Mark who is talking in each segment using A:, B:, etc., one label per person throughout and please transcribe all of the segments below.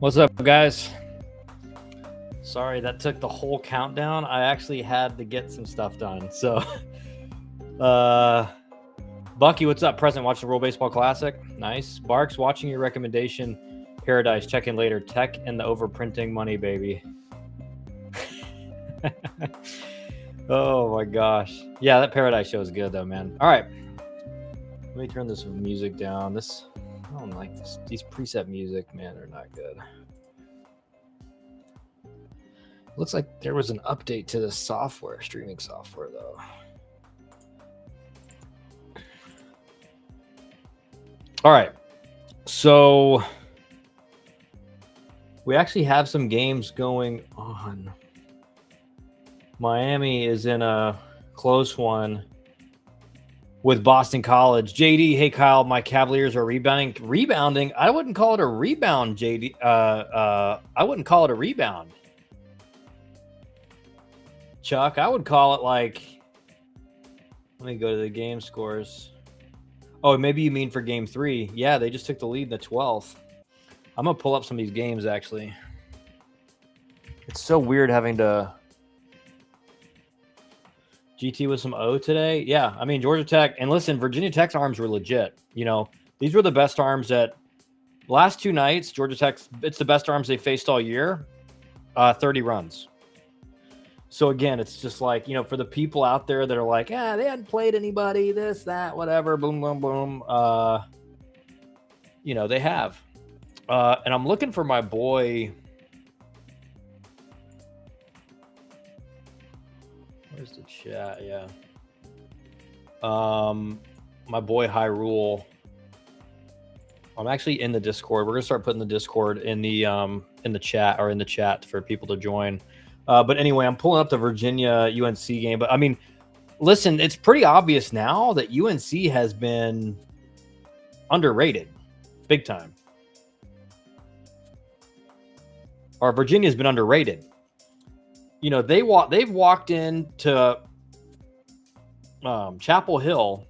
A: What's up, guys? Sorry, that took the whole countdown. I actually had to get some stuff done. So, Bucky, what's up? Present, watching the World Baseball Classic. Nice. Barks, watching your recommendation. Paradise, check in later. Tech and the overprinting money, baby. Oh my gosh. Yeah, that Paradise show is good though, man. All right. Let me turn this music down. I don't like this. These preset music, man, are not good. Looks like there was an update to the software, streaming software, though. All right. So we actually have some games going on. Miami is in a close one with Boston College. JD, hey, Kyle, my Cavaliers are rebounding. Rebounding? I wouldn't call it a rebound, JD. I wouldn't call it a rebound. Chuck, I would call it like, let me go to the game scores. Oh, maybe you mean for game 3. Yeah, they just took the lead in the 12th. I'm going to pull up some of these games, actually. It's so weird having to... GT with some O today? Yeah, I mean, Georgia Tech. And listen, Virginia Tech's arms were legit. You know, these were the best arms that... Last 2 nights, Georgia Tech's... It's the best arms they faced all year. 30 runs. So, again, it's just like, you know, for the people out there that are like, they hadn't played anybody, this, that, whatever, boom, boom, boom. You know, they have. And I'm looking for my boy. Where's the chat? Yeah. My boy Hyrule. I'm actually in the Discord. We're going to start putting the Discord in the chat or in the chat for people to join. But anyway, I'm pulling up the Virginia UNC game. But I mean, listen, it's pretty obvious now that UNC has been underrated, big time. Or Virginia's been underrated. You know, they've walked into Chapel Hill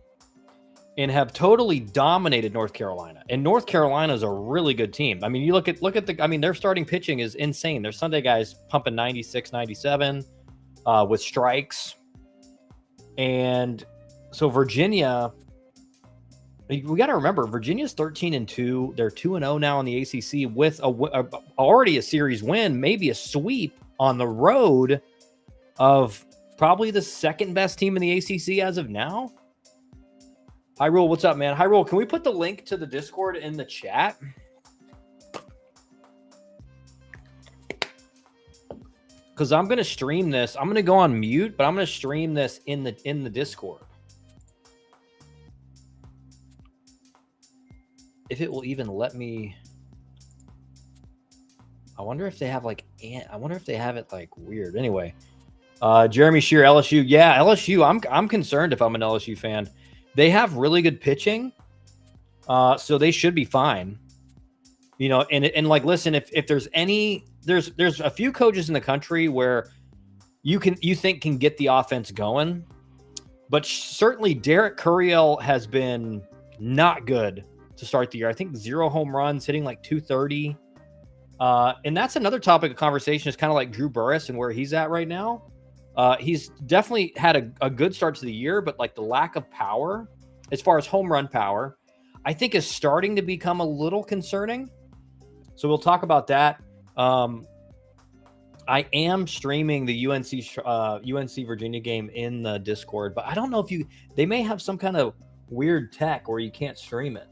A: and have totally dominated North Carolina. And North Carolina is a really good team. I mean, you look at the, I mean, their starting pitching is insane. Their Sunday guys pumping 96, 97 with strikes. And so Virginia, we got to remember, Virginia's 13-2. They're 2-0 now in the ACC with already a series win, maybe a sweep on the road of probably the second best team in the ACC as of now. Hyrule, what's up, man? Hyrule, can we put the link to the Discord in the chat? Because I'm going to stream this. I'm going to go on mute, but I'm going to stream this in the Discord. If it will even let me. I wonder if they have like. I wonder if they have it like weird. Anyway, Jeremy Shear, LSU. Yeah, LSU. I'm concerned if I'm an LSU fan. They have really good pitching, so they should be fine. You know, and like, listen, if there's any, there's a few coaches in the country where you think can get the offense going, but certainly Derek Curiel has been not good to start the year. I think 0 home runs, hitting like 230, and that's another topic of conversation. Is kind of like Drew Burress and where he's at right now. He's definitely had a good start to the year, but like the lack of power, as far as home run power, I think is starting to become a little concerning. So we'll talk about that. I am streaming the UNC Virginia game in the Discord, but I don't know if they may have some kind of weird tech where you can't stream it.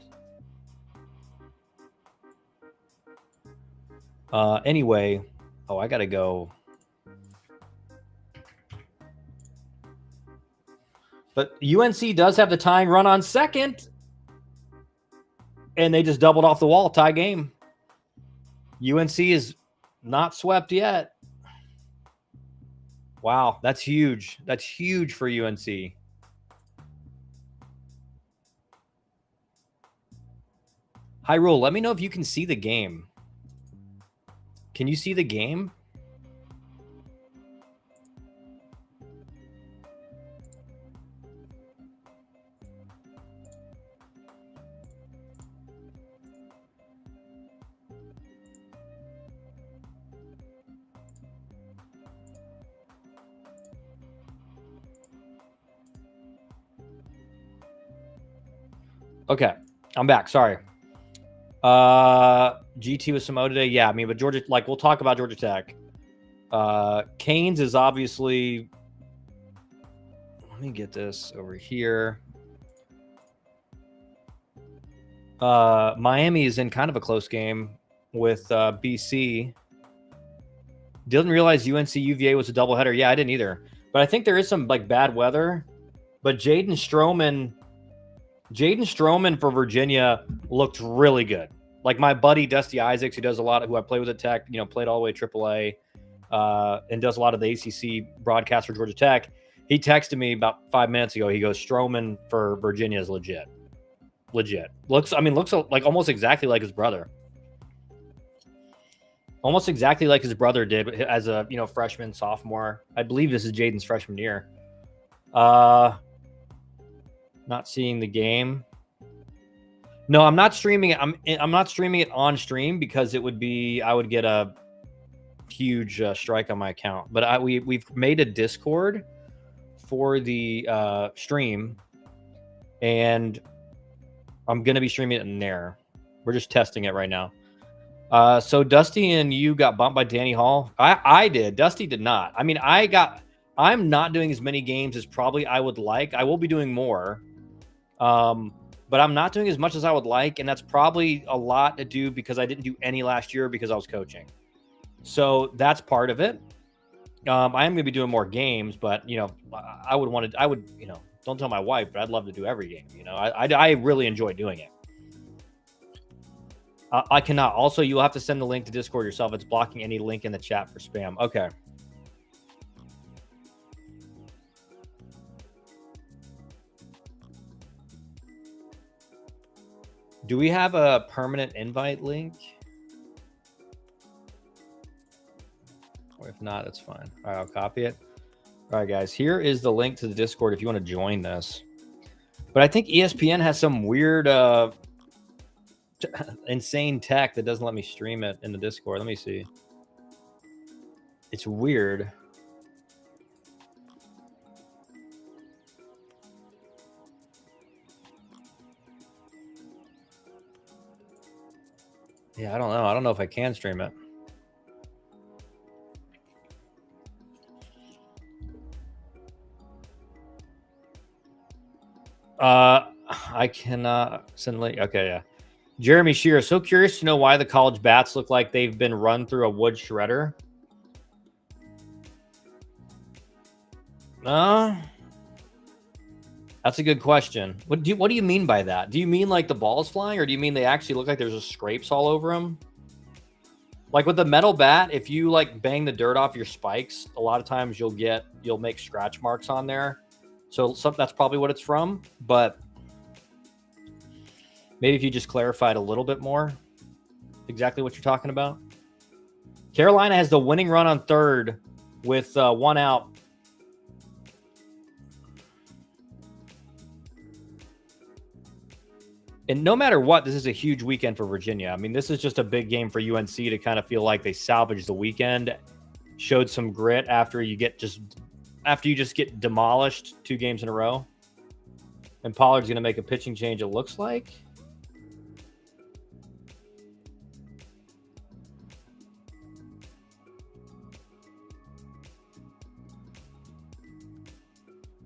A: Anyway, I got to go. But UNC does have the tying run on second. And they just doubled off the wall, tie game. UNC is not swept yet. Wow, that's huge. That's huge for UNC. Hyrule, let me know if you can see the game. Can you see the game? Okay, I'm back. Sorry. GT with Samoa today. Yeah, I mean, but Georgia, like, we'll talk about Georgia Tech. Canes is obviously. Let me get this over here. Miami is in kind of a close game with BC. Didn't realize UNC UVA was a doubleheader. Yeah, I didn't either. But I think there is some like bad weather. But Jaden Stroman for Virginia looked really good. Like my buddy Dusty Isaacs, who I play with at Tech, played all the way AAA, and does a lot of the ACC broadcast for Georgia Tech. He texted me about 5 minutes ago. He goes, Stroman for Virginia is legit. Looks like almost exactly like his brother. Almost exactly like his brother did as a freshman, sophomore. I believe this is Jaden's freshman year. Not seeing the game. No, I'm not streaming it. I'm not streaming it on stream because I would get a huge strike on my account. But we've made a Discord for the stream, and I'm gonna be streaming it in there. We're just testing it right now. So Dusty and you got bumped by Danny Hall. I did. Dusty did not. I mean, I'm not doing as many games as probably I would like. I will be doing more. But I'm not doing as much as I would like, and that's probably a lot to do because I didn't do any last year because I was coaching. So that's part of it. I am going to be doing more games, but I would don't tell my wife, but I'd love to do every game. I really enjoy doing it. I cannot. Also, you'll have to send the link to Discord yourself. It's blocking any link in the chat for spam. Okay. Do we have a permanent invite link? Or if not, that's fine. All right, I'll copy it. All right, guys, here is the link to the Discord if you want to join this. But I think ESPN has some weird, insane tech that doesn't let me stream it in the Discord. Let me see. It's weird. Yeah, I don't know. I don't know if I can stream it. I cannot send link. Okay, yeah. Jeremy Shearer, so curious to know why the college bats look like they've been run through a wood shredder. That's a good question. What do you mean by that? Do you mean like the ball's flying, or do you mean they actually look like there's just scrapes all over them? Like with the metal bat, if you like bang the dirt off your spikes, a lot of times you'll make scratch marks on there. So that's probably what it's from. But maybe if you just clarified a little bit more exactly what you're talking about. Carolina has the winning run on third with 1 out. And no matter what, this is a huge weekend for Virginia. I mean, this is just a big game for UNC to kind of feel like they salvaged the weekend, showed some grit after you just get demolished 2 games in a row. And Pollard's going to make a pitching change, it looks like.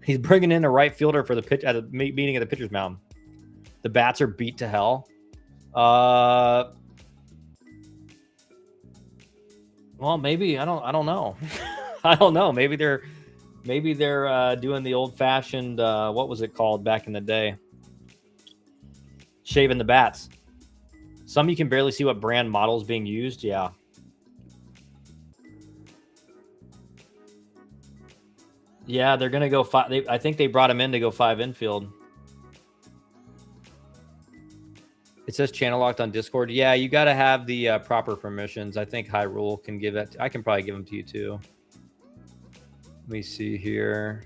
A: He's bringing in a right fielder for the pitch at a meeting at the pitcher's mound. The bats are beat to hell. Well, maybe I don't know. I don't know. Maybe they're doing the old fashioned what was it called back in the day? Shaving the bats. Some you can barely see what brand models being used. Yeah. Yeah, they're gonna go 5. I think they brought him in to go 5 infield. It says channel locked on Discord. Yeah, you got to have the proper permissions. I think Hyrule can give it. I can probably give them to you too. Let me see here.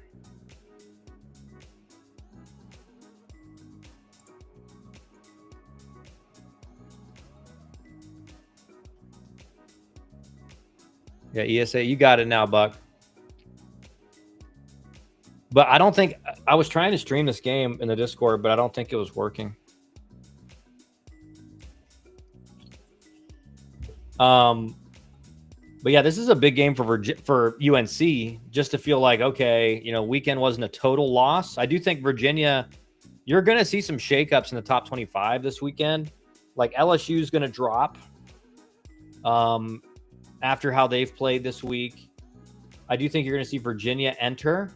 A: Yeah, ESA, you got it now, Buck. But I don't think I was trying to stream this game in the Discord, but I don't think it was working. But yeah, this is a big game for UNC, just to feel like, okay, weekend wasn't a total loss. I do think Virginia, you're going to see some shakeups in the top 25 this weekend. Like LSU is going to drop after how they've played this week. I do think you're going to see Virginia enter.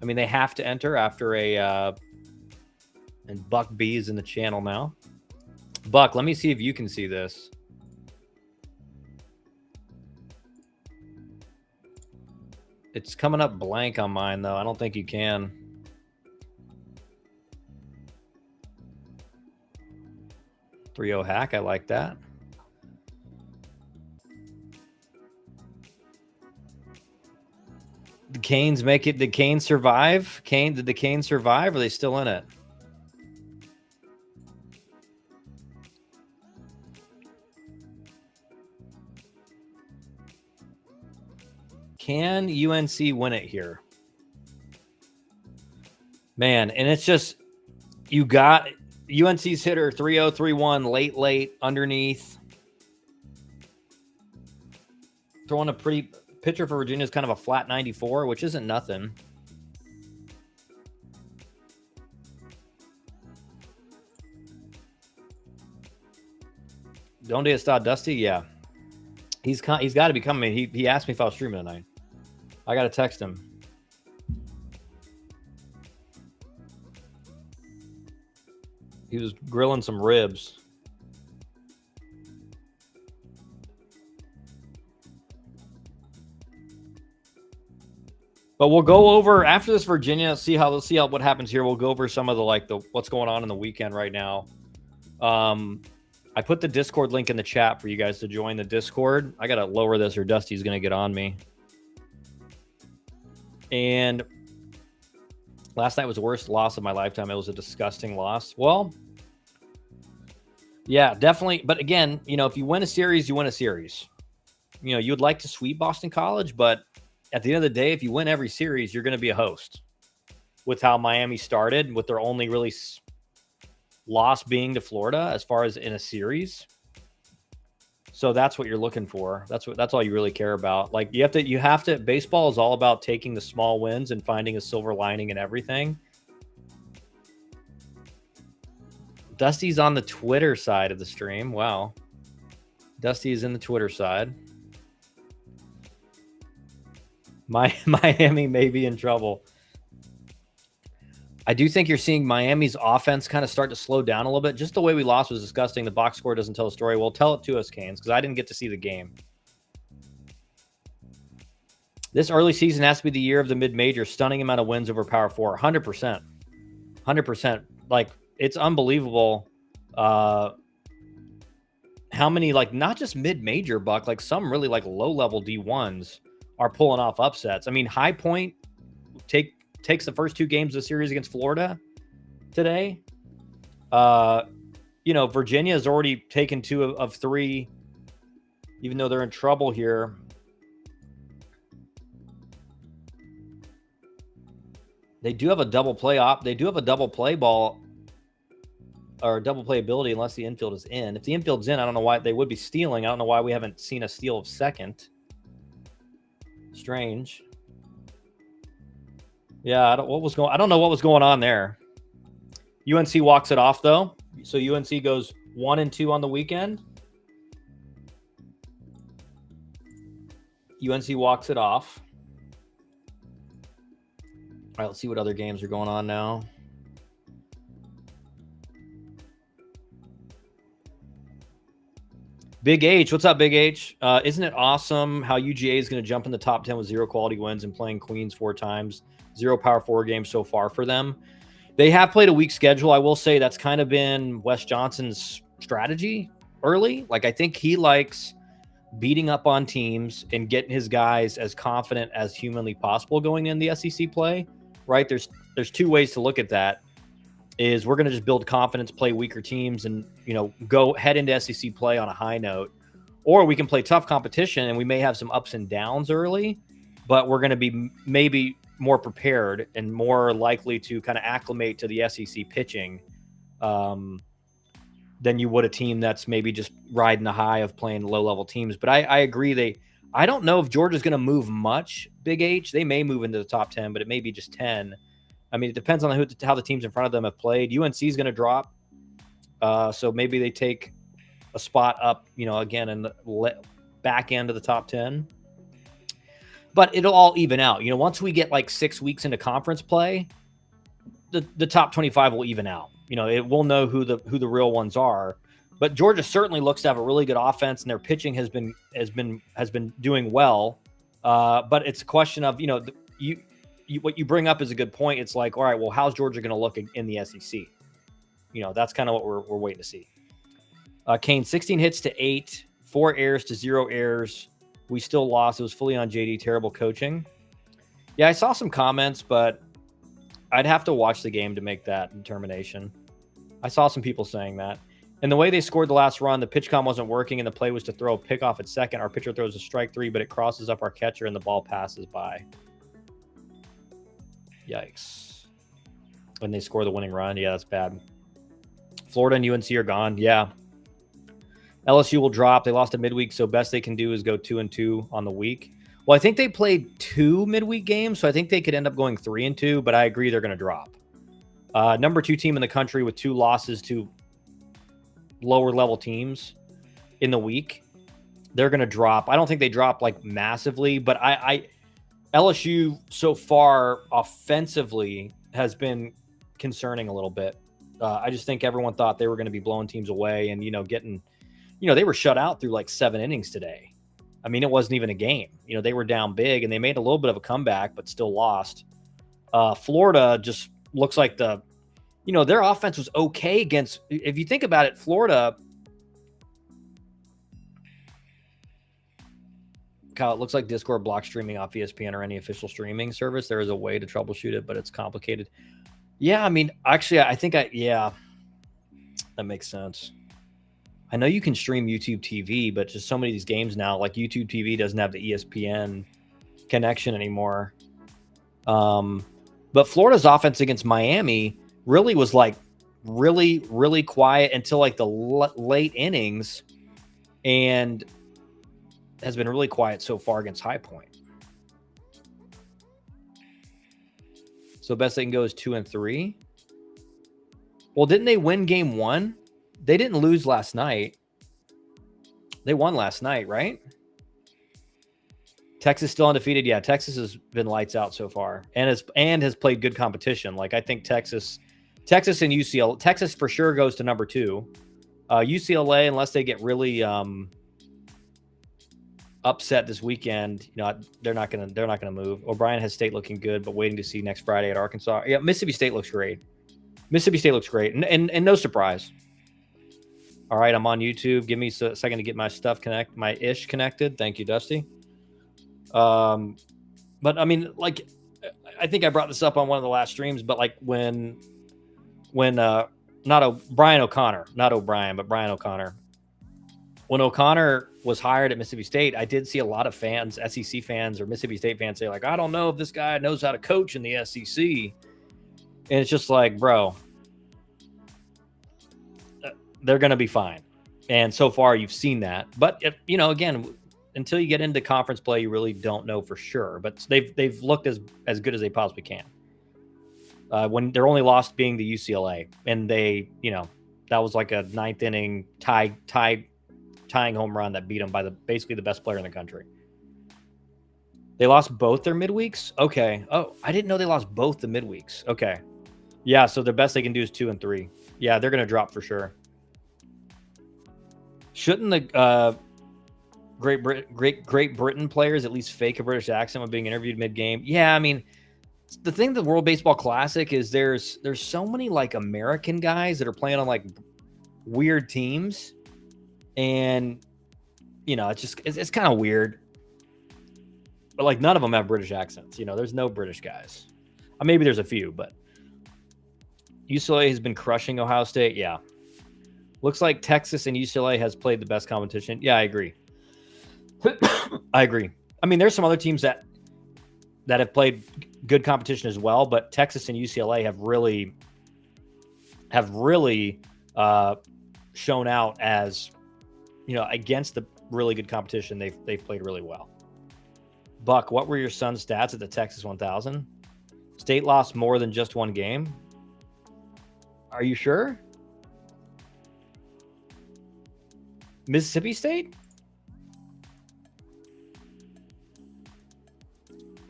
A: I mean, they have to enter after and Buck B is in the channel now. Buck, let me see if you can see this. It's coming up blank on mine, though. I don't think you can. .30 hack. I like that. The Canes make it. Did Canes survive? Did the Canes survive? Or are they still in it? Can UNC win it here? Man, and it's just, you got UNC's hitter 3-0-3-1 late underneath. Throwing a pretty pitcher for Virginia is kind of a flat 94, which isn't nothing. Donde está Dusty? Yeah. He's got to be coming. He asked me if I was streaming tonight. I got to text him. He was grilling some ribs. But we'll go over after this Virginia. See what happens here. We'll go over some of the what's going on in the weekend right now. I put the Discord link in the chat for you guys to join the Discord. I got to lower this or Dusty's going to get on me. And last night was the worst loss of my lifetime. It was a disgusting loss. Well, yeah, definitely. But again, if you win a series, you win a series. You would like to sweep Boston College, but at the end of the day, if you win every series, you're going to be a host. With how Miami started, with their only really loss being to Florida as far as in a series. So that's what you're looking for. That's all you really care about. Like you have to baseball is all about taking the small wins and finding a silver lining in everything. Dusty's on the Twitter side of the stream. Wow. Dusty is in the Twitter side. Miami may be in trouble. I do think you're seeing Miami's offense kind of start to slow down a little bit. Just the way we lost was disgusting. The box score doesn't tell a story. Well, tell it to us, Canes, because I didn't get to see the game. This early season has to be the year of the mid-major. Stunning amount of wins over Power 4. 100%. 100%. Like, it's unbelievable how many, not just mid-major, Buck, some really, low-level D1s are pulling off upsets. I mean, High Point takes the first two games of the series against Florida today. Virginia has already taken 2 of 3, even though they're in trouble here. They do have a double play They do have a double play ball or double play ability unless the infield is in. If the infield's in, I don't know why they would be stealing. I don't know why we haven't seen a steal of second. Strange. Yeah, I don't know what was going on there. UNC walks it off though. So UNC goes 1-2 on the weekend. UNC walks it off. All right, let's see what other games are going on now. Big H, what's up, Big H? Isn't it awesome how UGA is going to jump in the top 10 with 0 quality wins and playing Queens 4 times? 0 Power 4 games so far for them. They have played a weak schedule. I will say that's kind of been Wes Johnson's strategy early. I think he likes beating up on teams and getting his guys as confident as humanly possible going in the SEC play, right? There's 2 ways to look at that. Is we're going to just build confidence, play weaker teams, and go head into SEC play on a high note, or we can play tough competition and we may have some ups and downs early, but we're going to be maybe more prepared and more likely to kind of acclimate to the SEC pitching than you would a team that's maybe just riding the high of playing low-level teams. But I agree. I don't know if Georgia's going to move much, Big H. They may move into the top 10, but it may be just 10. I mean, it depends on how the teams in front of them have played. UNC is going to drop. So maybe they take a spot up, again, in the back end of the top 10. But it'll all even out. Once we get like 6 weeks into conference play, the top 25 will even out. We'll know who the real ones are. But Georgia certainly looks to have a really good offense, and their pitching has been doing well. But it's a question of what you bring up is a good point. It's like, all right, well, how's Georgia going to look in the SEC? That's kind of what we're waiting to see. Kane, 16 hits to 8, 4 errors to 0 errors. We still lost. It was fully on JD. Terrible coaching. Yeah, I saw some comments, but I'd have to watch the game to make that determination. I saw some people saying that. And the way they scored the last run, the pitch com wasn't working, and the play was to throw a pick off at second. Our pitcher throws a strike 3, but it crosses up our catcher, and the ball passes by. Yikes. When they score the winning run, yeah, that's bad. Florida and UNC are gone. Yeah. LSU will drop. They lost a midweek, so best they can do is go 2-2 on the week. Well, I think they played 2 midweek games, so I think they could end up going 3-2, but I agree they're going to drop. Number 2 team in the country with 2 losses to lower-level teams in the week. They're going to drop. I don't think they drop, like, massively, but LSU so far offensively has been concerning a little bit. I just think everyone thought they were going to be blowing teams away and, getting – they were shut out through like 7 innings today. I mean, it wasn't even a game. They were down big, and they made a little bit of a comeback, but still lost. Florida just looks like their offense was okay against – if you think about it, Florida – Kyle, it looks like Discord blocks streaming off ESPN or any official streaming service. There is a way to troubleshoot it, but it's complicated. Yeah, I mean, actually, I think that makes sense. I know you can stream YouTube TV, but just so many of these games now, like YouTube TV doesn't have the ESPN connection anymore. But Florida's offense against Miami really was like really, really quiet until like the late innings, and has been really quiet so far against High Point. So best they can go is 2-3. Well, didn't they win game 1? They didn't lose last night. They won last night, right? Texas still undefeated. Yeah, Texas has been lights out so far, and has played good competition. Like, I think Texas and UCLA. Texas for sure goes to number 2. UCLA, unless they get really upset this weekend, they're not gonna move. O'Brien has State looking good, but waiting to see next Friday at Arkansas. Yeah, Mississippi State looks great. And no surprise. All right, I'm on YouTube. Give me a second to get my stuff connected. Thank you, Dusty. But I mean, like, I think I brought this up on one of the last streams, but like when Brian O'Connor, not O'Brien, but Brian O'Connor, when O'Connor was hired at Mississippi State, I did see a lot of fans, SEC fans or Mississippi State fans, say like, I don't know if this guy knows how to coach in the SEC. And it's just like, bro, they're going to be fine. And so far you've seen that. But, again, until you get into conference play, you really don't know for sure. But they've looked as good as they possibly can. When their only loss being the UCLA. And they, that was like a 9th inning tying home run that beat them by basically the best player in the country. They lost both their midweeks? Okay. Oh, I didn't know they lost both the midweeks. Okay. Yeah, so the best they can do is 2-3. Yeah, they're going to drop for sure. Shouldn't the Great Britain players at least fake a British accent when being interviewed mid-game? Yeah, I mean, the thing the World Baseball Classic is there's so many like American guys that are playing on like weird teams, and it's kind of weird. But like none of them have British accents. There's no British guys. Maybe there's a few, but UCLA has been crushing Ohio State. Yeah. Looks like Texas and UCLA has played the best competition. Yeah, I agree. I agree. I mean, there's some other teams that have played good competition as well, but Texas and UCLA have really shown out as, against the really good competition, they've played really well. Buck, what were your son's stats at the Texas 1000? State lost more than just one game. Are you sure? Mississippi State?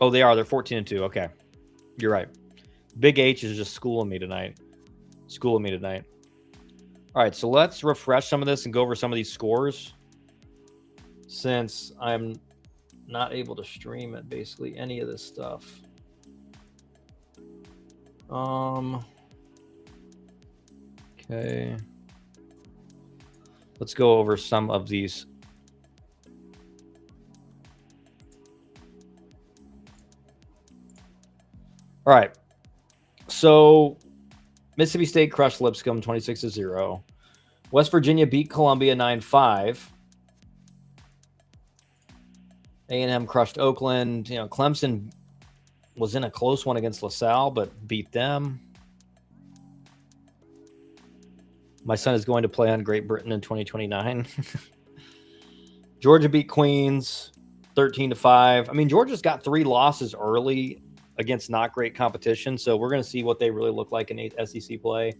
A: Oh, they are. They're 14-2. Okay. You're right. Big H is just schooling me tonight. All right, so let's refresh some of this and go over some of these scores, since I'm not able to stream at basically any of this stuff. Okay. Let's go over some of these. All right. So Mississippi State crushed Lipscomb 26-0. West Virginia beat Columbia 9-5. A&M crushed Oakland. Clemson was in a close one against LaSalle, but beat them. My son is going to play on Great Britain in 2029. Georgia beat Queens 13-5. I mean, Georgia's got 3 losses early against not great competition, so we're going to see what they really look like in SEC play.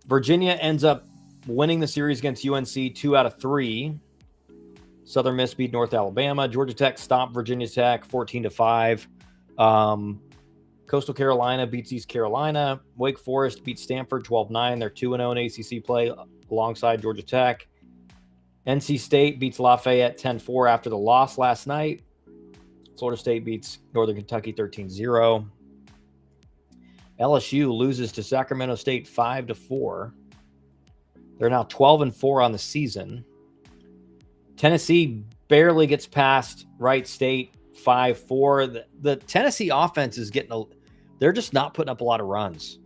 A: Virginia ends up winning the series against UNC 2 out of 3. Southern Miss beat North Alabama. Georgia Tech stopped Virginia Tech 14-5. Coastal Carolina beats East Carolina. Wake Forest beats Stanford 12-9. They're 2-0 in ACC play alongside Georgia Tech. NC State beats Lafayette 10-4 after the loss last night. Florida State beats Northern Kentucky 13-0. LSU loses to Sacramento State 5-4. They're now 12-4 on the season. Tennessee barely gets past Wright State 5-4. The Tennessee offense is they're just not putting up a lot of runs.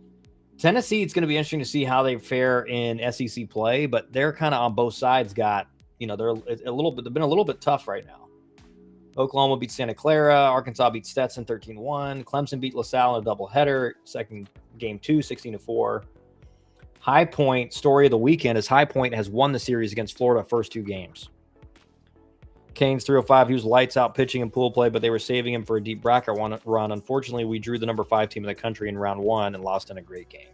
A: Tennessee, it's going to be interesting to see how they fare in SEC play, but they're kind of on both sides. They've been a little bit tough right now. Oklahoma beat Santa Clara. Arkansas beat Stetson 13-1. Clemson beat LaSalle in a doubleheader. Second game 2, 16-4. High Point, story of the weekend, is High Point has won the series against Florida first 2 games. Canes 305. He was lights out pitching and pool play, but they were saving him for a deep bracket run. Unfortunately, we drew the number 5 team in the country in round 1 and lost in a great game.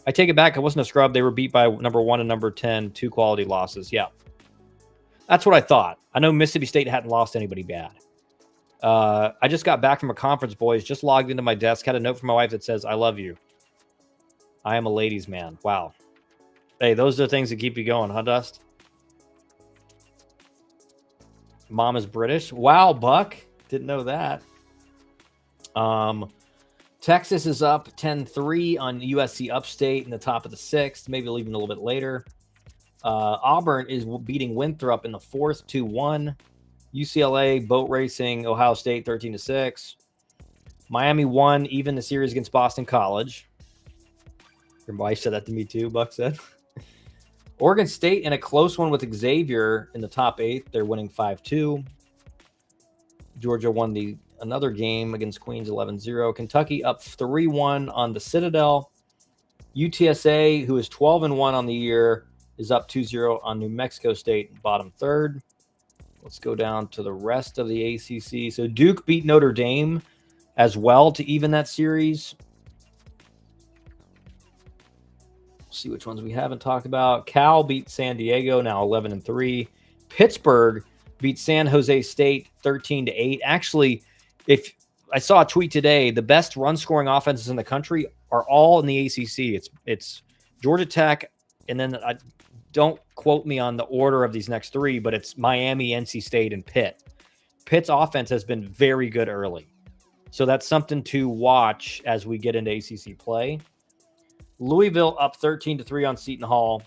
A: I take it back. It wasn't a scrub. They were beat by number 1 and number 10, 2 quality losses. Yeah. That's what I thought. I know Mississippi State hadn't lost anybody bad. I just got back from a conference, boys. Just logged into my desk. Had a note from my wife that says, "I love you. I am a ladies' man." Wow. Hey, those are the things that keep you going, huh, Dust? Mom is British. Wow, Buck. Didn't know that. Texas is up 10-3 on USC Upstate in the top of the 6th, maybe even a little bit later. Auburn is beating Winthrop in the 4th 2-1. UCLA boat racing Ohio State 13-6. Miami won even the series against Boston College. Your wife said that to me too, Buck said. Oregon State in a close one with Xavier in the top 8. They're winning 5-2. Georgia won another game against Queens 11-0. Kentucky up 3-1 on the Citadel. UTSA, who is 12-1 on the year, is up 2-0 on New Mexico State, bottom 3rd. Let's go down to the rest of the ACC. So Duke beat Notre Dame as well to even that series. We'll see which ones we haven't talked about. Cal beat San Diego, now 11-3. Pittsburgh beat San Jose State 13-8. Actually, if I saw a tweet today, the best run-scoring offenses in the country are all in the ACC. It's Georgia Tech, and then don't quote me on the order of these next 3, but it's Miami, NC State, and Pitt. Pitt's offense has been very good early. So that's something to watch as we get into ACC play. Louisville up 13-3 on Seton Hall.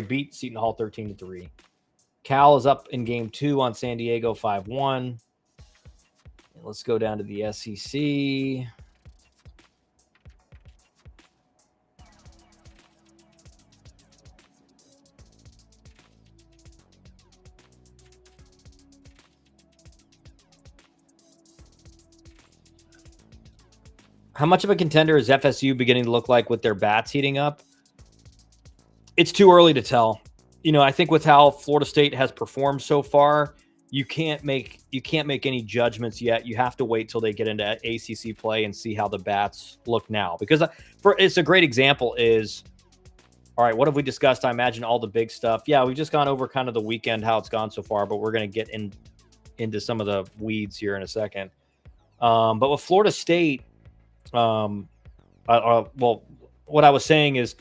A: Beat Seton Hall 13-3. Cal is up in game 2 on San Diego 5-1. And let's go down to the SEC. How much of a contender is FSU beginning to look like with their bats heating up? It's too early to tell. I think with how Florida State has performed so far, you can't make any judgments yet. You have to wait till they get into ACC play and see how the bats look now. Because it's a great example is, all right, what have we discussed? I imagine all the big stuff. Yeah, we've just gone over kind of the weekend, how it's gone so far, but we're going to get into some of the weeds here in a second. But with Florida State, well, what I was saying is,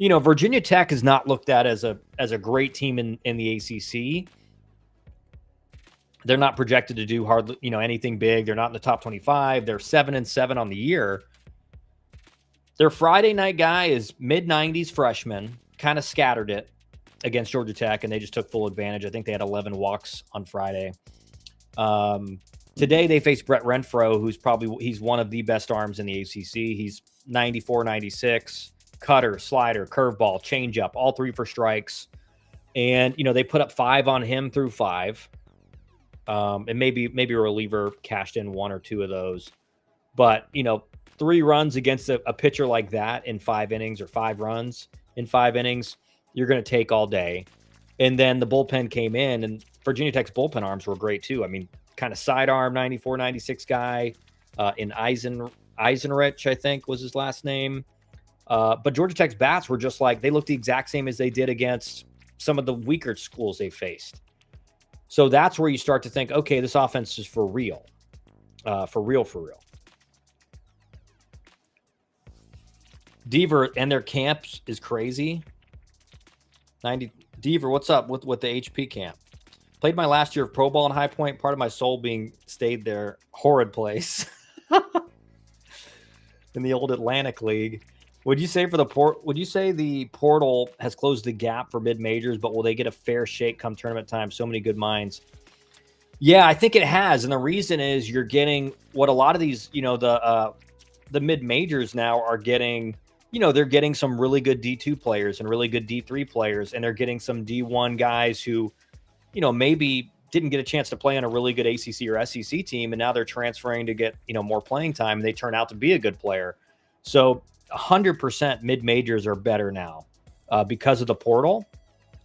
A: Virginia Tech is not looked at as a great team in the ACC. They're not projected to do hardly, anything big. They're not in the top 25. They're 7-7 on the year. Their Friday night guy is mid-90s freshman, kind of scattered it against Georgia Tech, and they just took full advantage. I think they had 11 walks on Friday. Today they face Brett Renfro, he's one of the best arms in the ACC. He's 94, 96, cutter, slider, curveball, changeup, all three for strikes. And, they put up 5 on him through 5. And maybe a reliever cashed in 1 or 2 of those. But, 3 runs against a pitcher like that in 5 innings, or 5 runs in 5 innings, you're going to take all day. And then the bullpen came in, and Virginia Tech's bullpen arms were great too. I mean, kind of sidearm 94, 96 guy in Eisenrich, I think was his last name. But Georgia Tech's bats were just like, they looked the exact same as they did against some of the weaker schools they faced. So that's where you start to think, okay, this offense is for real. For real. Deaver and their camps is crazy. 90 Deaver, what's up with the HP camp? Played my last year of pro ball in High Point. Part of my soul being stayed there. Horrid place. In the old Atlantic League. Would you say the portal has closed the gap for mid majors, but will they get a fair shake come tournament time? So many good minds. Yeah, I think it has, and the reason is you're getting what a lot of these, the mid majors now are getting. They're getting some really good D2 players and really good D3 players, and they're getting some D1 guys who, maybe didn't get a chance to play on a really good ACC or SEC team, and now they're transferring to get, more playing time, and they turn out to be a good player. So 100% mid-majors are better now because of the portal.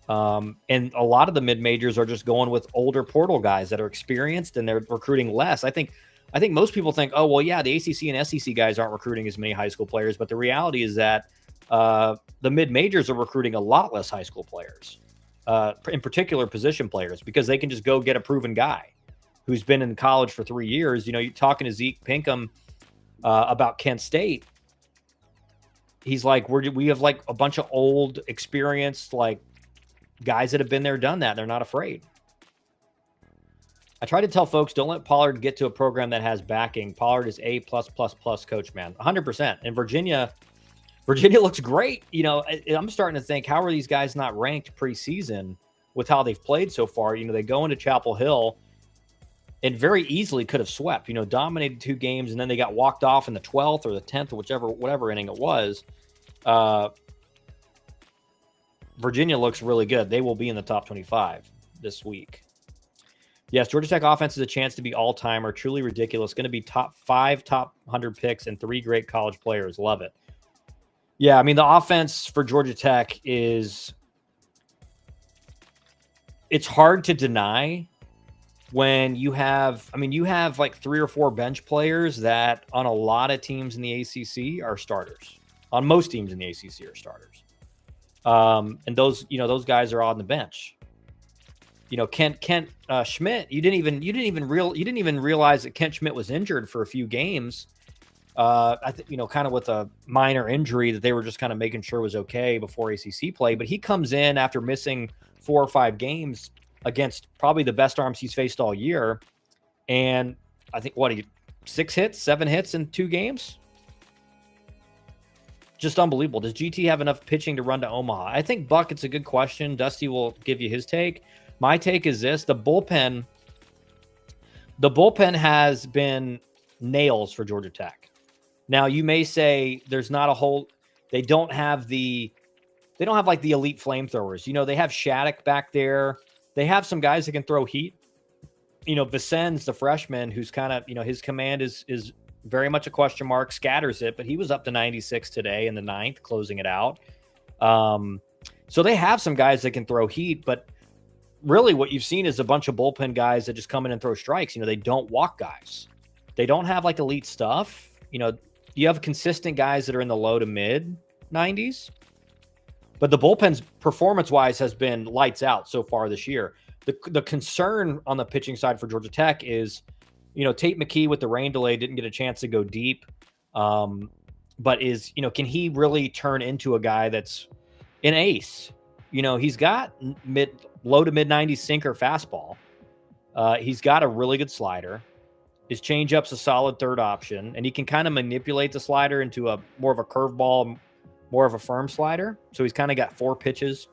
A: And a lot of the mid-majors are just going with older portal guys that are experienced, and they're recruiting less. I think most people think, oh, well, yeah, the ACC and SEC guys aren't recruiting as many high school players. But the reality is that the mid-majors are recruiting a lot less high school players, in particular position players, because they can just go get a proven guy who's been in college for 3 years. You're talking to Zeke Pinkham about Kent State. He's like, we have like a bunch of old, experienced, like guys that have been there, done that. They're not afraid. I try to tell folks, don't let Pollard get to a program that has backing. Pollard is A+++ coach, man, 100%. And Virginia looks great. I'm starting to think, how are these guys not ranked preseason with how they've played so far? They go into Chapel Hill and very easily could have swept, dominated 2 games, and then they got walked off in the 12th or the 10th or whatever inning it was. Virginia looks really good. They will be in the top 25 this week. Yes, Georgia Tech offense is a chance to be all-timer. Truly ridiculous. Going to be top 5, top 100 picks, and 3 great college players. Love it. Yeah, I mean, the offense for Georgia Tech it's hard to deny when you have like 3 or 4 bench players that on a lot of teams in the ACC are starters. On most teams in the ACC are starters. And those guys are on the bench. Kent Schmidt, you didn't even realize that Kent Schmidt was injured for a few games. I think, kind of with a minor injury that they were just kind of making sure was okay before ACC play. But he comes in after missing 4 or 5 games against probably the best arms he's faced all year. And I think, 6 hits, 7 hits in 2 games? Just unbelievable. Does GT have enough pitching to run to Omaha? I think, Buck, it's a good question. Dusty will give you his take. My take is this: the bullpen has been nails for Georgia Tech. Now, you may say there's not a whole. They don't have like the elite flamethrowers. They have Shattuck back there. They have some guys that can throw heat. Vicens, the freshman, who's kind of his command is very much a question mark. Scatters it, but he was up to 96 today in the 9th, closing it out. So they have some guys that can throw heat, but really what you've seen is a bunch of bullpen guys that just come in and throw strikes. They don't walk guys. They don't have like elite stuff. You have consistent guys that are in the low to mid 90s, but the bullpen's performance-wise has been lights out so far this year. The concern on the pitching side for Georgia Tech is, Tate McKee with the rain delay didn't get a chance to go deep. But can he really turn into a guy that's an ace? He's got low to mid 90s sinker fastball. He's got a really good slider. His changeup's a solid third option, and he can kind of manipulate the slider into a more of a curveball, more of a firm slider. So he's kind of got 4 pitches.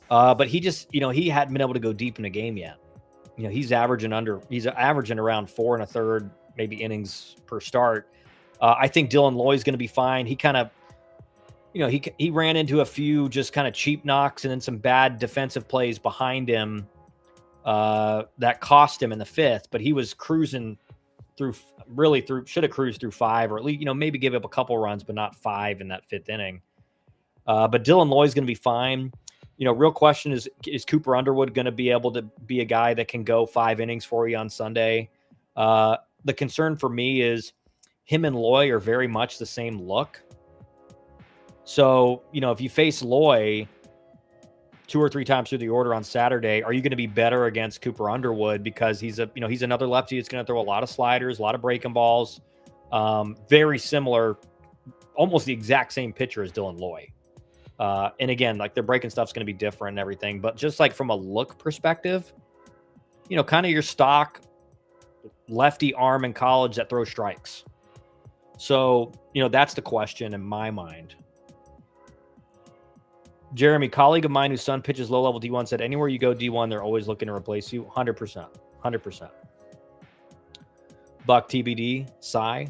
A: But he just, he hadn't been able to go deep in a game yet. He's averaging around 4 1/3, maybe innings per start. I think Dylan Loy's going to be fine. He kind of, he ran into a few just kind of cheap knocks and then some bad defensive plays behind him that cost him in the 5th, but he was cruising should have cruised through 5, or at least, maybe give up a couple runs, but not 5 in that 5th inning. But Dylan Loy's going to be fine. Real question is Cooper Underwood going to be able to be a guy that can go 5 innings for you on Sunday? The concern for me is him and Loy are very much the same look. So, if you face Loy 2 or 3 times through the order on Saturday, are you going to be better against Cooper Underwood because he's another lefty that's going to throw a lot of sliders, a lot of breaking balls, very similar, almost the exact same pitcher as Dylan Loy. And again, like their breaking stuff's going to be different and everything, but just like from a look perspective, kind of your stock lefty arm in college that throws strikes. So, that's the question in my mind. Jeremy, colleague of mine whose son pitches low-level D1, said anywhere you go D1, they're always looking to replace you. 100%. 100%. Buck TBD, Psy.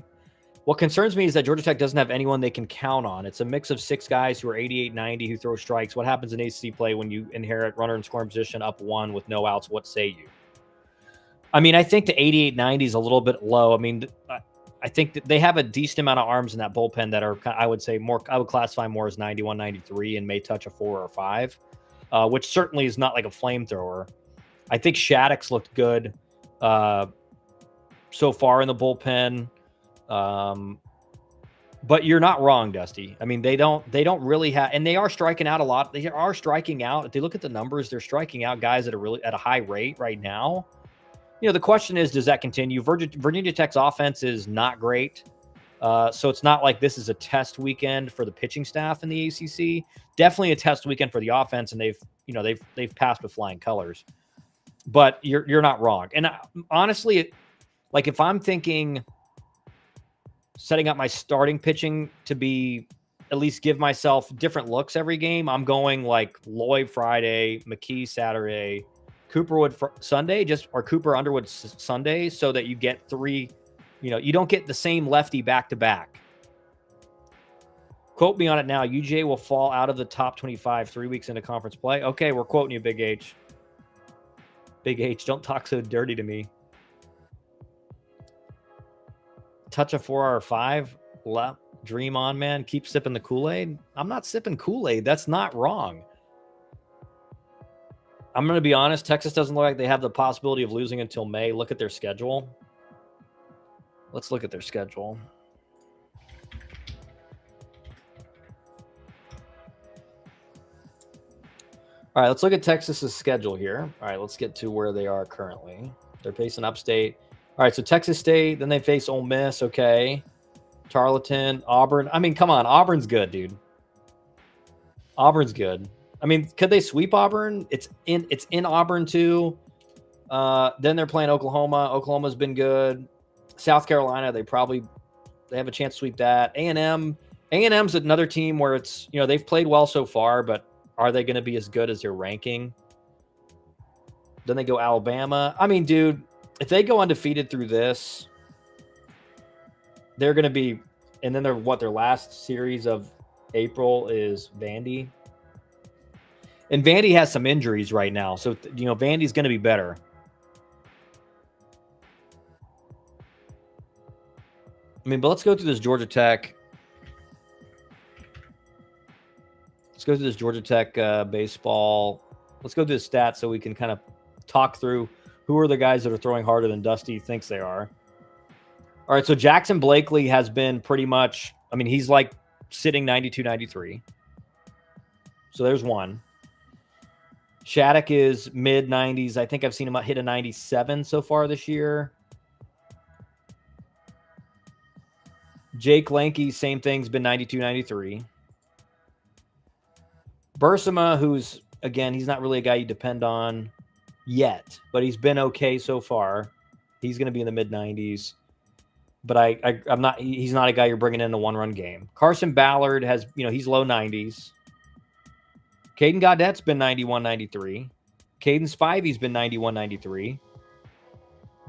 A: What concerns me is that Georgia Tech doesn't have anyone they can count on. It's a mix of 6 guys who are 88, 90 who throw strikes. What happens in ACC play when you inherit runner in scoring position up 1 with no outs? What say you? I mean, I think the 88, 90 is a little bit low. I mean, I think that they have a decent amount of arms in that bullpen that are, I would say, I would classify more as 91, 93 and may touch a 4 or 5, which certainly is not like a flamethrower. I think Shattuck's looked good so far in the bullpen. But you're not wrong, Dusty. I mean, they don't really have, and they are striking out a lot. They are striking out. If they look at the numbers, they're striking out guys at a high rate right now. The question is, does that continue? Virginia Tech's offense is not great. So it's not like this is a test weekend for the pitching staff in the ACC. Definitely a test weekend for the offense, and they've passed with flying colors. But you're not wrong. And honestly, like if I'm thinking setting up my starting pitching to be at least give myself different looks every game, I'm going like Lloyd Friday, McKee Saturday, Cooperwood Sunday, or Cooper Underwood Sunday, so that you get 3, you don't get the same lefty back to back. Quote me on it now. UJ will fall out of the top 25 3 weeks into conference play. Okay, we're quoting you, Big H. Big H, don't talk so dirty to me. Touch a 4 or 5. Dream on, man. Keep sipping the Kool-Aid. I'm not sipping Kool-Aid. That's not wrong. I'm going to be honest. Texas doesn't look like they have the possibility of losing until May. Look at their schedule. Let's look at their schedule. All right, let's look at Texas's schedule here. All right, let's get to where they are currently. They're facing Upstate. All right, so Texas State, then they face Ole Miss, okay. Tarleton, Auburn. I mean, come on. Auburn's good, dude. Auburn's good. I mean, could they sweep Auburn? It's in Auburn too. Then they're playing Oklahoma. Oklahoma's been good. South Carolina, they have a chance to sweep that. A&M's another team where it's, they've played well so far, but are they going to be as good as their ranking? Then they go Alabama. I mean, dude, if they go undefeated through this, they're going to be, and then their last series of April is Vandy. And Vandy has some injuries right now. So, Vandy's going to be better. I mean, but let's go through this Georgia Tech. Let's go through this Georgia Tech baseball. Let's go through the stats so we can kind of talk through who are the guys that are throwing harder than Dusty thinks they are. All right, so Jackson Blakely has been pretty much, I mean, he's like sitting 92, 93. So there's one. Shattuck is mid 90s. I think I've seen him hit a 97 so far this year. Jake Lanky, same thing's been 92, 93. Bursama, who's, again, he's not really a guy you depend on yet, but he's been okay so far. He's going to be in the mid 90s. But I'm not. He's not a guy you're bringing in a one-run game. Carson Ballard has, he's low 90s. Caden Gaudette's been 91, 93. Caden Spivey's been 91, 93.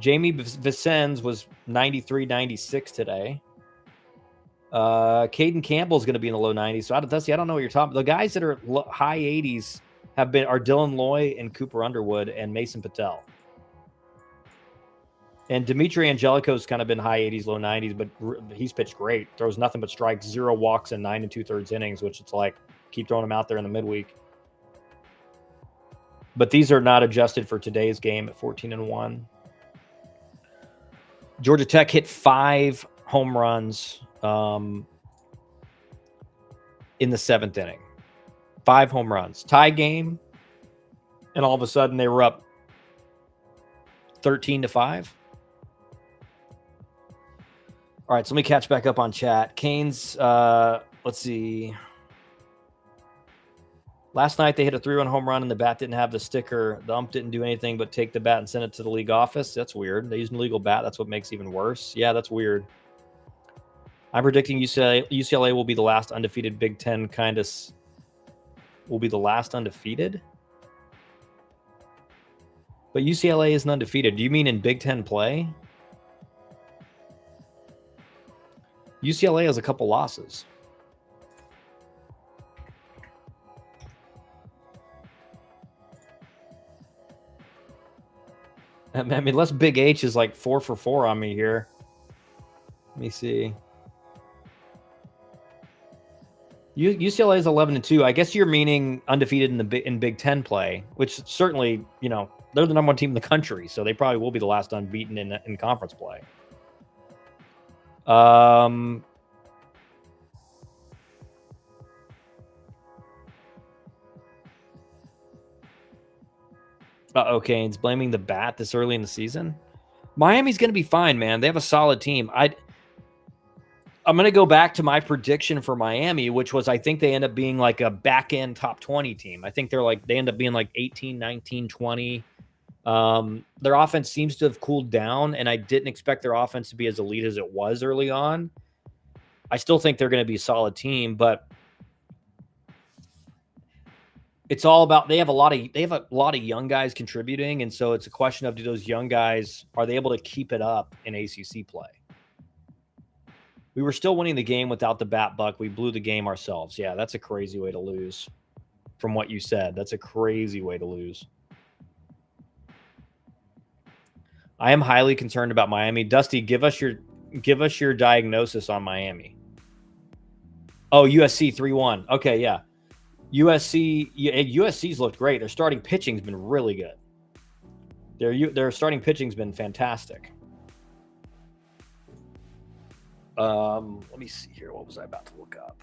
A: Jamie Vicens was 93, 96 today. Caden Campbell's going to be in the low 90s. So Dusty, I don't know what you're talking about. The guys that are high 80s are Dylan Loy and Cooper Underwood and Mason Patel. And Dimitri Angelico's kind of been high 80s, low 90s, but he's pitched great. Throws nothing but strikes, 0 walks in 9 2/3 innings, which it's like, keep throwing him out there in the midweek. But these are not adjusted for today's game at 14-1. Georgia Tech hit 5 home runs in the 7th inning. 5 home runs. Tie game, and all of a sudden they were up 13-5. All right, so let me catch back up on chat. Canes, let's see. Last night they hit a 3-run home run and the bat didn't have the sticker. The ump didn't do anything but take the bat and send it to the league office. That's weird. They used an illegal bat. That's what makes it even worse. Yeah, that's weird. I'm predicting UCLA will be the last undefeated Big Ten will be the last undefeated? But UCLA isn't undefeated. Do you mean in Big Ten play? UCLA has a couple losses. I mean, unless Big H is like 4 for 4 on me here. Let me see. UCLA is 11-2. I guess you're meaning undefeated in Big Ten play, which certainly, they're the number 1 team in the country, so they probably will be the last unbeaten in conference play. Okay, it's blaming the bat this early in the season. Miami's going to be fine, man. They have a solid team. I'm going to go back to my prediction for Miami, which was I think they end up being like a back-end top 20 team. I think they end up being like 18, 19, 20. Their offense seems to have cooled down, and I didn't expect their offense to be as elite as it was early on. I still think they're going to be a solid team, but it's all about they have a lot of young guys contributing, and so it's a question of, do those young guys, are they able to keep it up in ACC play? We were still winning the game without the bat buck. We blew the game ourselves. Yeah, that's a crazy way to lose. From what you said, that's a crazy way to lose. I am highly concerned about Miami. Dusty, give us your diagnosis on Miami. Oh, USC 3-1. Okay, yeah. USC's looked great. Their starting pitching's been really good. Their starting pitching's been fantastic. Let me see here. What was I about to look up?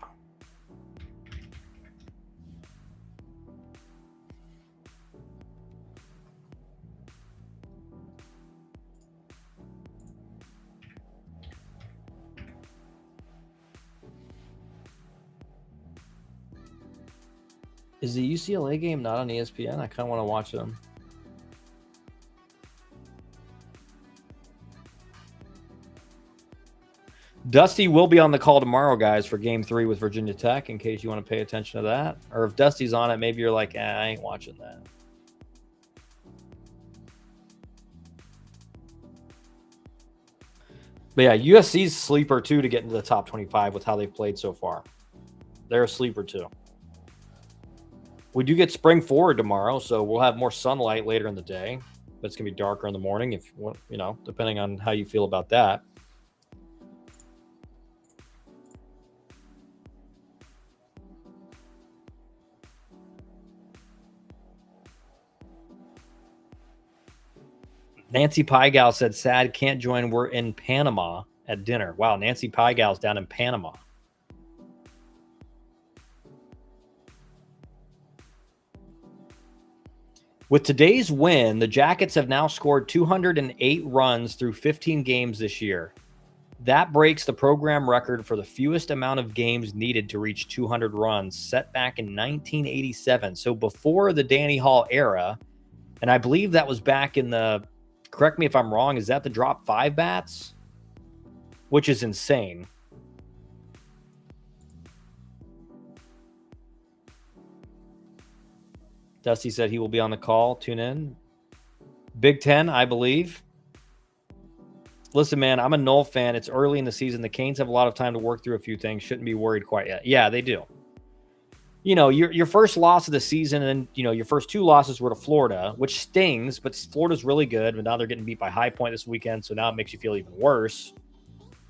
A: Is the UCLA game not on ESPN? I kind of want to watch them. Dusty will be on the call tomorrow, guys, for Game 3 with Virginia Tech, in case you want to pay attention to that. Or if Dusty's on it, maybe you're like, I ain't watching that. But yeah, USC's sleeper, too, to get into the top 25 with how they've played so far. They're a sleeper, too. We do get spring forward tomorrow, so we'll have more sunlight later in the day. But it's going to be darker in the morning, if depending on how you feel about that. Nancy Pygal said, sad, can't join. We're in Panama at dinner. Wow, Nancy Pygal's down in Panama. With today's win, the Jackets have now scored 208 runs through 15 games this year. That breaks the program record for the fewest amount of games needed to reach 200 runs, set back in 1987. So before the Danny Hall era, and I believe that was back in the, correct me if I'm wrong, is that the drop 5 bats? Which is insane. Dusty said he will be on the call. Tune in. Big Ten, I believe. Listen, man, I'm a Knoll fan. It's early in the season. The Canes have a lot of time to work through a few things. Shouldn't be worried quite yet. Yeah, they do. You know, your first loss of the season, and you know your first 2 losses were to Florida, which stings. But Florida's really good. But now they're getting beat by High Point this weekend, so now it makes you feel even worse.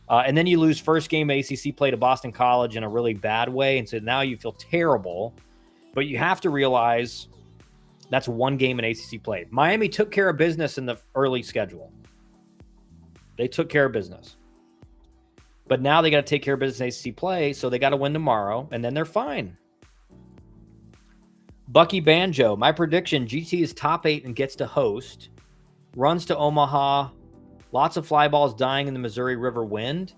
A: And then you lose first game ACC play to Boston College in a really bad way, and so now you feel terrible. But you have to realize that's 1 game in ACC play. Miami took care of business in the early schedule. They took care of business. But now they got to take care of business in ACC play, so they got to win tomorrow, and then they're fine. Bucky Banjo, my prediction, GT is top 8 and gets to host. Runs to Omaha. Lots of fly balls dying in the Missouri River wind.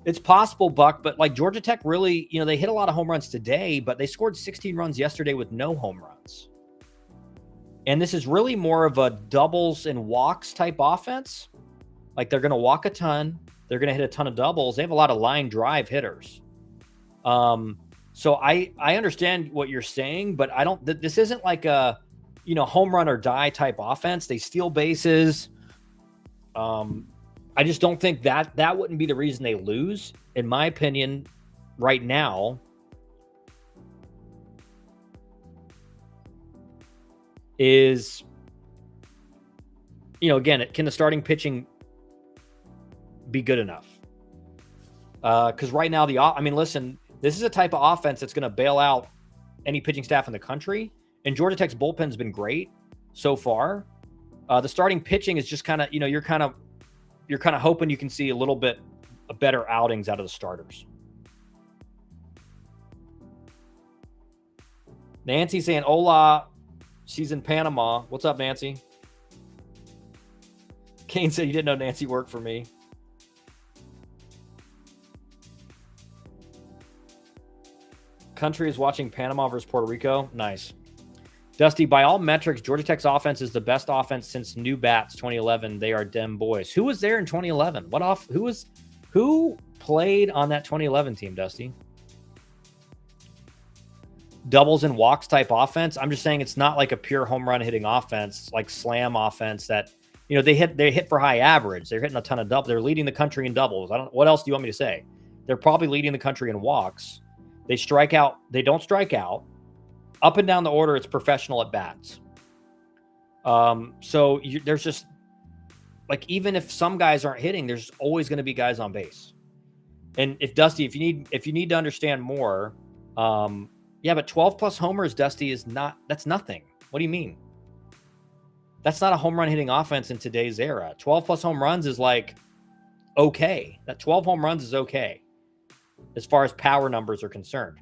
A: It's possible, Buck, but like Georgia Tech really, you know, they hit a lot of home runs today, but they scored 16 runs yesterday with no home runs. And this is really more of a doubles and walks type offense. Like they're going to walk a ton. They're going to hit a ton of doubles. They have a lot of line drive hitters. So I understand what you're saying, but I don't, this isn't like a, you know, home run or die type offense. They steal bases. I just don't think that wouldn't be the reason they lose. In my opinion, right now, is, you know, again, can the starting pitching be good enough? Because right now, I mean, listen, this is a type of offense that's going to bail out any pitching staff in the country. And Georgia Tech's bullpen's been great so far. The starting pitching is just kind of, you know, you're kind of hoping you can see a little bit of better outings out of the starters. Nancy saying, hola, she's in Panama. What's up, Nancy? Kane said you didn't know Nancy worked for me. Country is watching Panama versus Puerto Rico. Nice. Dusty, by all metrics, Georgia Tech's offense is the best offense since New Bats 2011. They are dem boys. Who was there in 2011? Who played on that 2011 team, Dusty? Doubles and walks type offense. I'm just saying it's not like a pure home run hitting offense, like slam offense that, you know, they hit for high average. They're hitting a ton of doubles. They're leading the country in doubles. What else do you want me to say? They're probably leading the country in walks. They strike out. They don't strike out. Up and down the order, it's professional at bats. So there's just like, even if some guys aren't hitting, there's always going to be guys on base. And if Dusty, if you need to understand more, yeah, but 12 plus homers, Dusty, that's nothing. What do you mean? That's not a home run hitting offense in today's era. 12 plus home runs is like, okay. That 12 home runs is okay as far as power numbers are concerned.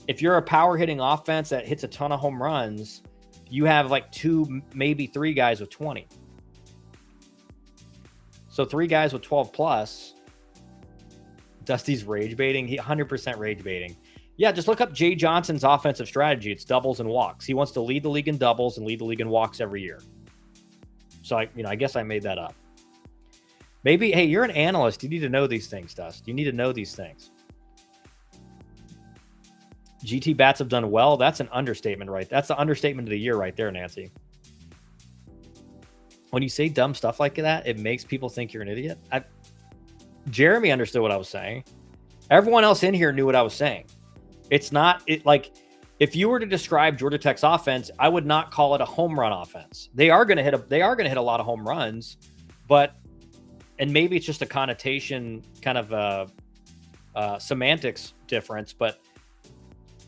A: If you're a power hitting offense that hits a ton of home runs, you have like 2, maybe 3 guys with 20. So 3 guys with 12 plus. Dusty's rage baiting. He 100% rage baiting. Yeah, just look up Jay Johnson's offensive strategy. It's doubles and walks. He wants to lead the league in doubles and lead the league in walks every year. So I guess I made that up. Maybe, hey, you're an analyst. You need to know these things, Dust. You need to know these things. GT bats have done well. That's an understatement, right? That's the understatement of the year right there, Nancy. When you say dumb stuff like that, it makes people think you're an idiot. Jeremy understood what I was saying. Everyone else in here knew what I was saying. It's not like if you were to describe Georgia Tech's offense, I would not call it a home run offense. They are going to hit a lot of home runs, and maybe it's just a connotation kind of semantics difference, but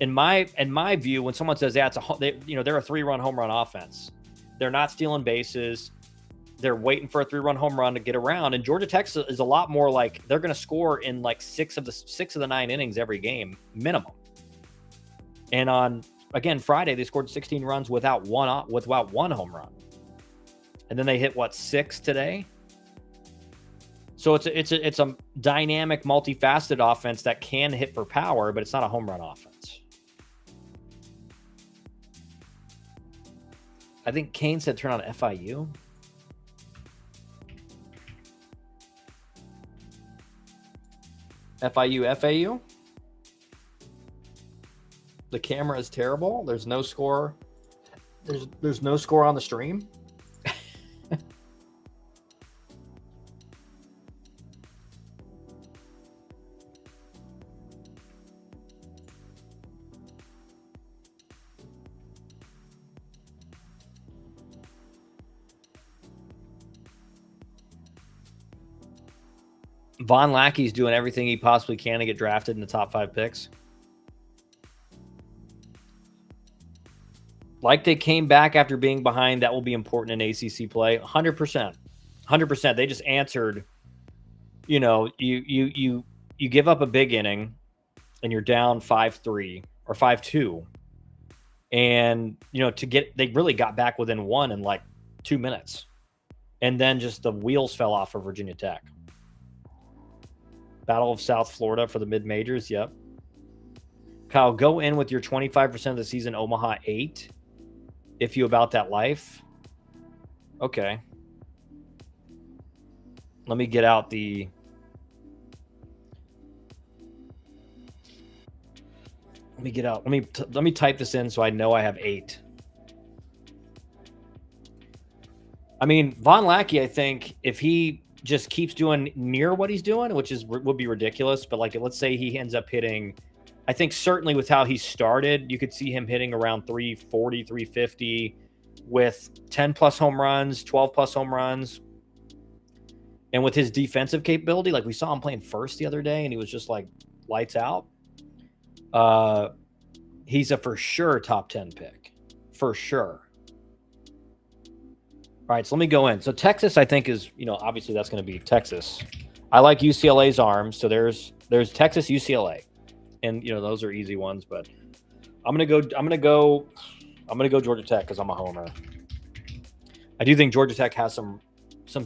A: in my view, when someone says, yeah, they're a 3-run home run offense, they're not stealing bases. they're waiting for a 3-run home run to get around. And Georgia Tech is a lot more like they're going to score in like 6 of the 9 innings every game minimum. And on, again, Friday, they scored 16 runs without one home run. And then they hit, 6 today? So it's a dynamic, multifaceted offense that can hit for power, but it's not a home run offense. I think Kane said turn on FIU. FAU? The camera is terrible. There's no score. There's no score on the stream. Von Lackey's doing everything he possibly can to get drafted in the top 5 picks. Like they came back after being behind, that will be important in ACC play. 100%. 100%. They just answered, you give up a big inning and you're down 5-3 or 5-2. And, they really got back within 1 in like 2 minutes. And then just the wheels fell off for Virginia Tech. Battle of South Florida for the mid-majors. Yep. Kyle, go in with your 25% of the season Omaha 8. If you about that life. Okay. Let me get out the... Let me type this in so I know I have 8. I mean, Von Lackey, I think, if he just keeps doing near what he's doing, which would be ridiculous, but like, let's say he ends up hitting, I think certainly with how he started, you could see him hitting around 340, 350 with 10 plus home runs, 12 plus home runs. And with his defensive capability, like we saw him playing first the other day and he was just like lights out. He's a for sure top 10 pick. For sure. All right, so let me go in. So Texas, I think, is, obviously that's going to be Texas. I like UCLA's arms. So there's Texas, UCLA. And, those are easy ones, but I'm going to go Georgia Tech because I'm a homer. I do think Georgia Tech has some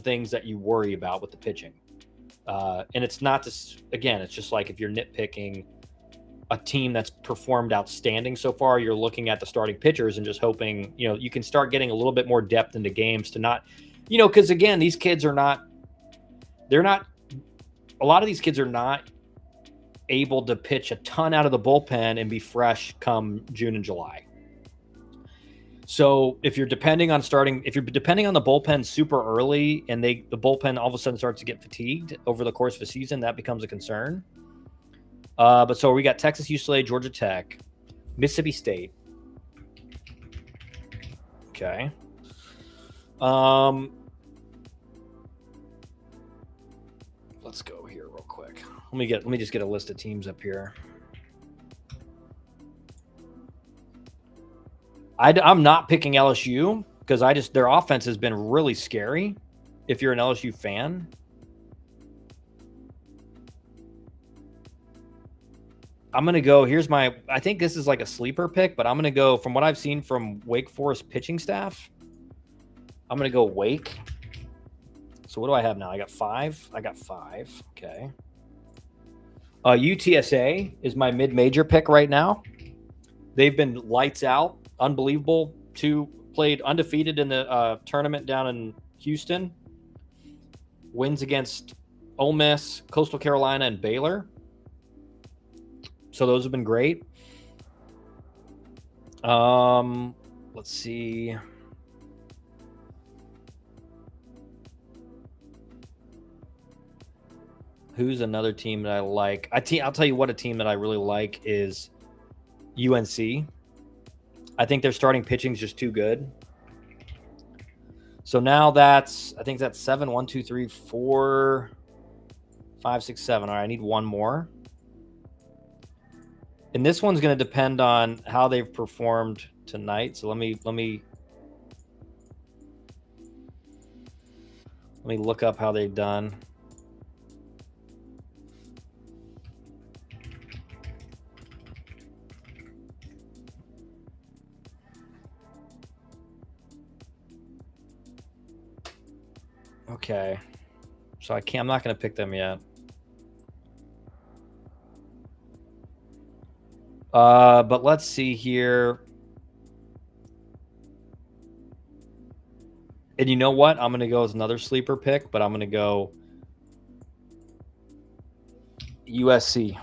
A: things that you worry about with the pitching. And it's not this, again, it's just like if you're nitpicking a team that's performed outstanding so far, you're looking at the starting pitchers and just hoping, you can start getting a little bit more depth into games to not, because again, these kids are not, a lot of these kids are not able to pitch a ton out of the bullpen and be fresh come June and July. So if you're depending on the bullpen super early and the bullpen all of a sudden starts to get fatigued over the course of a season, that becomes a concern. But so we got Texas, UCLA, Georgia Tech, Mississippi State. Okay. Let's go here real quick. Let me just get a list of teams up here. I'm not picking LSU because their offense has been really scary. If you're an LSU fan. I'm going to go, I think this is like a sleeper pick, but I'm going to go from what I've seen from Wake Forest pitching staff. I'm going to go Wake. So what do I have now? I got 5. Okay. UTSA is my mid-major pick right now. They've been lights out, unbelievable. Played undefeated in the tournament down in Houston. Wins against Ole Miss, Coastal Carolina, and Baylor. So those have been great. Let's see. Who's another team that I like? I'll tell you what a team that I really like is UNC. I think their starting pitching is just too good. So now I think that's 7. 1, 2, 3, 4, 5, 6, 7. All right, I need one more. And this one's going to depend on how they've performed tonight. So let me Let me look up how they've done. Okay. So I'm not going to pick them yet. But let's see here. And you know what? I'm going to go with another sleeper pick, but I'm going to go USC.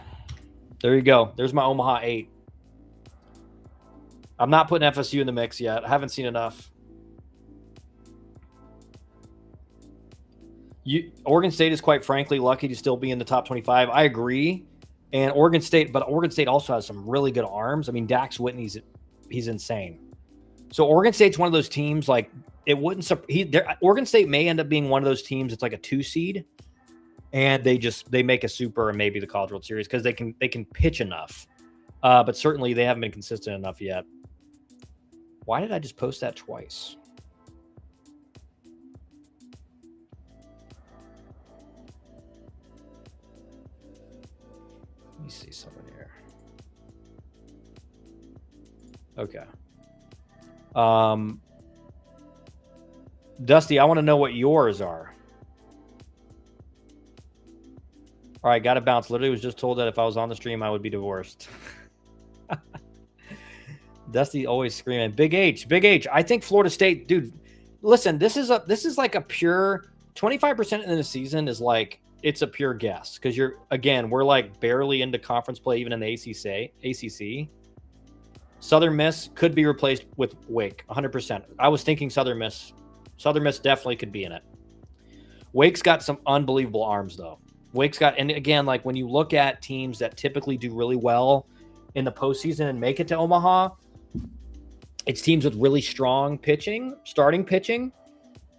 A: There you go. There's my Omaha 8. I'm not putting FSU in the mix yet. I haven't seen enough. Oregon State is quite frankly lucky to still be in the top 25. I agree. And Oregon State also has some really good arms. I mean, Dax Whitney's he's insane. So Oregon State's one of those teams like it wouldn't. Oregon State may end up being one of those teams. It's like a 2 seed, and they make a super and maybe the College World Series because they can pitch enough. But certainly they haven't been consistent enough yet. Why did I just post that twice? Let me see something here. Okay. Dusty, I want to know what yours are. All right, got to bounce. Literally was just told that if I was on the stream, I would be divorced. Dusty always screaming, Big H, Big H. I think Florida State, dude, listen, this is like a pure 25% in the season is like, it's a pure guess. Because we're like barely into conference play, even in the ACC. Southern Miss could be replaced with Wake, 100%. I was thinking Southern Miss. Southern Miss definitely could be in it. Wake's got some unbelievable arms, though. And again, like when you look at teams that typically do really well in the postseason and make it to Omaha, it's teams with really strong starting pitching,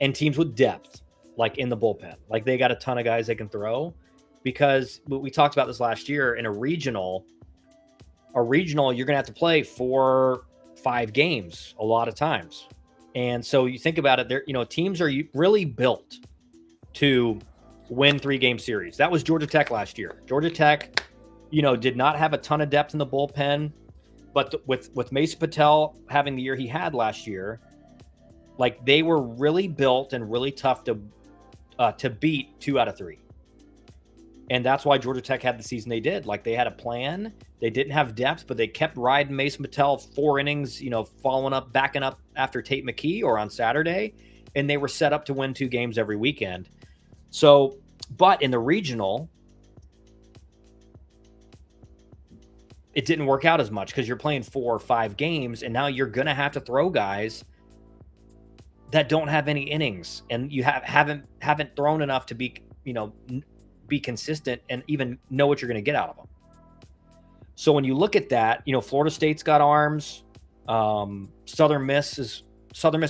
A: and teams with depth, like in the bullpen. Like they got a ton of guys they can throw because we talked about this last year in a regional, you're going to have to play 4-5 games a lot of times. And so you think about it, teams are really built to win 3-game series. That was Georgia Tech last year. Georgia Tech, did not have a ton of depth in the bullpen, but with Mason Patel having the year he had last year, like they were really built and really tough to beat 2 out of 3. And that's why Georgia Tech had the season they did. Like they had a plan. They didn't have depth, but they kept riding Mason Patel 4 innings, backing up after Tate McKee or on Saturday. And they were set up to win 2 games every weekend. So, but in the regional, it didn't work out as much because you're playing 4 or 5 games. And now you're going to have to throw guys that don't have any innings. And you haven't thrown enough to be consistent and even know what you're going to get out of them. So when you look at that, Florida State's got arms. Southern Miss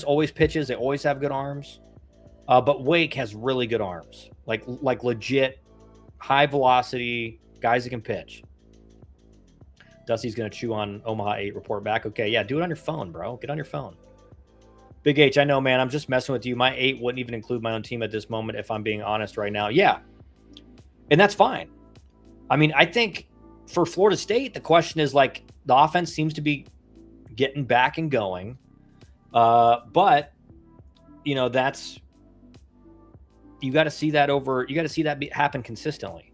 A: always pitches. They always have good arms. But Wake has really good arms, like legit high velocity guys that can pitch. Dusty's going to chew on Omaha 8 report back. Okay. Yeah. Do it on your phone, bro. Get on your phone. Big H, I know, man. I'm just messing with you. My 8 wouldn't even include my own team at this moment, if I'm being honest right now. Yeah. And that's fine. I mean, I think for Florida State, the question is like the offense seems to be getting back and going. But that's, you got to see that happen consistently.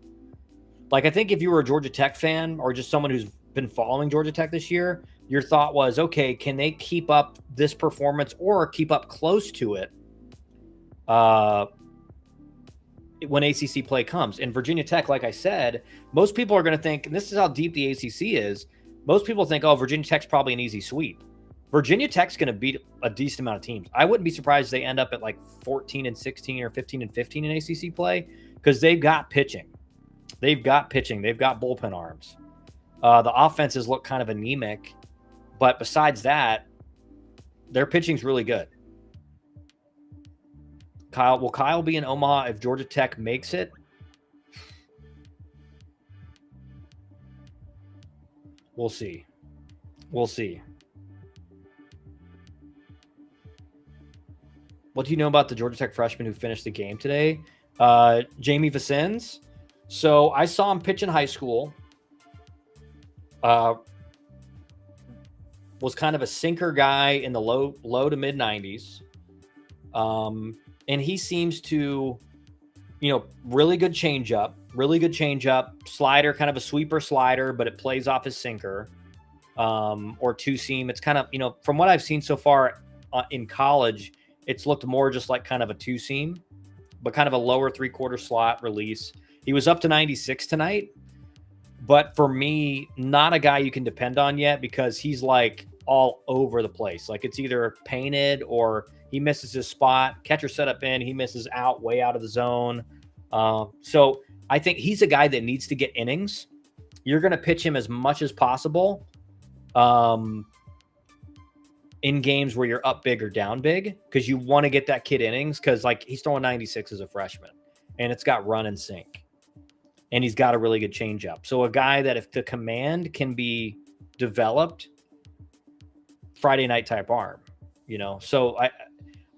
A: Like, I think if you were a Georgia Tech fan or just someone who's been following Georgia Tech this year, your thought was, okay, can they keep up this performance or keep up close to it when ACC play comes? And Virginia Tech, like I said, most people are going to think, and this is how deep the ACC is, most people think, oh, Virginia Tech's probably an easy sweep. Virginia Tech's going to beat a decent amount of teams. I wouldn't be surprised if they end up at like 14-16 or 15-15 in ACC play because they've got pitching. They've got bullpen arms. The offenses look kind of anemic, but besides that, their pitching's really good. Will Kyle be in Omaha if Georgia Tech makes it? We'll see. What do you know about the Georgia Tech freshman who finished the game today? Jamie Vicens. So I saw him pitch in high school. Was kind of a sinker guy in the low to mid 90s. And he seems to, really good changeup, slider, kind of a sweeper slider, but it plays off his sinker, or two seam. It's kind of, from what I've seen so far in college, it's looked more just like kind of a two seam, but kind of a lower 3/4 slot release. He was up to 96 tonight, but for me, not a guy you can depend on yet because he's like all over the place. Like it's either painted or he misses his spot, catcher set up in, he misses out, way out of the zone. So I think he's a guy that needs to get innings. You're going to pitch him as much as possible in games where you're up big or down big, because you want to get that kid innings, because like he's throwing 96 as a freshman and it's got run and sink and he's got a really good changeup. So a guy that if the command can be developed, Friday night type arm, so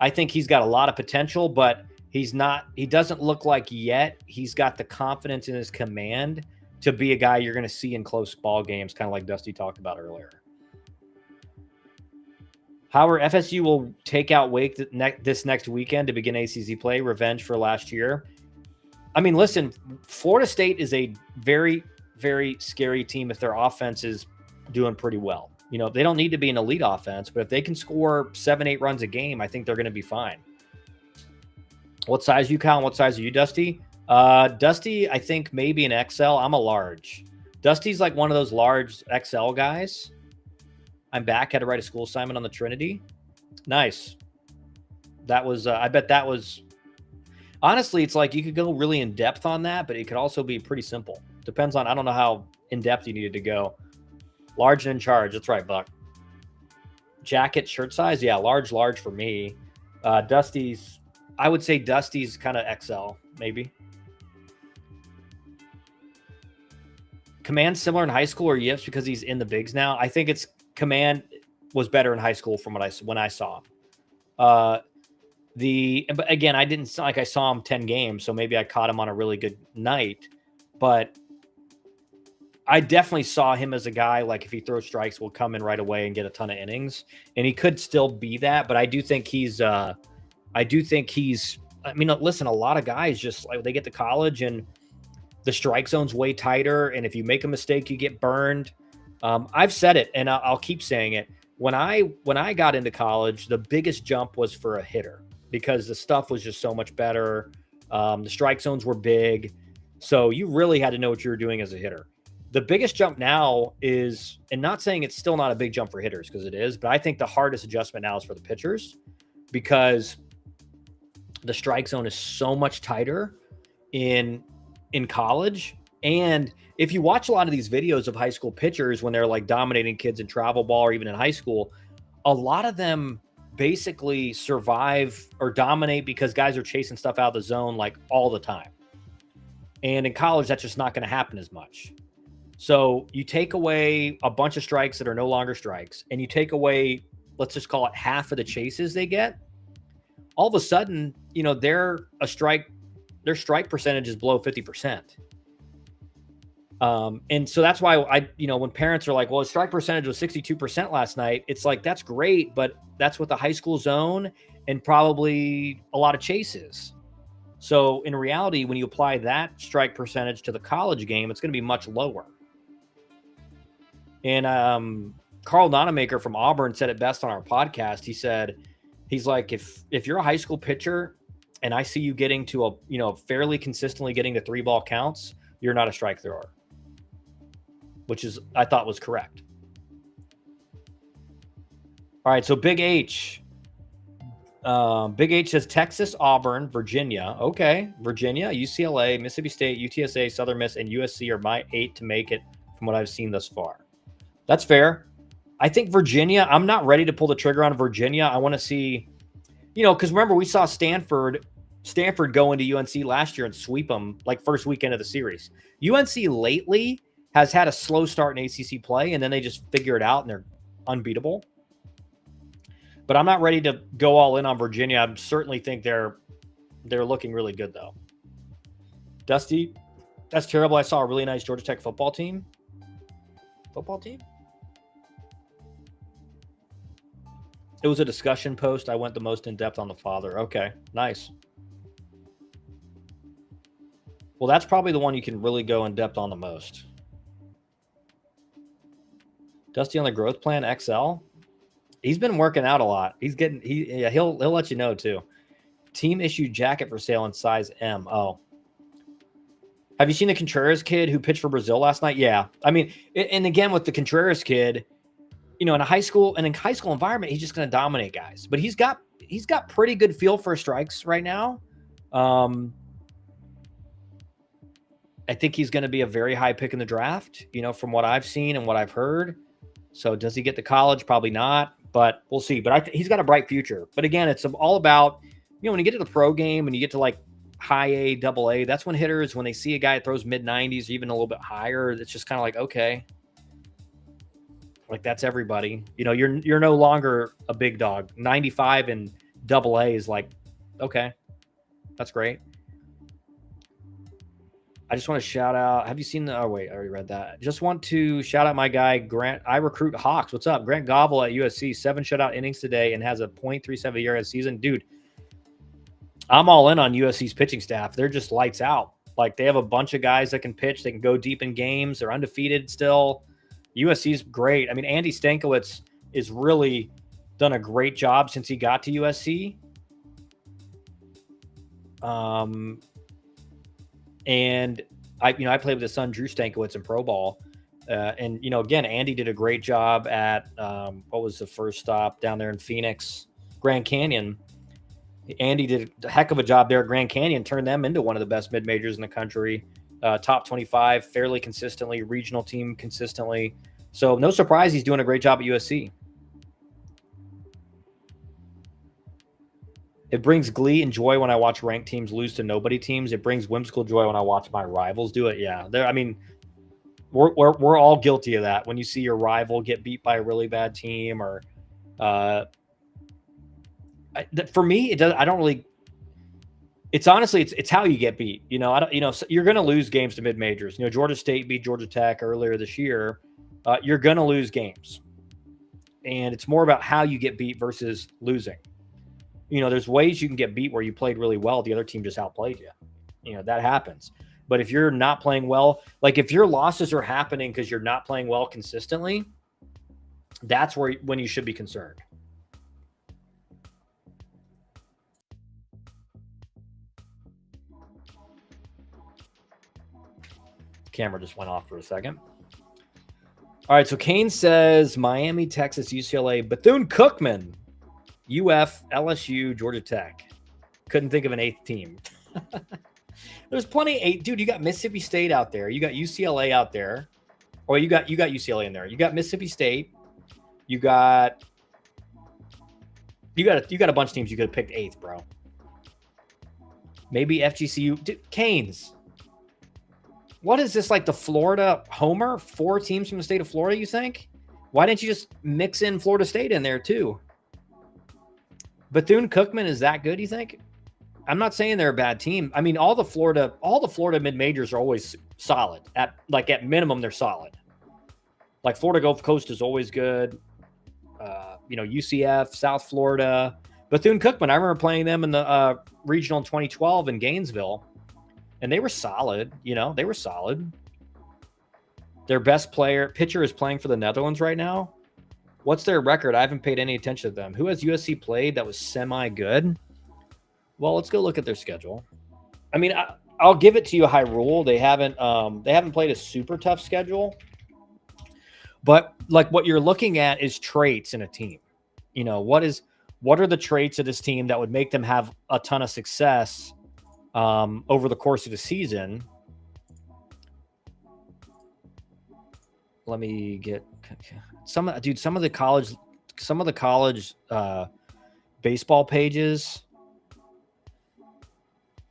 A: I think he's got a lot of potential, but he doesn't look like yet he's got the confidence in his command to be a guy you're going to see in close ball games, kind of like Dusty talked about earlier. However, FSU will take out Wake this next weekend to begin ACC play, revenge for last year. I mean, listen, Florida State is a very, very scary team if their offense is doing pretty well. They don't need to be an elite offense, but if they can score 7-8 runs a game, I think they're going to be fine. What size are you, Kyle? And what size are you, Dusty? Dusty, I think maybe an XL. I'm a large. Dusty's like one of those large XL guys. I'm back. Had to write a school assignment on the Trinity. Nice. That was, I bet that was, honestly, it's like you could go really in depth on that, but it could also be pretty simple. Depends on, I don't know how in depth you needed to go. Large and in charge. That's right, Buck. Jacket, shirt size. Yeah, large for me. Dusty's, I would say Dusty's kind of XL, maybe. Command similar in high school or Yips because he's in the bigs now? I think it's Command was better in high school from when I saw him. But again, I didn't like I saw him 10 games, so maybe I caught him on a really good night. But I definitely saw him as a guy, like if he throws strikes, will come in right away and get a ton of innings. And he could still be that, but I do think he's, I mean, listen, a lot of guys just like they get to college and the strike zone's way tighter. And if you make a mistake, you get burned. I've said it and I'll keep saying it. When I got into college, the biggest jump was for a hitter because the stuff was just so much better. The strike zones were big. So you really had to know what you were doing as a hitter. The biggest jump now is, and not saying it's still not a big jump for hitters because it is, but I think the hardest adjustment now is for the pitchers because the strike zone is so much tighter in college. And if you watch a lot of these videos of high school pitchers when they're like dominating kids in travel ball or even in high school, a lot of them basically survive or dominate because guys are chasing stuff out of the zone like all the time. And in college, that's just not going to happen as much. So you take away a bunch of strikes that are no longer strikes, and you take away, let's just call it half of the chases they get. All of a sudden, their strike percentage is below 50%. And so that's why when parents are like, well, his strike percentage was 62% last night, it's like, that's great, but that's with the high school zone and probably a lot of chases. So in reality, when you apply that strike percentage to the college game, it's going to be much lower. And Carl Nonamaker from Auburn said it best on our podcast. He said, he's like, if you're a high school pitcher and I see you getting to fairly consistently getting to 3-ball counts, you're not a strike thrower, which is, I thought was correct. All right. So Big H says Texas, Auburn, Virginia. Okay. Virginia, UCLA, Mississippi State, UTSA, Southern Miss, and USC are my 8 to make it from what I've seen thus far. That's fair. I think Virginia, I'm not ready to pull the trigger on Virginia. I want to see, because remember we saw Stanford go into UNC last year and sweep them like first weekend of the series. UNC lately has had a slow start in ACC play, and then they just figure it out and they're unbeatable. But I'm not ready to go all in on Virginia. I certainly think they're looking really good, though. Dusty, that's terrible. I saw a really nice Georgia Tech football team. It was a discussion post. I went the most in depth on the father. Okay, nice. Well, that's probably the one you can really go in depth on the most. Dusty on the growth plan XL. He's been working out a lot. He'll let you know too. Team issued jacket for sale in size M. Oh. Have you seen the Contreras kid who pitched for Brazil last night? Yeah. I mean, and again with the Contreras kid, in a high school environment, he's just going to dominate guys. But he's got pretty good feel for strikes right now. I think he's going to be a very high pick in the draft, from what I've seen and what I've heard. So does he get to college? Probably not, but we'll see. But he's got a bright future. But again, it's all about, when you get to the pro game and you get to like high A, double A, that's when hitters, when they see a guy that throws mid 90s, even a little bit higher, it's just kind of like, okay, like that's everybody. You're no longer a big dog. 95 and double A is like, okay, that's great. I just want to shout out. Have you seen the? Oh wait, I already read that. Just want to shout out my guy Grant. I recruit Hawks. What's up, Grant Govel at USC? 7 shutout innings today and has a .37 ERA season. Dude, I'm all in on USC's pitching staff. They're just lights out. Like they have a bunch of guys that can pitch. They can go deep in games. They're undefeated still. USC's great. I mean, Andy Stankiewicz is really done a great job since he got to USC. And I played with his son, Drew Stankiewicz, in pro ball. And, again, Andy did a great job at, what was the first stop down there in Phoenix, Grand Canyon. Andy did a heck of a job there at Grand Canyon, turned them into one of the best mid-majors in the country, top 25 fairly consistently, regional team consistently. So no surprise he's doing a great job at USC. It brings glee and joy when I watch ranked teams lose to nobody teams. It brings whimsical joy when I watch my rivals do it. Yeah, we're all guilty of that. When you see your rival get beat by a really bad team, or for me, it does. I don't really. It's honestly, it's how you get beat. You're going to lose games to mid majors. Georgia State beat Georgia Tech earlier this year. You're going to lose games, and it's more about how you get beat versus losing. There's ways you can get beat where you played really well. The other team just outplayed you. That happens. But if you're not playing well, like if your losses are happening because you're not playing well consistently, that's when you should be concerned. Camera just went off for a second. All right, so Kane says Miami, Texas, UCLA, Bethune-Cookman, UF, LSU, Georgia Tech. Couldn't think of an 8th team. There's plenty of 8. Dude, you got Mississippi State out there. You got UCLA out there. Or you got UCLA in there. You got Mississippi State. You got a bunch of teams you could have picked 8th, bro. Maybe FGCU. Dude, Canes. What is this, like the Florida Homer? 4 teams from the state of Florida, you think? Why didn't you just mix in Florida State in there too? Bethune-Cookman is that good, you think? I'm not saying they're a bad team. I mean, all the Florida mid-majors are always solid. At minimum, they're solid. Like Florida Gulf Coast is always good. UCF, South Florida. Bethune-Cookman, I remember playing them in the regional in 2012 in Gainesville, and they were solid. They were solid. Their best pitcher is playing for the Netherlands right now. What's their record? I haven't paid any attention to them. Who has USC played that was semi-good? Well, let's go look at their schedule. I mean, I'll give it to you, Hyrule. They haven't played a super tough schedule. But like what you're looking at is traits in a team. What are the traits of this team that would make them have a ton of success over the course of the season? Let me get some of the college baseball pages.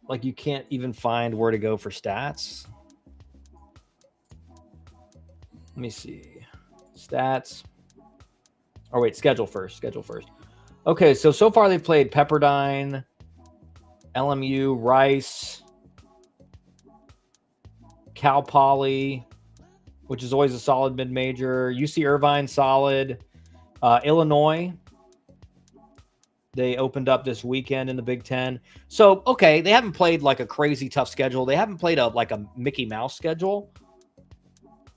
A: Like you can't even find where to go for stats. Let me see. Stats. Oh, wait, schedule first. Okay, so far they've played Pepperdine, LMU, Rice, Cal Poly, which is always a solid mid-major. UC Irvine, solid. Illinois, they opened up this weekend in the Big Ten. So, okay, they haven't played like a crazy tough schedule. They haven't played a Mickey Mouse schedule.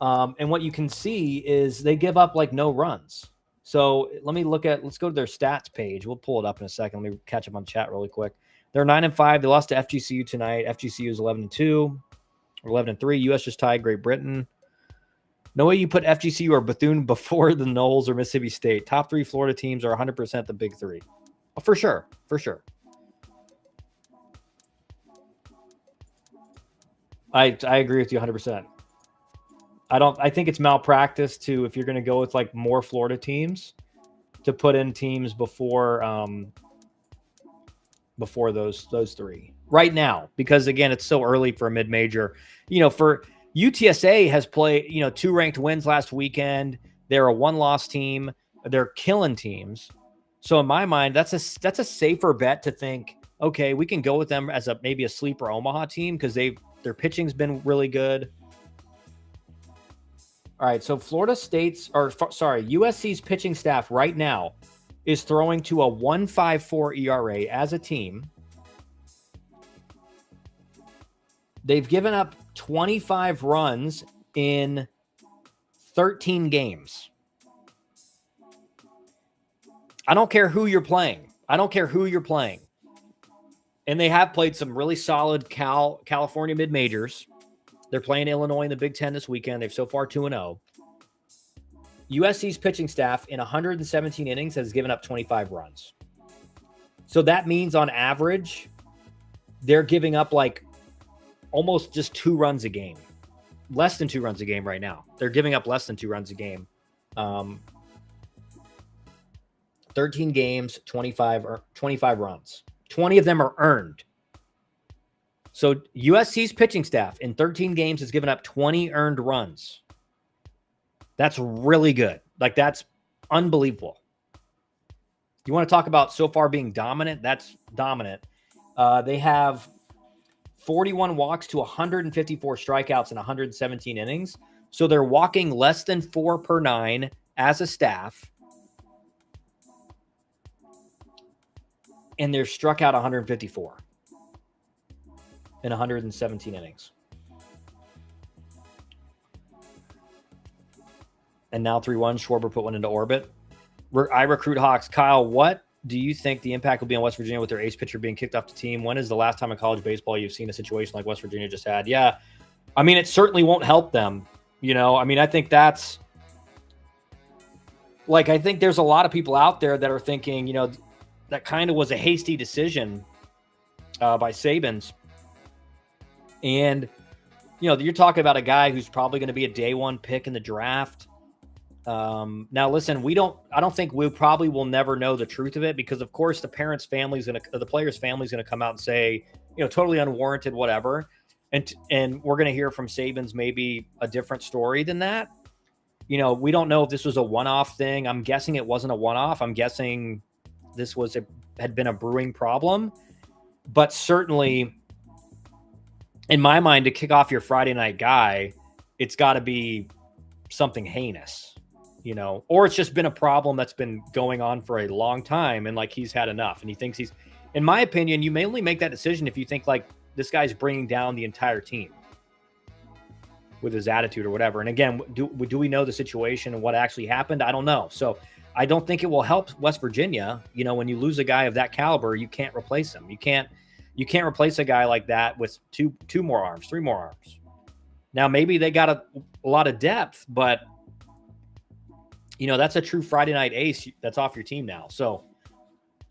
A: And what you can see is they give up like no runs. So let's go to their stats page. We'll pull it up in a second. Let me catch up on chat really quick. They're 9-5. They lost to FGCU tonight. FGCU is 11-2 or 11-3. US just tied Great Britain. No way you put FGCU or Bethune before the Knowles or Mississippi State. Top 3 Florida teams are 100% the big 3. Oh, for sure. I agree with you 100%. I think it's malpractice to, if you're going to go with like more Florida teams, to put in teams before those 3 right now, because again, it's so early for a mid-major. For UTSA has played, 2 ranked wins last weekend. They're a 1-loss team. They're killing teams. So in my mind, that's a safer bet to think, okay, we can go with them as maybe a sleeper Omaha team because their pitching's been really good. All right, so USC's pitching staff right now is throwing to a 1.54 ERA as a team. They've given up 25 runs in 13 games. I don't care who you're playing. And they have played some really solid California mid-majors. They're playing Illinois in the Big Ten this weekend. They've so far 2-0. USC's pitching staff in 117 innings has given up 25 runs. So that means on average, they're giving up like almost just 2 runs a game. Less than 2 runs a game right now. They're giving up less than 2 runs a game. 13 games, 25 runs. 20 of them are earned. So USC's pitching staff in 13 games has given up 20 earned runs. That's really good. Like, that's unbelievable. You want to talk about so far being dominant? That's dominant. They have 41 walks to 154 strikeouts in 117 innings. So they're walking less than 4 per 9 as a staff. And they're struck out 154 in 117 innings. And now 3-1, Schwarber put one into orbit. I recruit Hawks. Kyle, what do you think the impact will be on West Virginia with their ace pitcher being kicked off the team? When is the last time in college baseball you've seen a situation like West Virginia just had? Yeah, I mean, it certainly won't help them. I mean, I think that's like, I think there's a lot of people out there that are thinking, that kind of was a hasty decision by Saban's. And, you're talking about a guy who's probably going to be a day 1 pick in the draft. Now, listen, I don't think we probably will never know the truth of it because, of course, the player's family's going to come out and say, totally unwarranted, whatever. And we're going to hear from Saban's maybe a different story than that. We don't know if this was a one-off thing. I'm guessing it wasn't a one-off. I'm guessing this had been a brewing problem. But certainly, in my mind, to kick off your Friday night guy, it's got to be something heinous, or it's just been a problem that's been going on for a long time. And like, he's had enough and he thinks in my opinion, you may only make that decision if you think like this guy's bringing down the entire team with his attitude or whatever. And again, do we know the situation and what actually happened? I don't know. So I don't think it will help West Virginia. When you lose a guy of that caliber, you can't replace him. You can't replace a guy like that with two more arms, 3 more arms. Now, maybe they got a lot of depth, but that's a true Friday night ace that's off your team now. So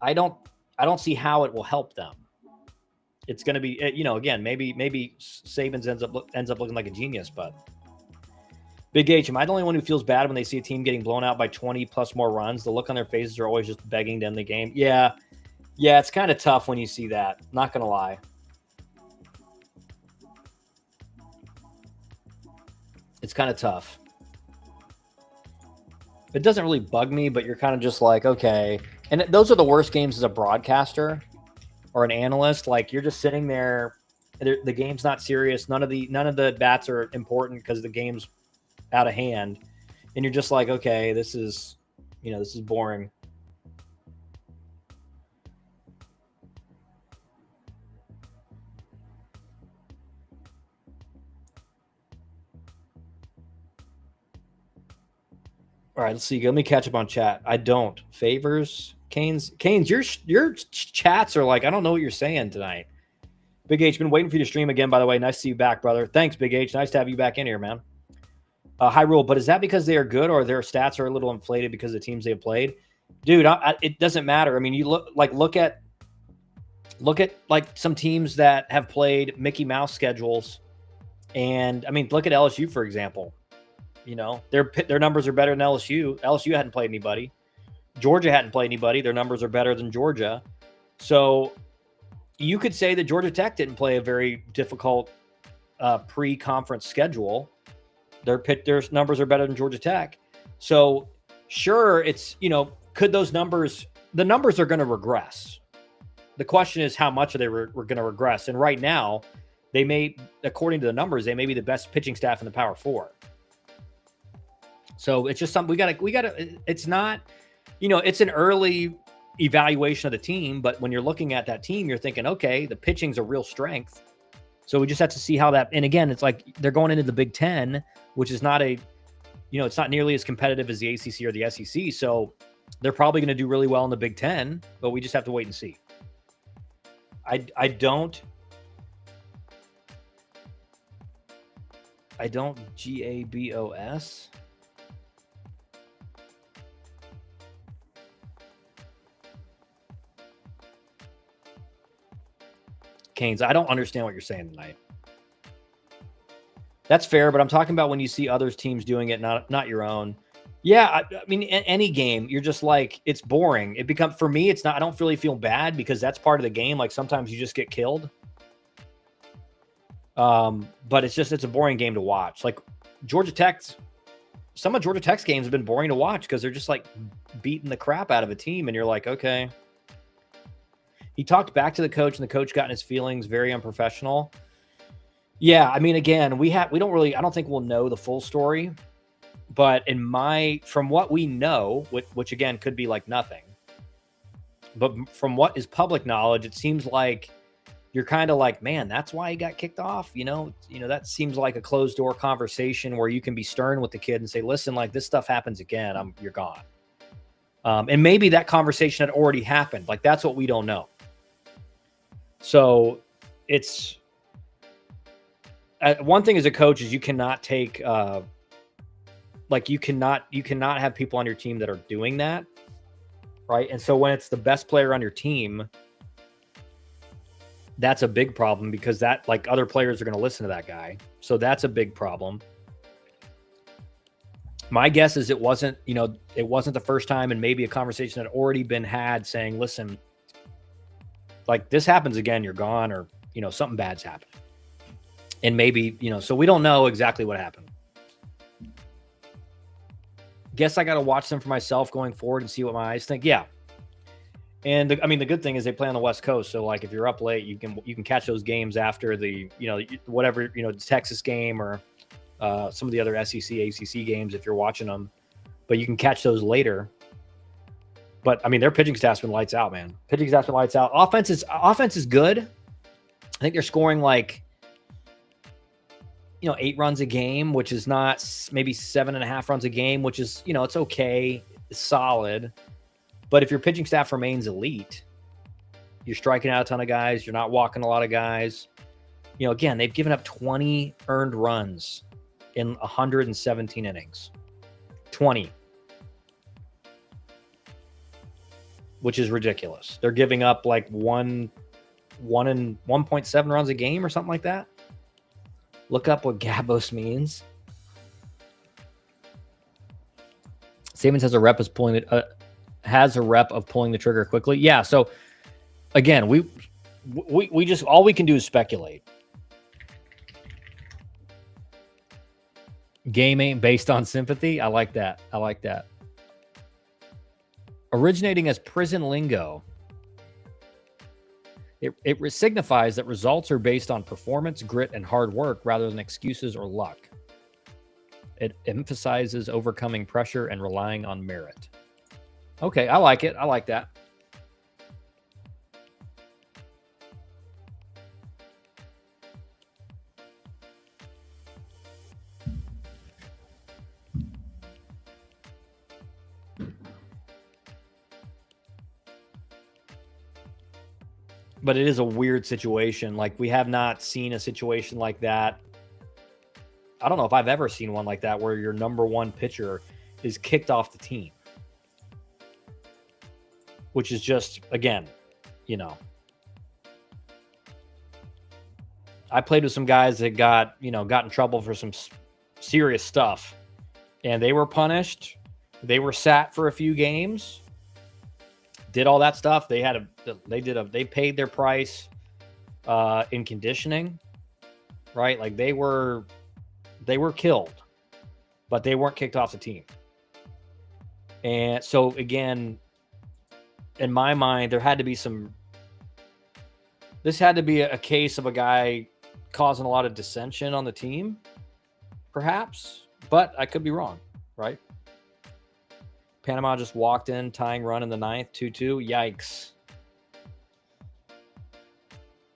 A: I don't see how it will help them. It's going to be, again, maybe Saban's ends up looking like a genius, but Big H, am I the only one who feels bad when they see a team getting blown out by 20 plus more runs? The look on their faces are always just begging to end the game. Yeah, it's kind of tough when you see that. Not going to lie. It's kind of tough. It doesn't really bug me, but you're kind of just like, okay, And those are the worst games as a broadcaster or an analyst. Like you're just sitting there, the game's not serious. None of the bats are important because the game's out of hand, and you're just like, okay, this is boring. All right, let's see. Let me catch up on chat. I don't. Favors, Canes, your chats are like, I don't know what you're saying tonight. Big H, been waiting for you to stream again, by the way. Nice to see you back, brother. Thanks, Big H. Nice to have you back in here, man. High Rule, but is that because they are good or their stats are a little inflated because of the teams they've played? Dude, it doesn't matter. I mean, you look at like some teams that have played Mickey Mouse schedules, and I mean, look at LSU, for example. You know, their numbers are better than LSU. LSU hadn't played anybody. Georgia hadn't played anybody. Their numbers are better than Georgia. So you could say that Georgia Tech didn't play a very difficult pre-conference schedule. Their numbers are better than Georgia Tech. So sure, it's, could those numbers, the numbers are going to regress. The question is how much are they going to regress? And right now, they may, according to the numbers, they may be the best pitching staff in the Power Four. So it's just something we gotta, it's not, it's an early evaluation of the team, but when you're looking at that team, you're thinking, okay, the pitching's a real strength. So we just have to see how that, and again, it's like they're going into the Big Ten, which is not it's not nearly as competitive as the ACC or the SEC. So they're probably going to do really well in the Big Ten, but we just have to wait and see. I don't GABOS. Canes, I don't understand what you're saying tonight. That's fair, but I'm talking about when you see others teams doing it, not your own. Yeah, I mean, any game, you're just like, it's boring. It becomes, for me, it's not, I don't really feel bad because that's part of the game. Like sometimes you just get killed. But it's a boring game to watch. Like some of Georgia Tech's games have been boring to watch because they're just like beating the crap out of a team. And you're like, okay. He talked back to the coach and the coach got in his feelings, very unprofessional. Yeah. I mean, again, I don't think we'll know the full story, but from what we know, which again, could be like nothing, but from what is public knowledge, it seems like you're kind of like, man, that's why he got kicked off. That seems like a closed door conversation where you can be stern with the kid and say, listen, like this stuff happens again, you're gone. And maybe that conversation had already happened. Like that's what we don't know. So it's one thing as a coach is you cannot take, you cannot have people on your team that are doing that. Right. And so when it's the best player on your team, that's a big problem because that like other players are going to listen to that guy. So that's a big problem. My guess is it wasn't the first time, and maybe a conversation had already been had saying, listen, like this happens again, you're gone, or, something bad's happened. And maybe, so we don't know exactly what happened. Guess I got to watch them for myself going forward and see what my eyes think. Yeah. And the good thing is they play on the West Coast. So like if you're up late, you can catch those games after the, whatever, the Texas game or some of the other SEC, ACC games if you're watching them, but you can catch those later. But I mean, their pitching staff's been lights out, man. Pitching staff's been lights out. Offense is good. I think they're scoring like, 8 runs a game, which is not maybe 7.5 runs a game, which is, it's okay. It's solid. But if your pitching staff remains elite, you're striking out a ton of guys. You're not walking a lot of guys. Again, they've given up 20 earned runs in 117 innings. 20. Which is ridiculous. They're giving up like 1.7 runs a game or something like that. Look up what Gabos means. Siemens has a rep of pulling the trigger quickly. Yeah. So again, we just, all we can do is speculate. Game ain't based on sympathy. I like that. Originating as prison lingo, it signifies that results are based on performance, grit, and hard work rather than excuses or luck. It emphasizes overcoming pressure and relying on merit. Okay, I like it. I like that. But it is a weird situation. Like, we have not seen a situation like that. I don't know if I've ever seen one like that where your number one pitcher is kicked off the team. Which is just, again, you know. I played with some guys that got in trouble for some serious stuff. And they were punished. They were sat for a few games. Did all that stuff. They paid their price in conditioning, right? Like they were killed, but they weren't kicked off the team. And so again, in my mind, this had to be a case of a guy causing a lot of dissension on the team, perhaps, but I could be wrong, right? Panama just walked in, tying run in the 9th, 2-2. Yikes.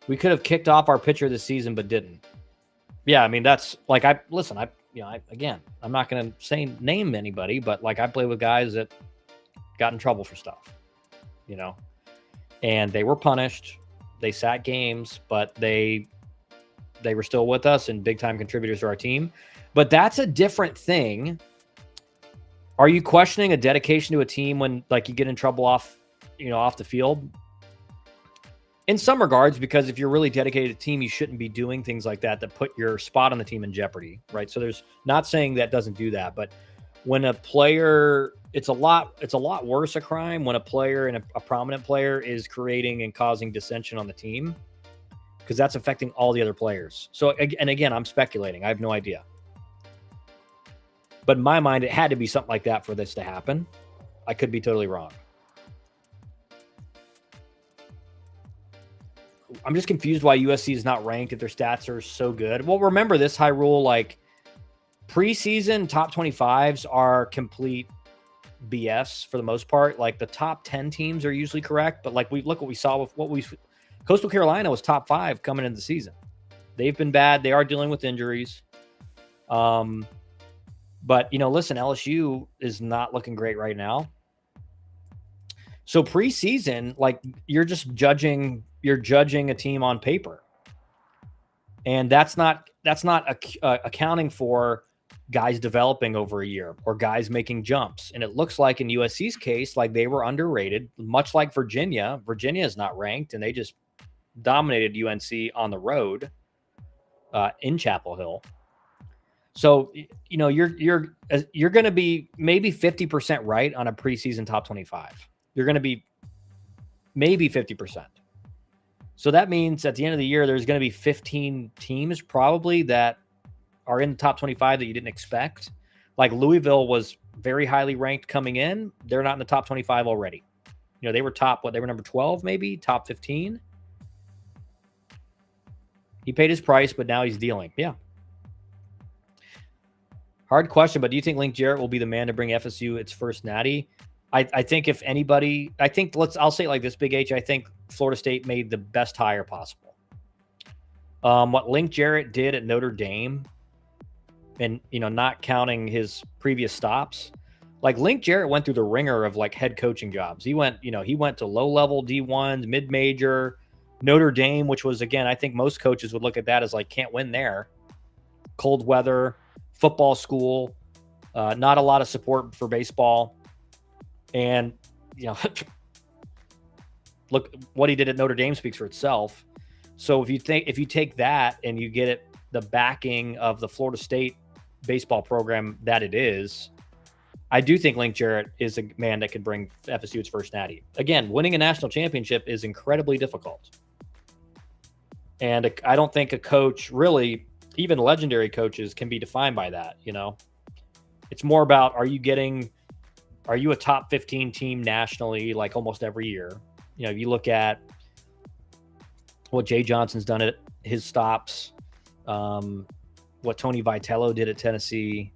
A: We could have kicked off our pitcher this season, but didn't. Yeah, I mean, that's like, I'm not going to name anybody, but like I play with guys that got in trouble for stuff, and they were punished. They sat games, but they were still with us and big time contributors to our team. But that's a different thing. Are you questioning a dedication to a team when like you get in trouble off the field? In some regards, because if you're really dedicated to the team, you shouldn't be doing things like that put your spot on the team in jeopardy, right? So there's not saying that doesn't do that, but when a player, it's a lot worse a crime when a player and a prominent player is creating and causing dissension on the team, because that's affecting all the other players. So, and again, I'm speculating. I have no idea. But in my mind, it had to be something like that for this to happen. I could be totally wrong. I'm just confused why USC is not ranked if their stats are so good. Well, remember this, Hyrule, like preseason top 25s are complete BS for the most part. Like the top 10 teams are usually correct, but like look what we saw with Coastal Carolina was top 5 coming into the season. They've been bad. They are dealing with injuries. But, listen, LSU is not looking great right now. So preseason, like you're judging a team on paper. And that's not accounting for guys developing over a year or guys making jumps. And it looks like in USC's case, like they were underrated, much like Virginia. Virginia is not ranked, and they just dominated UNC on the road in Chapel Hill. So, you're going to be maybe 50% right on a preseason top 25. You're going to be maybe 50%. So that means at the end of the year, there's going to be 15 teams probably that are in the top 25 that you didn't expect. Like Louisville was very highly ranked coming in. They're not in the top 25 already. They were they were number 12, maybe top 15. He paid his price, but now he's dealing. Yeah. Hard question, but do you think Link Jarrett will be the man to bring FSU its first natty? I think if anybody, I'll say it like this, Big H, I think Florida State made the best hire possible. What Link Jarrett did at Notre Dame, and, not counting his previous stops, like Link Jarrett went through the ringer of like head coaching jobs. He went to low-level D1s, mid-major, Notre Dame, which was, again, I think most coaches would look at that as like, can't win there. Cold weather, football school, not a lot of support for baseball. And, look, what he did at Notre Dame speaks for itself. So if you take that and you get the backing of the Florida State baseball program that it is, I do think Link Jarrett is a man that could bring FSU its first natty. Again, winning a national championship is incredibly difficult. And I don't think a coach, really, even legendary coaches, can be defined by that, It's more about, are you getting Are you a top 15 team nationally, like almost every year? You know, if you look at what Jay Johnson's done at his stops, what Tony Vitello did at Tennessee.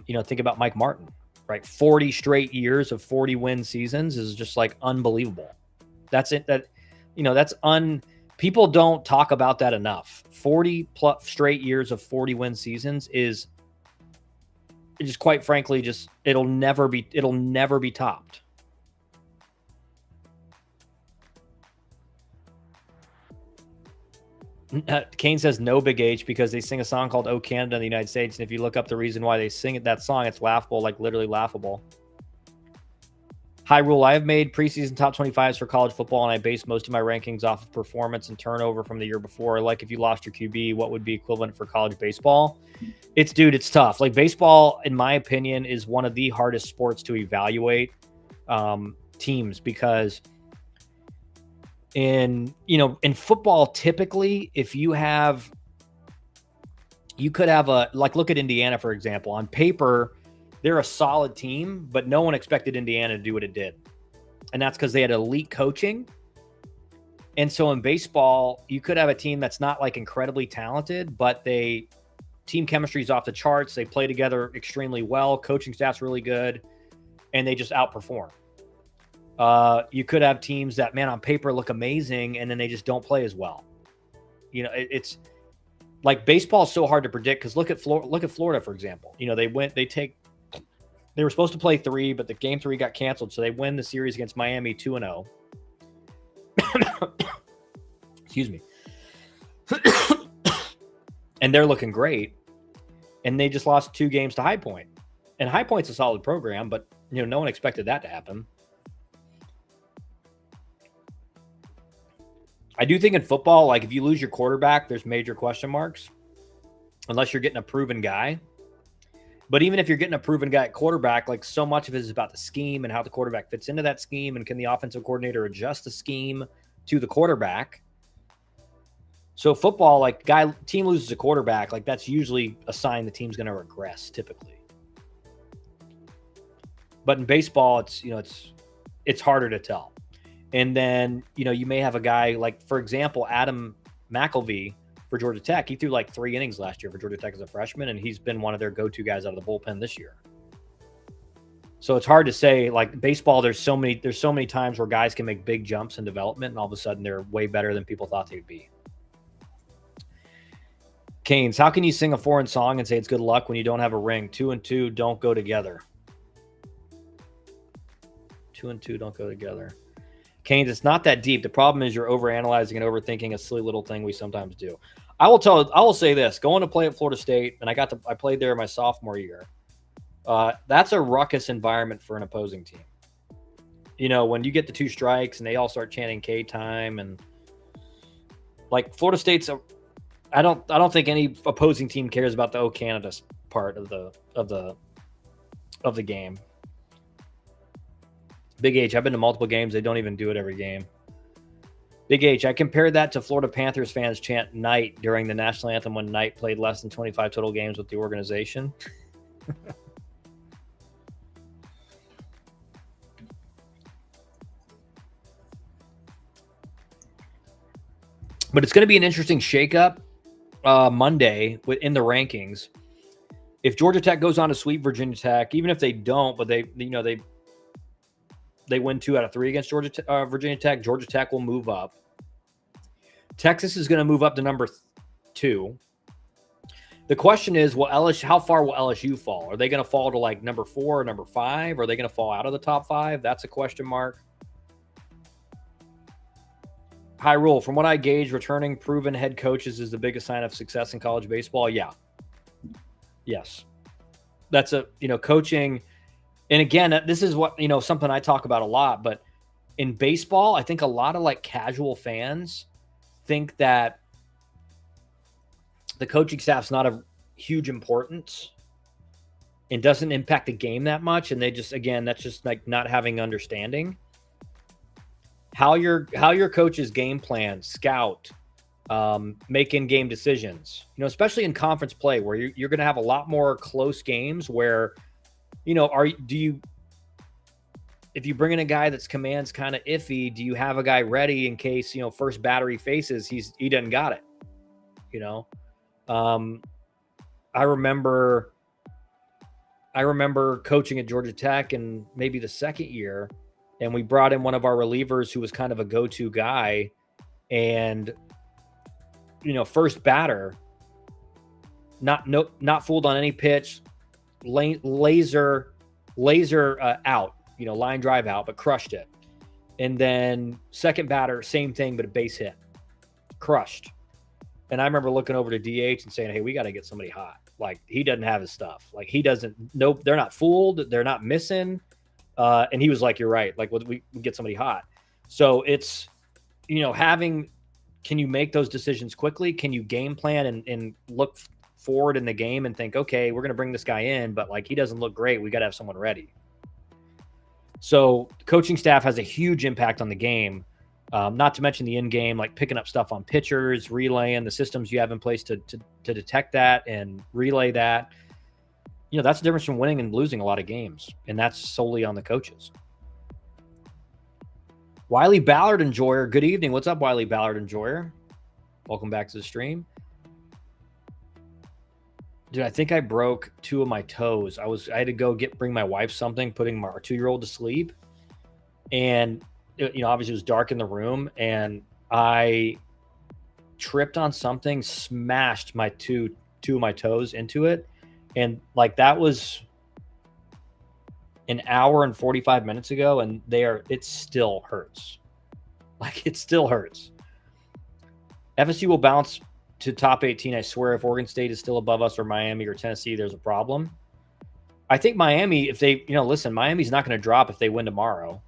A: You know, think about Mike Martin, right? 40 straight years of 40-win seasons is just like unbelievable. That's it. People don't talk about that enough. 40 plus straight years of 40-win seasons is just, quite frankly, just it'll never be topped. Kane says no, Big H, because they sing a song called "Oh Canada" in the United States, and if you look up the reason why they sing that song, it's laughable, like literally laughable. High Rule, I have made preseason top 25s for college football, and I base most of my rankings off of performance and turnover from the year before. Like, if you lost your QB, what would be equivalent for college baseball? It's tough. Like, baseball, in my opinion, is one of the hardest sports to evaluate teams, because in football, typically, if you could have look at Indiana, for example. On paper, they're a solid team, but no one expected Indiana to do what it did. And that's because they had elite coaching. And so in baseball, you could have a team that's not like incredibly talented, but team chemistry is off the charts. They play together extremely well. Coaching staff's really good, and they just outperform. You could have teams that, man, on paper look amazing, and then they just don't play as well. You know, it's like baseball is so hard to predict, because look at Florida, for example. You know, they were supposed to play 3, but the game 3 got canceled, so they win the series against Miami 2-0. Excuse me. And they're looking great, and they just lost 2 games to High Point. And High Point's a solid program, but no one expected that to happen. I do think in football, like, if you lose your quarterback, there's major question marks, unless you're getting a proven guy. But even if you're getting a proven guy at quarterback, like, so much of it is about the scheme and how the quarterback fits into that scheme, and can the offensive coordinator adjust the scheme to the quarterback. So football, like, team loses a quarterback, like, that's usually a sign the team's going to regress, typically. But in baseball, it's harder to tell. And then, you may have a guy like, for example, Adam McElvey for Georgia Tech. He threw like 3 innings last year for Georgia Tech as a freshman, and he's been one of their go-to guys out of the bullpen this year. So it's hard to say. Like, baseball, there's so many times where guys can make big jumps in development, and all of a sudden they're way better than people thought they'd be. Canes, how can you sing a foreign song and say it's good luck when you don't have a ring? 2 and 2 don't go together. 2 and 2 don't go together. Canes, it's not that deep. The problem is you're overanalyzing and overthinking a silly little thing we sometimes do. I will say this: going to play at Florida State, and I played there my sophomore year. That's a ruckus environment for an opposing team. When you get the 2 strikes and they all start chanting K time, and like, Florida State's I don't think any opposing team cares about the "Oh Canada" part of the game. Big H, I've been to multiple games. They don't even do it every game. Big H, I compared that to Florida Panthers fans chant Knight during the national anthem when Knight played less than 25 total games with the organization. But it's going to be an interesting shakeup Monday in the rankings. If Georgia Tech goes on to sweep Virginia Tech, even if they don't, but they win 2 out of 3 against Virginia Tech, Georgia Tech will move up. Texas is going to move up to number 2. The question is, how far will LSU fall? Are they going to fall to like number 4 or number 5? Are they going to fall out of the top 5? That's a question mark. High Rule, from what I gauge, returning proven head coaches is the biggest sign of success in college baseball. Yeah. Yes. That's coaching. And again, this is what, something I talk about a lot, but in baseball, I think a lot of like casual fans think that the coaching staff's not of huge importance and doesn't impact the game that much. And they just, again, that's just like not having understanding how your coaches game plan, scout, make in-game decisions, especially in conference play where you're going to have a lot more close games where if you bring in a guy that's command's kind of iffy, do you have a guy ready in case, first batter he faces, he doesn't got it, I remember coaching at Georgia Tech and maybe the second year, and we brought in one of our relievers who was kind of a go-to guy, and first batter, not fooled on any pitch, laser out, line drive out, but crushed it. And then second batter, same thing, but a base hit, crushed. And I remember looking over to DH and saying, hey, we got to get somebody hot. Like, he doesn't have his stuff. Like, he doesn't, nope, they're not fooled. They're not missing. And he was like, you're right. Like, we get somebody hot. So it's, can you make those decisions quickly? Can you game plan and look forward in the game and think, okay, we're going to bring this guy in, but like, he doesn't look great. We got to have someone ready. So coaching staff has a huge impact on the game. Not to mention the in-game, like picking up stuff on pitchers, relaying the systems you have in place to detect that and relay that. That's the difference from winning and losing a lot of games, and that's solely on the coaches. Wiley Ballard Enjoyer, good evening. What's up, Wiley Ballard Enjoyer? Welcome back to the stream. Dude, I think I broke 2 of my toes. I had to go bring my wife something, putting our 2-year-old to sleep, and obviously it was dark in the room, and I tripped on something, smashed my two of my toes into it. And like, that was an hour and 45 minutes ago, and it still hurts. Like, it still hurts. FSU will bounce to top 18. I swear, if Oregon State is still above us or Miami or Tennessee, there's a problem. I think Miami, if they, listen, Miami's not going to drop if they win tomorrow.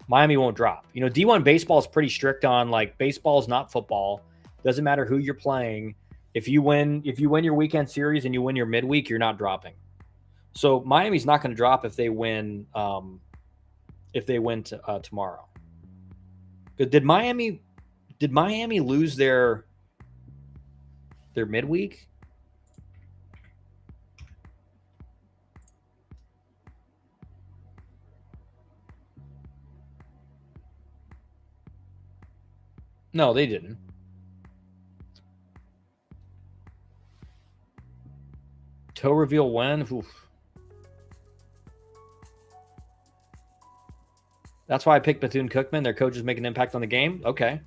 A: Miami won't drop. D1 baseball is pretty strict on, like, baseball is not football. Doesn't matter who you're playing. If you win your weekend series and you win your midweek, you're not dropping. So Miami's not going to drop if they win. Tomorrow. Did Miami lose their midweek? No, they didn't. Toe reveal when? Oof. That's why I picked Bethune-Cookman. Their coach is making an impact on the game. Okay.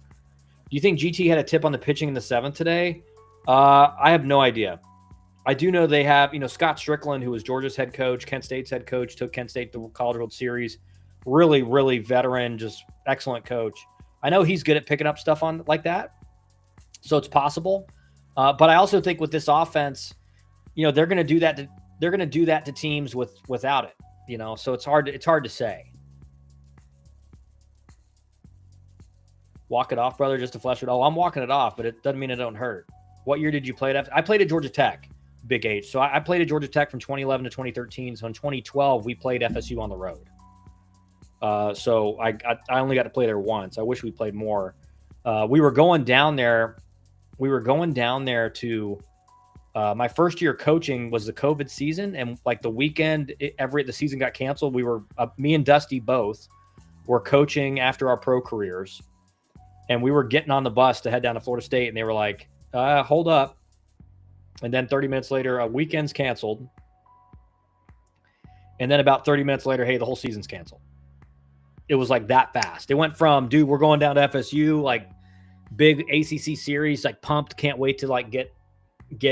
A: Do you think GT had a tip on the pitching in the 7th today? I have no idea. I do know they have, Scott Strickland, who was Georgia's head coach, Kent State's head coach, took Kent State to the College World Series. Really, really veteran, just excellent coach. I know he's good at picking up stuff on like that, so it's possible. But I also think with this offense, they're going to do that. They're going to do that to teams without it. So it's hard to say. Walk it off, brother, just to flesh it. Oh, I'm walking it off, but it doesn't mean it don't hurt. What year did you play at? I played at Georgia Tech, Big H. So I played at Georgia Tech from 2011 to 2013. So in 2012, we played FSU on the road. So I only got to play there once. I wish we played more. We were going down there. To my first year coaching was the COVID season, and like the weekend, the season got canceled. We were me and Dusty both were coaching after our pro careers, and we were getting on the bus to head down to Florida State, and they were like, "Hold up!" And then 30 minutes later, a weekend's canceled, and then about 30 minutes later, hey, the whole season's canceled. It was like that fast. It went from, dude, we're going down to FSU, like big ACC series, like pumped, can't wait to like get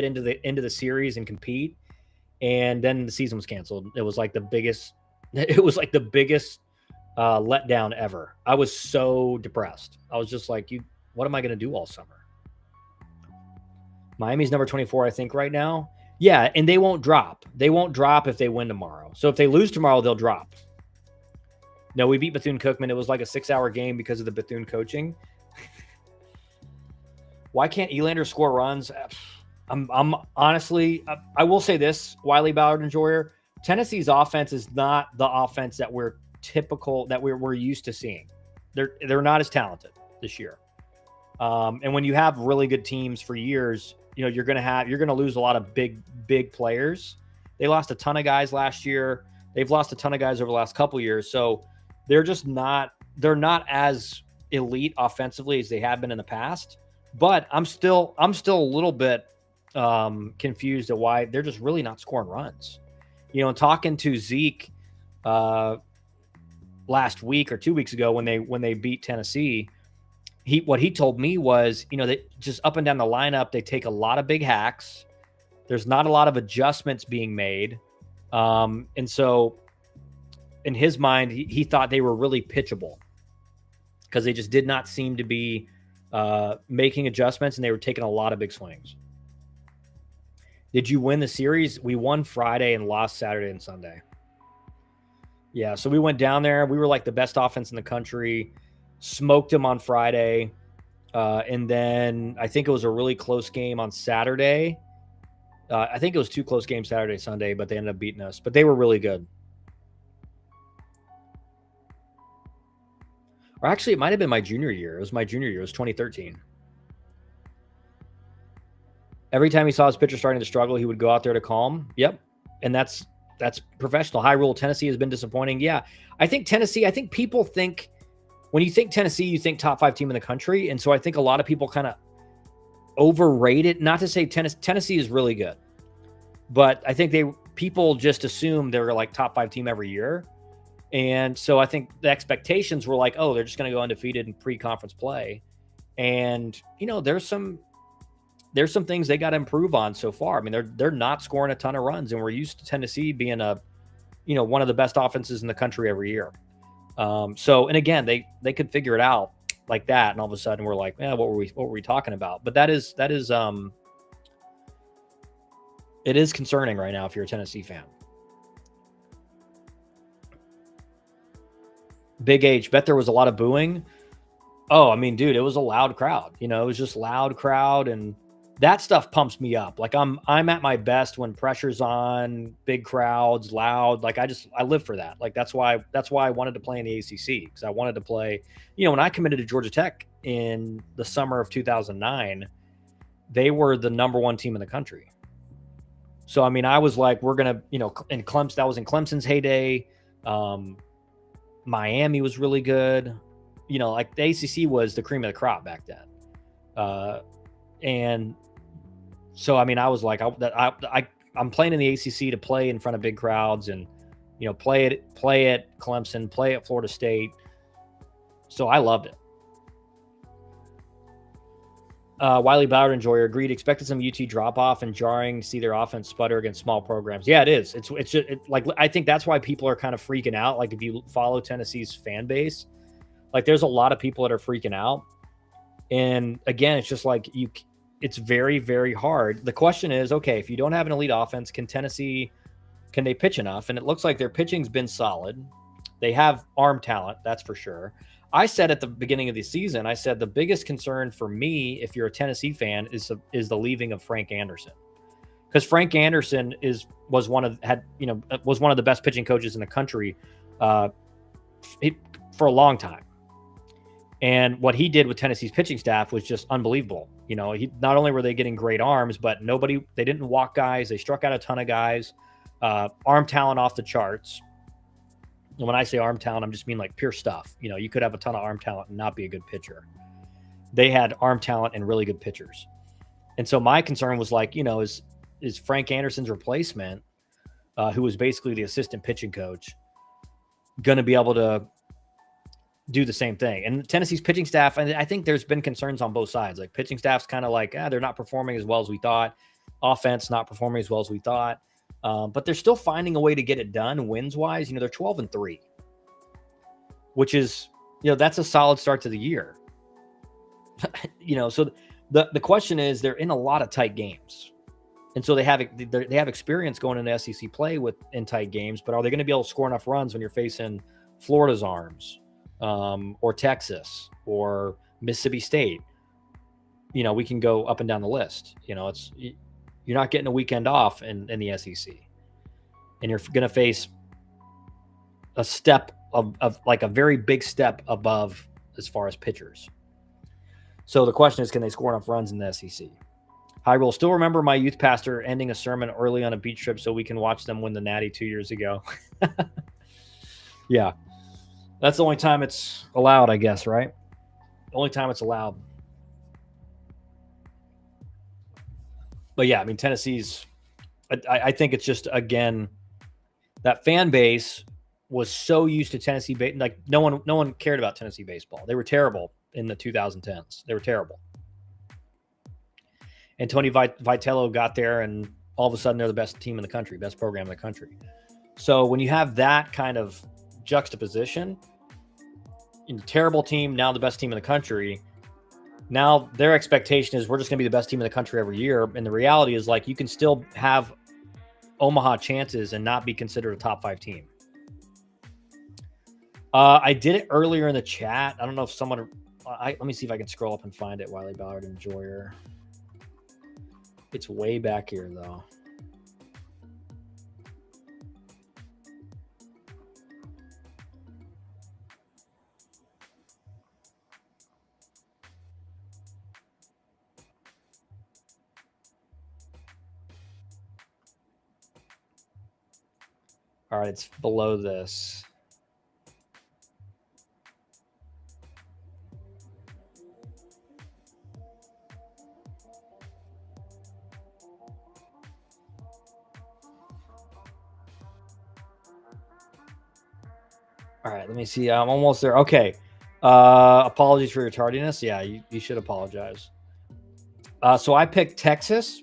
A: into the series and compete. And then the season was canceled. It was like the biggest letdown ever. I was so depressed. I was just like, what am I going to do all summer? Miami's number 24, I think, right now. Yeah, and they won't drop. They won't drop if they win tomorrow. So if they lose tomorrow, they'll drop. No, we beat Bethune-Cookman. It was like a 6-hour game because of the Bethune coaching. Why can't Elander score runs? I'm honestly, I will say this, Wiley Ballard Enjoyer, Tennessee's offense is not the offense that we're used to seeing. They're not as talented this year. And when you have really good teams for years, you're going to lose a lot of big players. They lost a ton of guys last year. They've lost a ton of guys over the last couple years. So they're just not as elite offensively as they have been in the past. But I'm still a little bit confused at why they're just really not scoring runs. And talking to Zeke last week or 2 weeks ago when they beat Tennessee, what he told me was, that just up and down the lineup, they take a lot of big hacks. There's not a lot of adjustments being made. And so in his mind, he thought they were really pitchable because they just did not seem to be making adjustments, and they were taking a lot of big swings. Did you win the series? We won Friday and lost Saturday and Sunday. Yeah, so we went down there. We were like the best offense in the country, smoked them on Friday. And then I think it was a really close game on Saturday. I think it was 2 close games Saturday, Sunday, but they ended up beating us. But they were really good. Or actually, it might have been my junior year. It was my junior year. It was 2013. Every time he saw his pitcher starting to struggle, he would go out there to calm. Yep. And that's professional. High rule. Tennessee has been disappointing. Yeah. I think people think, when you think Tennessee, you think top 5 team in the country. And so I think a lot of people kind of overrate it. Not to say Tennessee is really good, but I think people just assume they're like top 5 team every year. And so I think the expectations were like, oh, they're just going to go undefeated in pre-conference play. And, there's some things they got to improve on so far. I mean, they're not scoring a ton of runs, and we're used to Tennessee being one of the best offenses in the country every year. And again, they could figure it out like that, and all of a sudden we're like, what were we talking about? But it is concerning right now if you're a Tennessee fan. Big H, bet there was a lot of booing. Oh, I mean, dude, it was a loud crowd. It was just loud crowd, and that stuff pumps me up. Like I'm at my best when pressure's on, big crowds, loud. Like I live for that. Like that's why I wanted to play in the ACC, because I wanted to play. When I committed to Georgia Tech in the summer of 2009, they were the number 1 team in the country. So I mean, I was like, we're gonna, in Clemson. That was in Clemson's heyday. Miami was really good. Like the ACC was the cream of the crop back then. And so, I mean, I was like, I'm playing in the ACC to play in front of big crowds, and, play at Clemson, play at Florida State. So I loved it. Wiley Ballard enjoyer agreed. Expected some UT drop off and jarring to see their offense sputter against small programs. Yeah, it is. It's just like, I think that's why people are kind of freaking out. Like if you follow Tennessee's fan base, like there's a lot of people that are freaking out. And again, it's just like it's very, very hard. The question is, okay, if you don't have an elite offense, can they pitch enough? And it looks like their pitching's been solid. They have arm talent, that's for sure. I said at the beginning of the season, I said the biggest concern for me, if you're a Tennessee fan, is the leaving of Frank Anderson, because Frank Anderson was one of the best pitching coaches in the country for a long time. And what he did with Tennessee's pitching staff was just unbelievable. Not only were they getting great arms, but they didn't walk guys. They struck out a ton of guys, arm talent off the charts. And when I say arm talent, I'm just mean like pure stuff. You could have a ton of arm talent and not be a good pitcher. They had arm talent and really good pitchers. And so my concern was like, is Frank Anderson's replacement, who was basically the assistant pitching coach, going to be able to do the same thing? And Tennessee's pitching staff, and I think there's been concerns on both sides. Like pitching staff's kind of like, they're not performing as well as we thought. Offense not performing as well as we thought. But they're still finding a way to get it done wins wise. They're 12-3, which is, that's a solid start to the year. So the question is, they're in a lot of tight games. And so they have experience going into SEC play in tight games, but are they going to be able to score enough runs when you're facing Florida's arms, or Texas or Mississippi State? We can go up and down the list. You're not getting a weekend off in the SEC, and you're going to face a step of like a very big step above as far as pitchers. So the question is, can they score enough runs in the SEC? I will still remember my youth pastor ending a sermon early on a beach trip so we can watch them win the Natty 2 years ago. Yeah. That's the only time it's allowed, I guess, right? The only time it's allowed. But yeah, I mean, Tennessee's, I think it's just, again, that fan base was so used to Tennessee. Like no one cared about Tennessee baseball. They were terrible in the 2010s. They were terrible. And Tony Vitello got there, and all of a sudden they're the best team in the country, best program in the country. So when you have that kind of juxtaposition, terrible team, now the best team in the country, now their expectation is we're just going to be the best team in the country every year. And the reality is, like, you can still have Omaha chances and not be considered a top 5 team. I did it earlier in the chat. I don't know if someone, let me see if I can scroll up and find it. Wiley Ballard Enjoyer. It's way back here, though. All right, it's below this. All right, let me see. I'm almost there. Okay. Apologies for your tardiness. Yeah, you should apologize. So I picked Texas,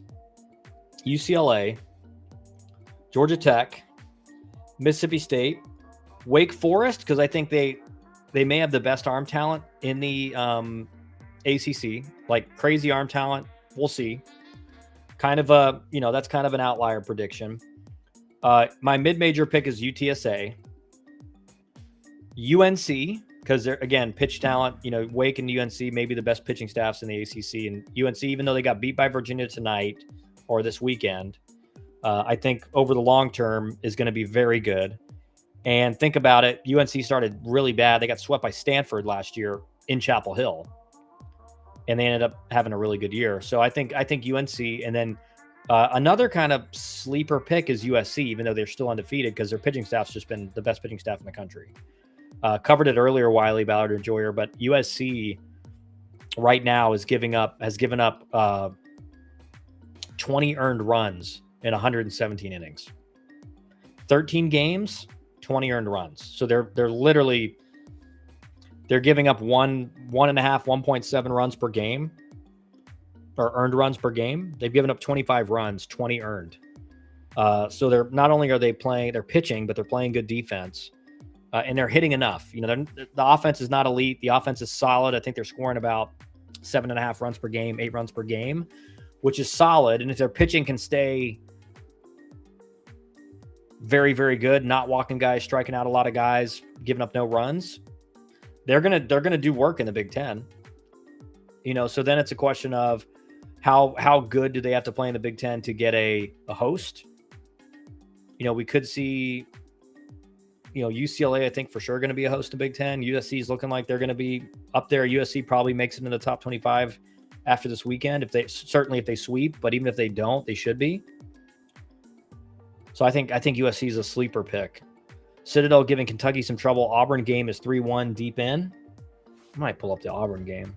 A: UCLA, Georgia Tech, Mississippi State, Wake Forest, because I think they may have the best arm talent in the ACC, like crazy arm talent. We'll see. Kind of a, that's kind of an outlier prediction. My mid-major pick is UTSA. UNC, because they're, again, pitch talent, Wake and UNC may be the best pitching staffs in the ACC. And UNC, even though they got beat by Virginia tonight or this weekend, I think over the long term is going to be very good. And think about it, UNC started really bad. They got swept by Stanford last year in Chapel Hill, and they ended up having a really good year. So I think UNC, and then another kind of sleeper pick is USC, even though they're still undefeated because their pitching staff's just been the best pitching staff in the country. Covered it earlier, Wiley Ballard Enjoyer, but USC right now has given up 20 earned runs in 117 innings. 13 games, 20 earned runs. So they're giving up 1.7 runs per game, or earned runs per game. They've given up 25 runs, 20 earned. So they're not only are they pitching, but they're playing good defense. And they're hitting enough. The offense is not elite. The offense is solid. I think they're scoring about 7.5 runs per game, 8 runs per game, which is solid. And if their pitching can stay very, very good, not walking guys, striking out a lot of guys, giving up no runs, they're gonna do work in the Big Ten. So then it's a question of how good do they have to play in the Big Ten to get a host? We could see. UCLA, I think for sure going to be a host of Big Ten. USC is looking like they're going to be up there. USC probably makes it in the top 25 after this weekend. If they sweep, but even if they don't, they should be. So I think USC is a sleeper pick. Citadel giving Kentucky some trouble. Auburn game is 3-1 deep in. I might pull up the Auburn game.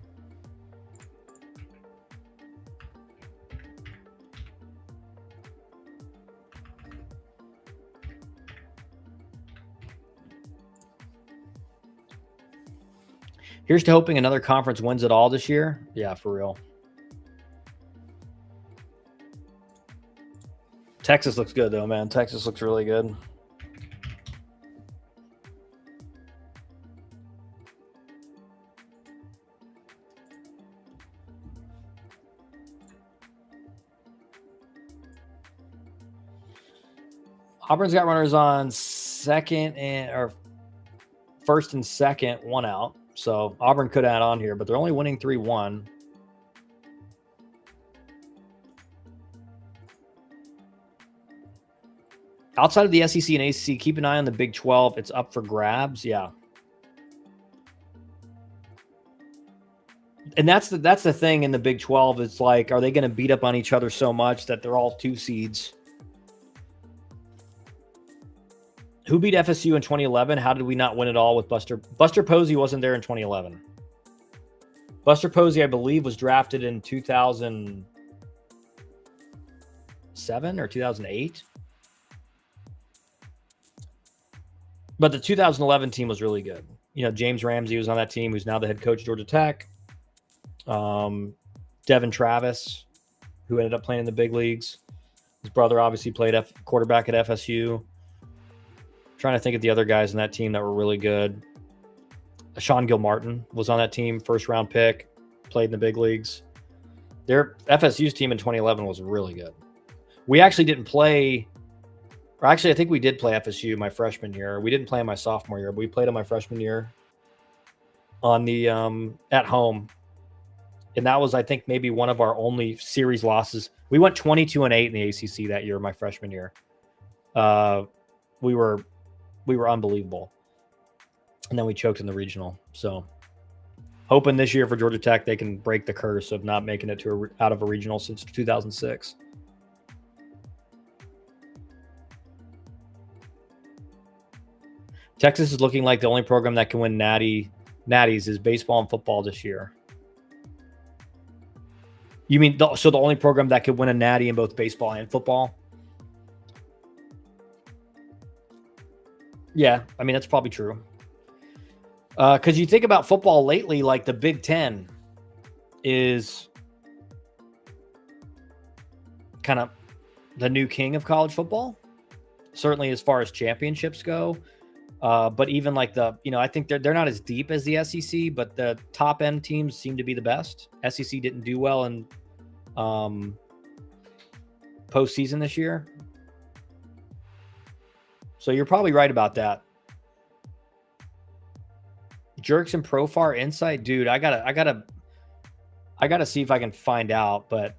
A: Here's to hoping another conference wins it all this year. Yeah, for real. Texas looks good, though, man. Texas looks really good. Auburn's got runners on first and second, one out. So Auburn could add on here, but they're only winning 3-1. Outside of the SEC and ACC, keep an eye on the Big 12. It's up for grabs. Yeah. And that's the thing in the Big 12. It's like, are they going to beat up on each other so much that they're all 2 seeds? Who beat FSU in 2011? How did we not win it all with Buster? Buster Posey wasn't there in 2011. Buster Posey, I believe, was drafted in 2007 or 2008. But the 2011 team was really good. You know, James Ramsey was on that team, who's now the head coach of Georgia Tech. Devin Travis, who ended up playing in the big leagues. His brother obviously played quarterback at FSU. Trying to think of the other guys in that team that were really good. Sean Gilmartin was on that team, first round pick, played in the big leagues. Their FSU's team in 2011 was really good. We actually didn't play, or actually I think we did play FSU my freshman year. We didn't play in my sophomore year, but we played in my freshman year on the at home. And that was, I think, maybe one of our only series losses. We went 22-8 in the ACC that year, my freshman year. We were unbelievable. And then we choked in the regional. So hoping this year for Georgia Tech, they can break the curse of not making it to out of a regional since 2006. Texas is looking like the only program that can win natties is baseball and football this year. You mean, so the only program that could win a natty in both baseball and football? Yeah, I mean, that's probably true. Because you think about football lately, like the Big Ten is kind of the new king of college football, certainly as far as championships go. But even like I think they're not as deep as the SEC, but the top end teams seem to be the best. SEC didn't do well in postseason this year. So you're probably right about that. Jerks and Profar Insight, dude. I gotta see if I can find out, but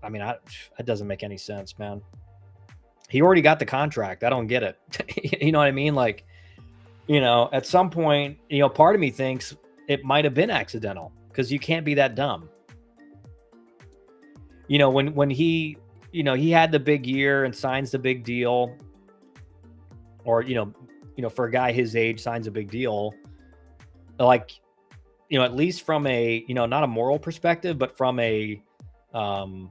A: I mean, that doesn't make any sense, man. He already got the contract. I don't get it. You know what I mean? Like, at some point, part of me thinks it might have been accidental because you can't be that dumb. When he, he had the big year and signs the big deal, or, for a guy his age signs a big deal, like, at least from a, not a moral perspective, but from a, what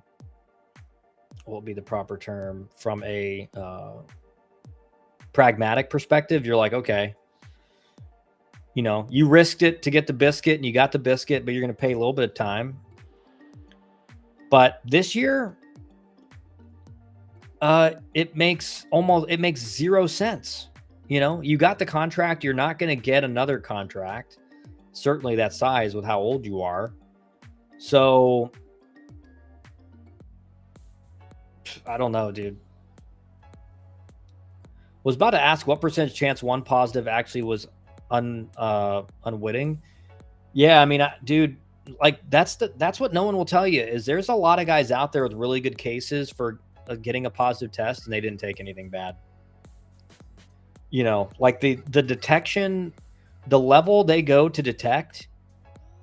A: would be the proper term, from a pragmatic perspective, you're like, okay, you risked it to get the biscuit and you got the biscuit, but you're going to pay a little bit of time. But this year, it makes zero sense. You got the contract. You're not going to get another contract, certainly that size with how old you are. So I don't know, dude. Was about to ask what percentage chance one positive actually was unwitting. Yeah, I mean, dude, like that's what no one will tell you is there's a lot of guys out there with really good cases for getting a positive test and they didn't take anything bad. Like the detection, the level they go to detect,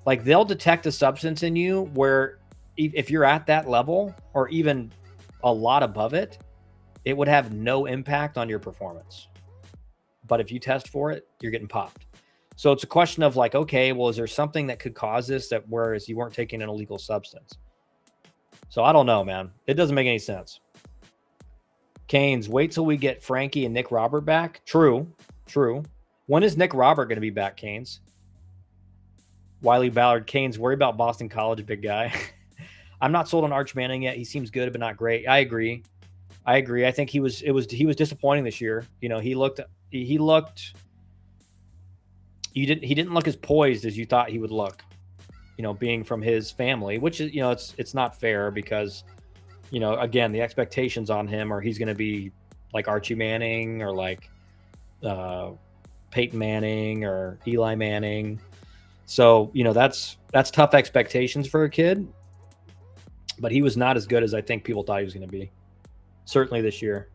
A: like they'll detect a substance in you where if you're at that level or even a lot above it, it would have no impact on your performance. But if you test for it, you're getting popped. So it's a question of like, okay, well, is there something that could cause this that whereas you weren't taking an illegal substance? So I don't know, man. It doesn't make any sense. Canes, wait till we get Frankie and Nick Robert back. True. When is Nick Robert going to be back, Canes? Wiley Ballard, Canes, worry about Boston College, big guy. I'm not sold on Arch Manning yet. He seems good, but not great. I agree. I think he was disappointing this year. He didn't look as poised as you thought he would look, being from his family, which is, it's not fair because, again, the expectations on him are he's going to be like Archie Manning or like Peyton Manning or Eli Manning. So, that's tough expectations for a kid, but he was not as good as I think people thought he was going to be. Certainly this year.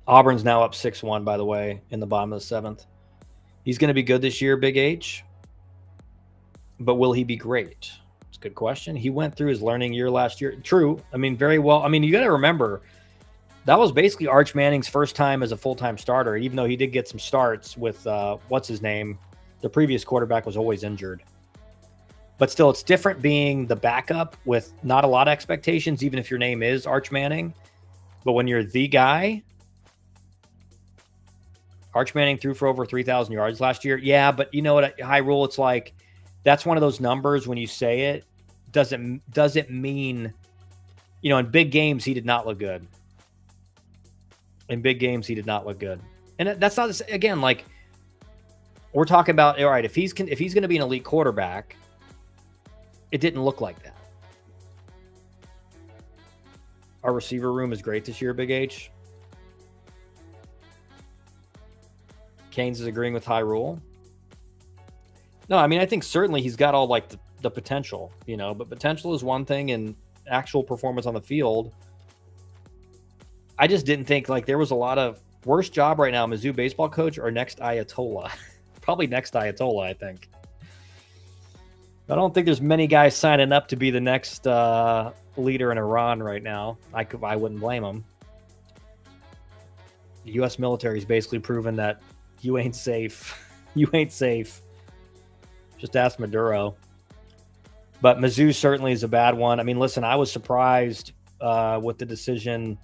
A: Auburn's now up 6-1, by the way, in the bottom of the 7th. He's going to be good this year, Big H. but will he be great? It's a good question. He went through his learning year last year. True. I mean, very well. I mean, you got to remember that was basically Arch Manning's first time as a full-time starter, even though he did get some starts with what's his name? The previous quarterback was always injured. But still, it's different being the backup with not a lot of expectations, even if your name is Arch Manning. But when you're the guy, Arch Manning threw for over 3,000 yards last year. Yeah, but you know what? High rule, it's like that's one of those numbers when you say it doesn't mean, you know, in big games he did not look good. In big games he did not look good, and that's not, again, like we're talking about. All right, if he's going to be an elite quarterback, it didn't look like that. Our receiver room is great this year, Big H. Keynes is agreeing with High Rule. No, I mean, I think certainly he's got all like the potential, you know, but potential is one thing and actual performance on the field. I just didn't think like there was a lot of worst job right now, Mizzou baseball coach or next Ayatollah. Probably next Ayatollah, I think. I don't think there's many guys signing up to be the next leader in Iran right now. I wouldn't blame them. The U.S. military's basically proven that you ain't safe. You ain't safe. Just ask Maduro. But Mizzou certainly is a bad one. I mean, listen, I was surprised with the decision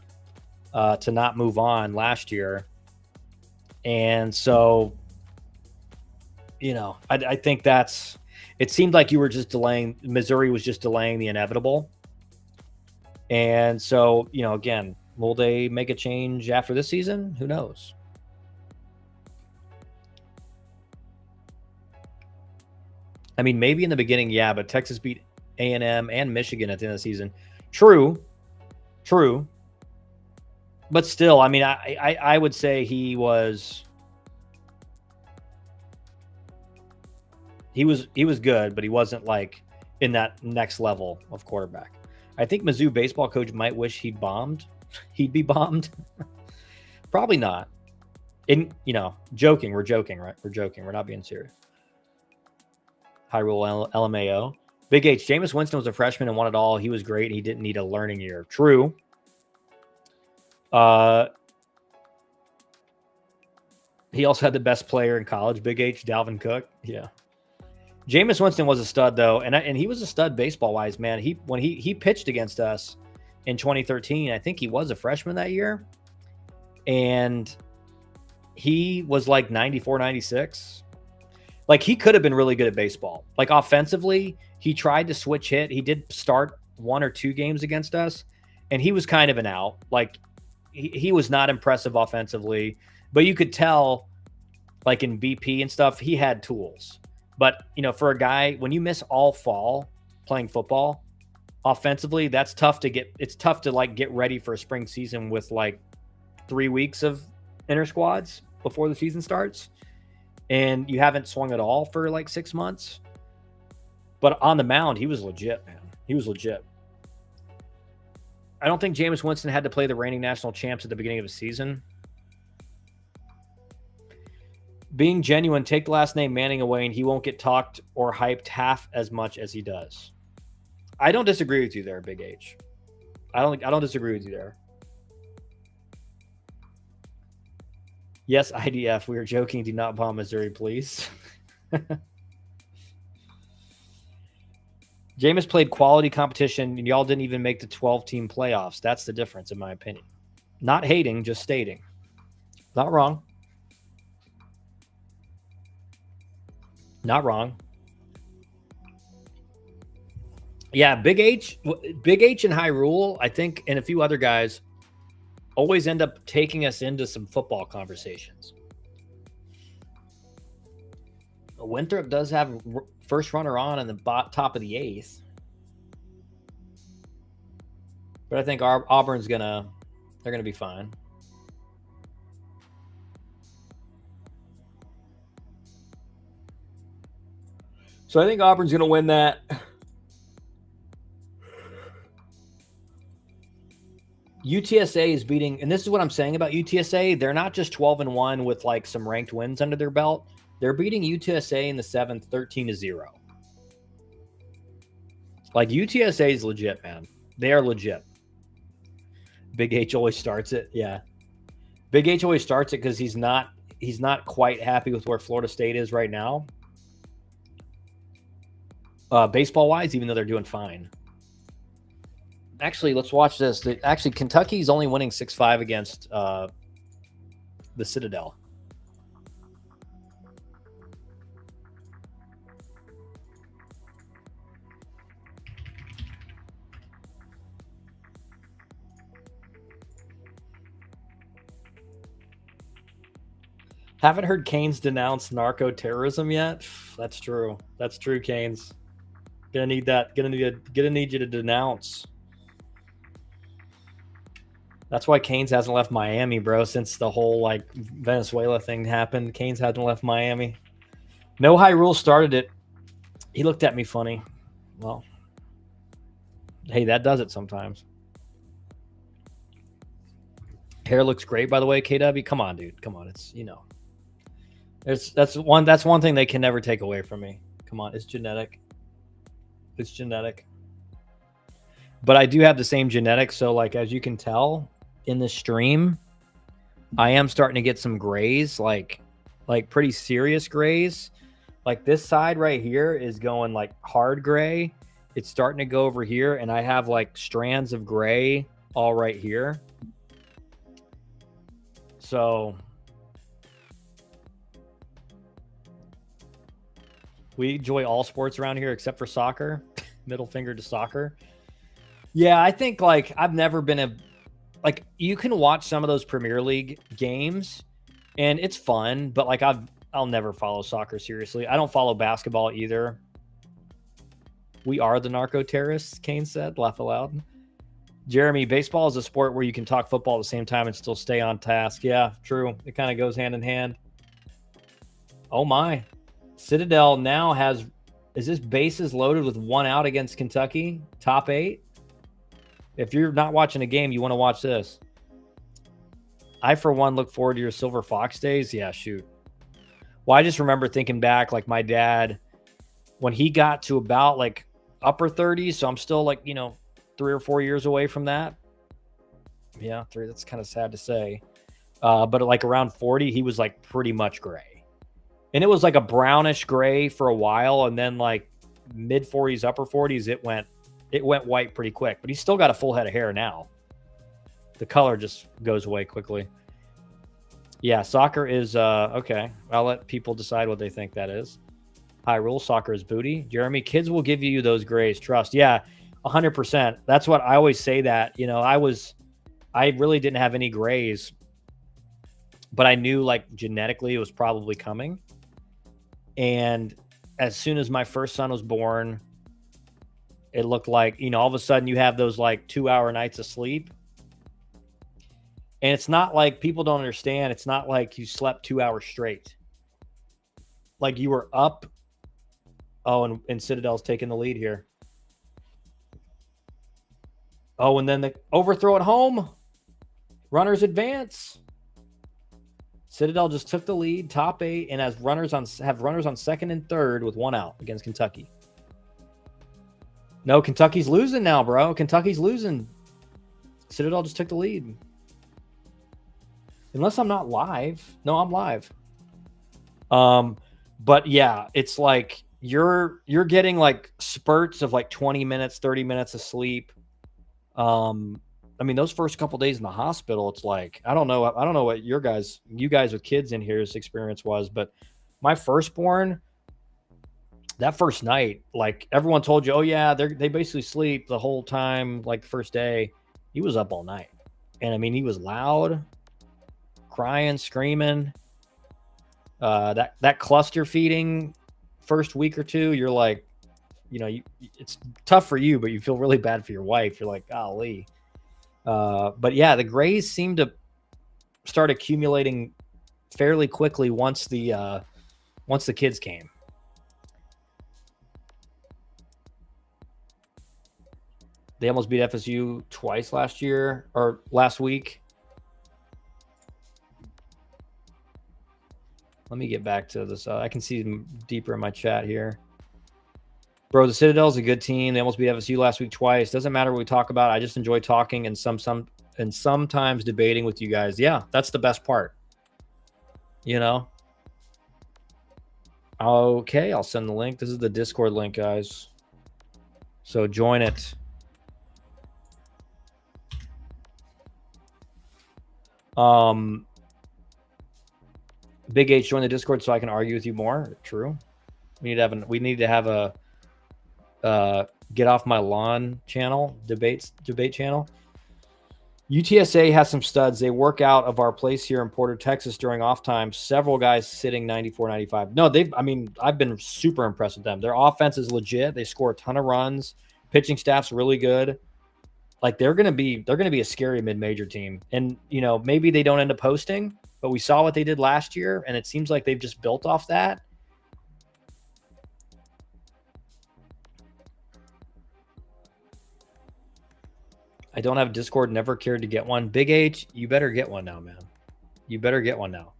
A: to not move on last year. And so, you know, I think that's, it seemed like you were just delaying, Missouri was just delaying the inevitable. And so, you know, again, will they make a change after this season? Who knows? I mean, maybe in the beginning, yeah, but Texas beat A&M and Michigan at the end of the season. True. But still, I mean, I would say he was good, but he wasn't like in that next level of quarterback. I think Mizzou baseball coach might wish he'd be bombed. Probably not. You know, joking. We're joking, right? We're joking. We're not being serious. High Rule LMAO. Big H. Jameis Winston was a freshman and won it all. He was great. He didn't need a learning year. True. He also had the best player in college, Big H, Dalvin Cook. Yeah. Jameis Winston was a stud, though, and he was a stud baseball-wise, man. When he pitched against us in 2013, I think he was a freshman that year, and he was like 94, 96. Like, he could have been really good at baseball. Like, offensively, he tried to switch hit. He did start 1 or 2 games against us, and he was kind of an out. Like, he was not impressive offensively, but you could tell, like, in BP and stuff, he had tools. But, you know, for a guy, when you miss all fall playing football, offensively, it's tough to, like, get ready for a spring season with, like, 3 weeks of inter squads before the season starts. And you haven't swung at all for like 6 months. But on the mound, he was legit, man. He was legit. I don't think Jameis Winston had to play the reigning national champs at the beginning of the season. Being genuine, take the last name Manning away and he won't get talked or hyped half as much as he does. I don't disagree with you there, Big H. I don't disagree with you there. Yes, IDF, we are joking. Do not bomb Missouri, please. Jameis played quality competition, and y'all didn't even make the 12-team playoffs. That's the difference, in my opinion. Not hating, just stating. Not wrong. Not wrong. Yeah, Big H and High Rule, I think, and a few other guys always end up taking us into some football conversations. Winthrop does have first runner on in the top of the 8th. But I think Auburn's they're gonna be fine. So I think Auburn's gonna win that. UTSA is beating, and this is what I'm saying about UTSA. They're not just 12-1 with like some ranked wins under their belt. They're beating UTSA in the 7th, 13-0. Like UTSA is legit, man. They are legit. Big H always starts it. Yeah. Big H always starts it because he's not quite happy with where Florida State is right now. Baseball wise, even though they're doing fine. Actually, let's watch this. Actually, Kentucky's only winning 6-5 against the Citadel. Haven't heard Canes denounce narco terrorism yet. That's true. That's true, Canes. Gonna need that. Gonna need you to denounce. That's why Canes hasn't left Miami, bro, since the whole like Venezuela thing happened. Canes hasn't left Miami. No High Rule started it. He looked at me funny. Well, hey, that does it sometimes. Hair looks great, by the way, KW. Come on, dude. Come on. It's, you know. That's one thing they can never take away from me. Come on, it's genetic. It's genetic. But I do have the same genetics, so like as you can tell in the stream, I am starting to get some grays, like pretty serious grays. Like this side right here is going like hard gray. It's starting to go over here, and I have like strands of gray all right here. So we enjoy all sports around here except for soccer. Middle finger to soccer. Yeah, I think like I've never been like you can watch some of those Premier League games and it's fun, but like I'll never follow soccer seriously. I don't follow basketball either. We are the narco terrorists, Kane said, laugh aloud. Jeremy, baseball is a sport where you can talk football at the same time and still stay on task. Yeah, true. It kind of goes hand in hand. Oh my. Citadel now has, is this bases loaded with 1 out against Kentucky? Top 8? If you're not watching a game, you want to watch this. I, for one, look forward to your Silver Fox days. Yeah, shoot. Well, I just remember thinking back, like my dad, when he got to about like upper 30s, so I'm still like, 3 or 4 years away from that. Yeah, 3. That's kind of sad to say. But like around 40, he was like pretty much gray. And it was like a brownish gray for a while. And then like mid 40s, upper 40s, it went white pretty quick. But he's still got a full head of hair now. The color just goes away quickly. Yeah, soccer is, okay. I'll let people decide what they think that is. High rule, soccer is booty. Jeremy, kids will give you those grays. Trust. Yeah, 100%. That's what I always say that. I really didn't have any grays. But I knew like genetically it was probably coming. And as soon as my first son was born, it looked like, all of a sudden you have those like 2-hour nights of sleep. And it's not like people don't understand. It's not like you slept 2 hours straight. Like you were up. Oh, and Citadel's taking the lead here. Oh, and then the overthrow at home. Runners advance. Citadel just took the lead, top 8, and have runners on second and third with 1 out against Kentucky. No, Kentucky's losing now, bro. Kentucky's losing. Citadel just took the lead. Unless I'm not live. No, I'm live. But yeah, it's like you're getting like spurts of like 20 minutes, 30 minutes of sleep. I mean, those first couple days in the hospital, it's like, I don't know what you guys with kids in here's experience was, but my firstborn, that first night, like everyone told you, oh yeah, they basically sleep the whole time. Like the first day, he was up all night. And I mean, he was loud, crying, screaming. That cluster feeding first week or two, you're like, it's tough for you, but you feel really bad for your wife. You're like, golly. But yeah, the grays seem to start accumulating fairly quickly once the kids came. They almost beat FSU twice last week. Let me get back to this. I can see them deeper in my chat here. Bro, the Citadel's a good team. They almost beat FSU last week twice. Doesn't matter what we talk about. I just enjoy talking and sometimes debating with you guys. Yeah, that's the best part. You know? Okay, I'll send the link. This is the Discord link, guys. So join it. Big H, join the Discord so I can argue with you more. True. We need to have a get off my lawn channel, debate channel. UTSA has some studs. They work out of our place here in Porter, Texas during off time. Several guys sitting 94, 95. No, I've been super impressed with them. Their offense is legit. They score a ton of runs. Pitching staff's really good. Like they're gonna be a scary mid-major team. And maybe they don't end up hosting, but we saw what they did last year, and it seems like they've just built off that. I don't have Discord, never cared to get one. Big H, you better get one now, man. You better get one now.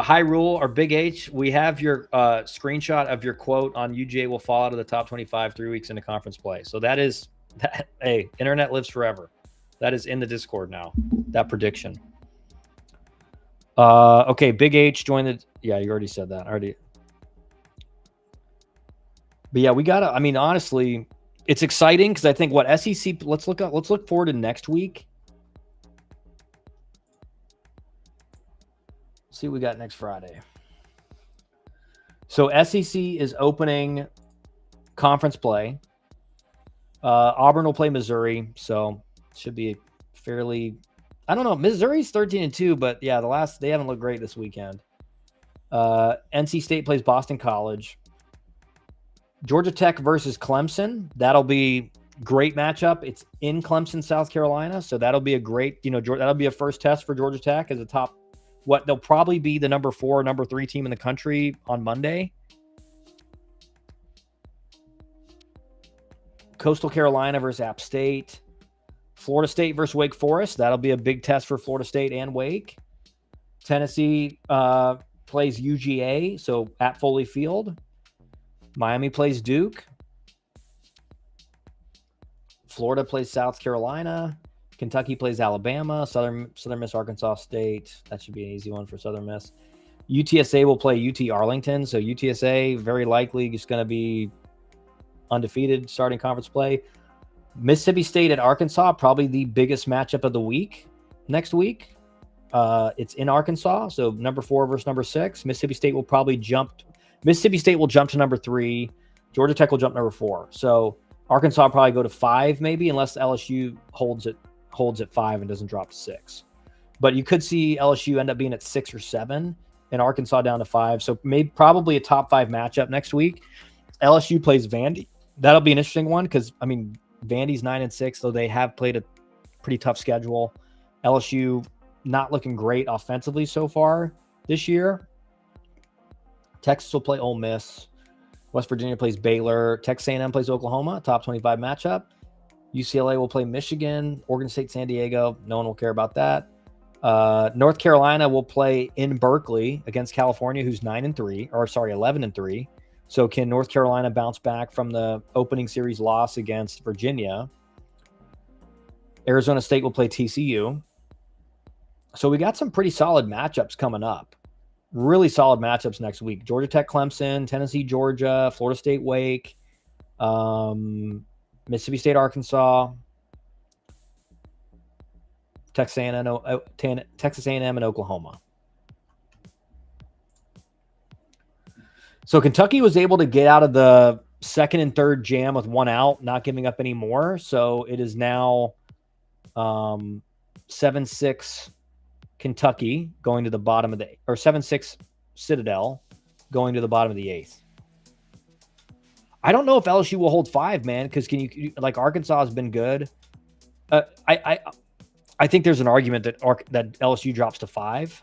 A: High Rule or Big H, we have your screenshot of your quote on UJ will fall out of the top 25 3 weeks into conference play. So that is that. Hey, internet lives forever. That is in the Discord now. That prediction. Okay, Big H joined the. Yeah, you already said that already. But yeah, we gotta. I mean, honestly, it's exciting because I think what SEC. Let's look forward to next week. See what we got next Friday. So SEC is opening conference play. Auburn will play Missouri, so should be fairly. I don't know. Missouri's 13-2, but yeah, they haven't looked great this weekend. NC State plays Boston College. Georgia Tech versus Clemson. That'll be great matchup. It's in Clemson, South Carolina, so that'll be a great. That'll be a first test for Georgia Tech as a top. What they'll probably be the number 4, number 3 team in the country on Monday. Coastal Carolina versus App State. Florida State versus Wake Forest. That'll be a big test for Florida State and Wake. Tennessee plays UGA, so at Foley Field. Miami plays Duke. Florida plays South Carolina. Kentucky plays Alabama. Southern Miss, Arkansas State. That should be an easy one for Southern Miss. UTSA will play UT Arlington. So UTSA very likely just going to be undefeated starting conference play. Mississippi State and Arkansas, probably the biggest matchup of the week next week. It's in Arkansas, so number 4 versus number 6. Mississippi State will jump to number 3. Georgia Tech will jump number 4. So Arkansas will probably go to 5 maybe, unless LSU holds at 5 and doesn't drop to 6. But you could see LSU end up being at 6 or 7 and Arkansas down to 5. So probably a top 5 matchup next week. LSU plays Vandy. That'll be an interesting one because, I mean, Vandy's 9-6, though they have played a pretty tough schedule. LSU not looking great offensively so far this year. Texas will play Ole Miss. West Virginia plays Baylor. Texas A&M plays Oklahoma, top 25 matchup. UCLA will play Michigan. Oregon State, San Diego. No one will care about that. North Carolina will play in Berkeley against California, who's 11-3. So can North Carolina bounce back from the opening series loss against Virginia? Arizona State will play TCU. So we got some pretty solid matchups coming up. Really solid matchups next week. Georgia Tech, Clemson, Tennessee, Georgia, Florida State, Wake, Mississippi State, Arkansas, Texas A&M, and Oklahoma. So Kentucky was able to get out of the 2nd and 3rd jam with 1 out, not giving up any more. So it is now 7-6 Kentucky going to the bottom of the, or 7-6 Citadel going to the bottom of the 8th. I don't know if LSU will hold 5, man, because like Arkansas has been good. I think there's an argument that LSU drops to 5.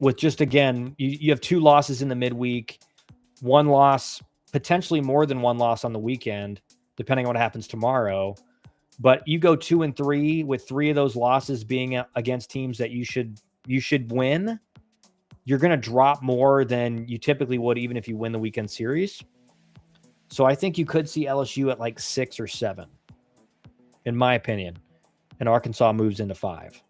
A: With just, again, you have 2 losses in the midweek, 1 loss, potentially more than 1 loss on the weekend. depending on what happens tomorrow. But you go 2-3 with 3 of those losses being against teams that you should win. You're going to drop more than you typically would, even if you win the weekend series. So I think you could see LSU at like 6 or 7, in my opinion, and Arkansas moves into 5.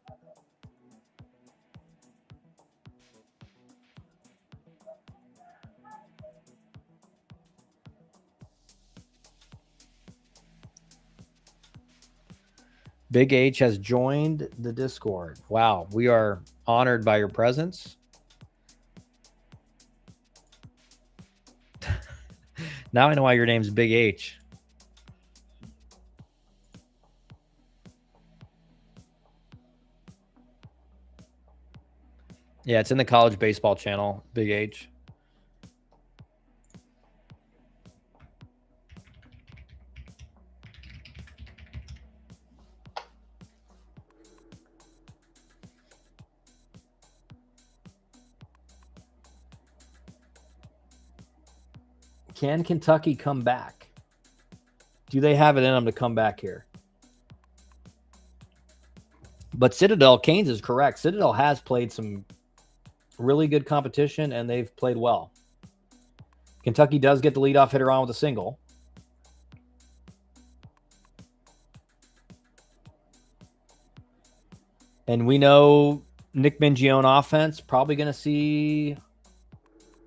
A: Big H has joined the Discord. Wow, we are honored by your presence. Now I know why your name's Big H. Yeah, it's in the college baseball channel, Big H. Can Kentucky come back? Do they have it in them to come back here? But Citadel, Keynes is correct. Citadel has played some really good competition, and they've played well. Kentucky does get the leadoff hitter on with a single. And we know Nick Mingione offense, probably going to see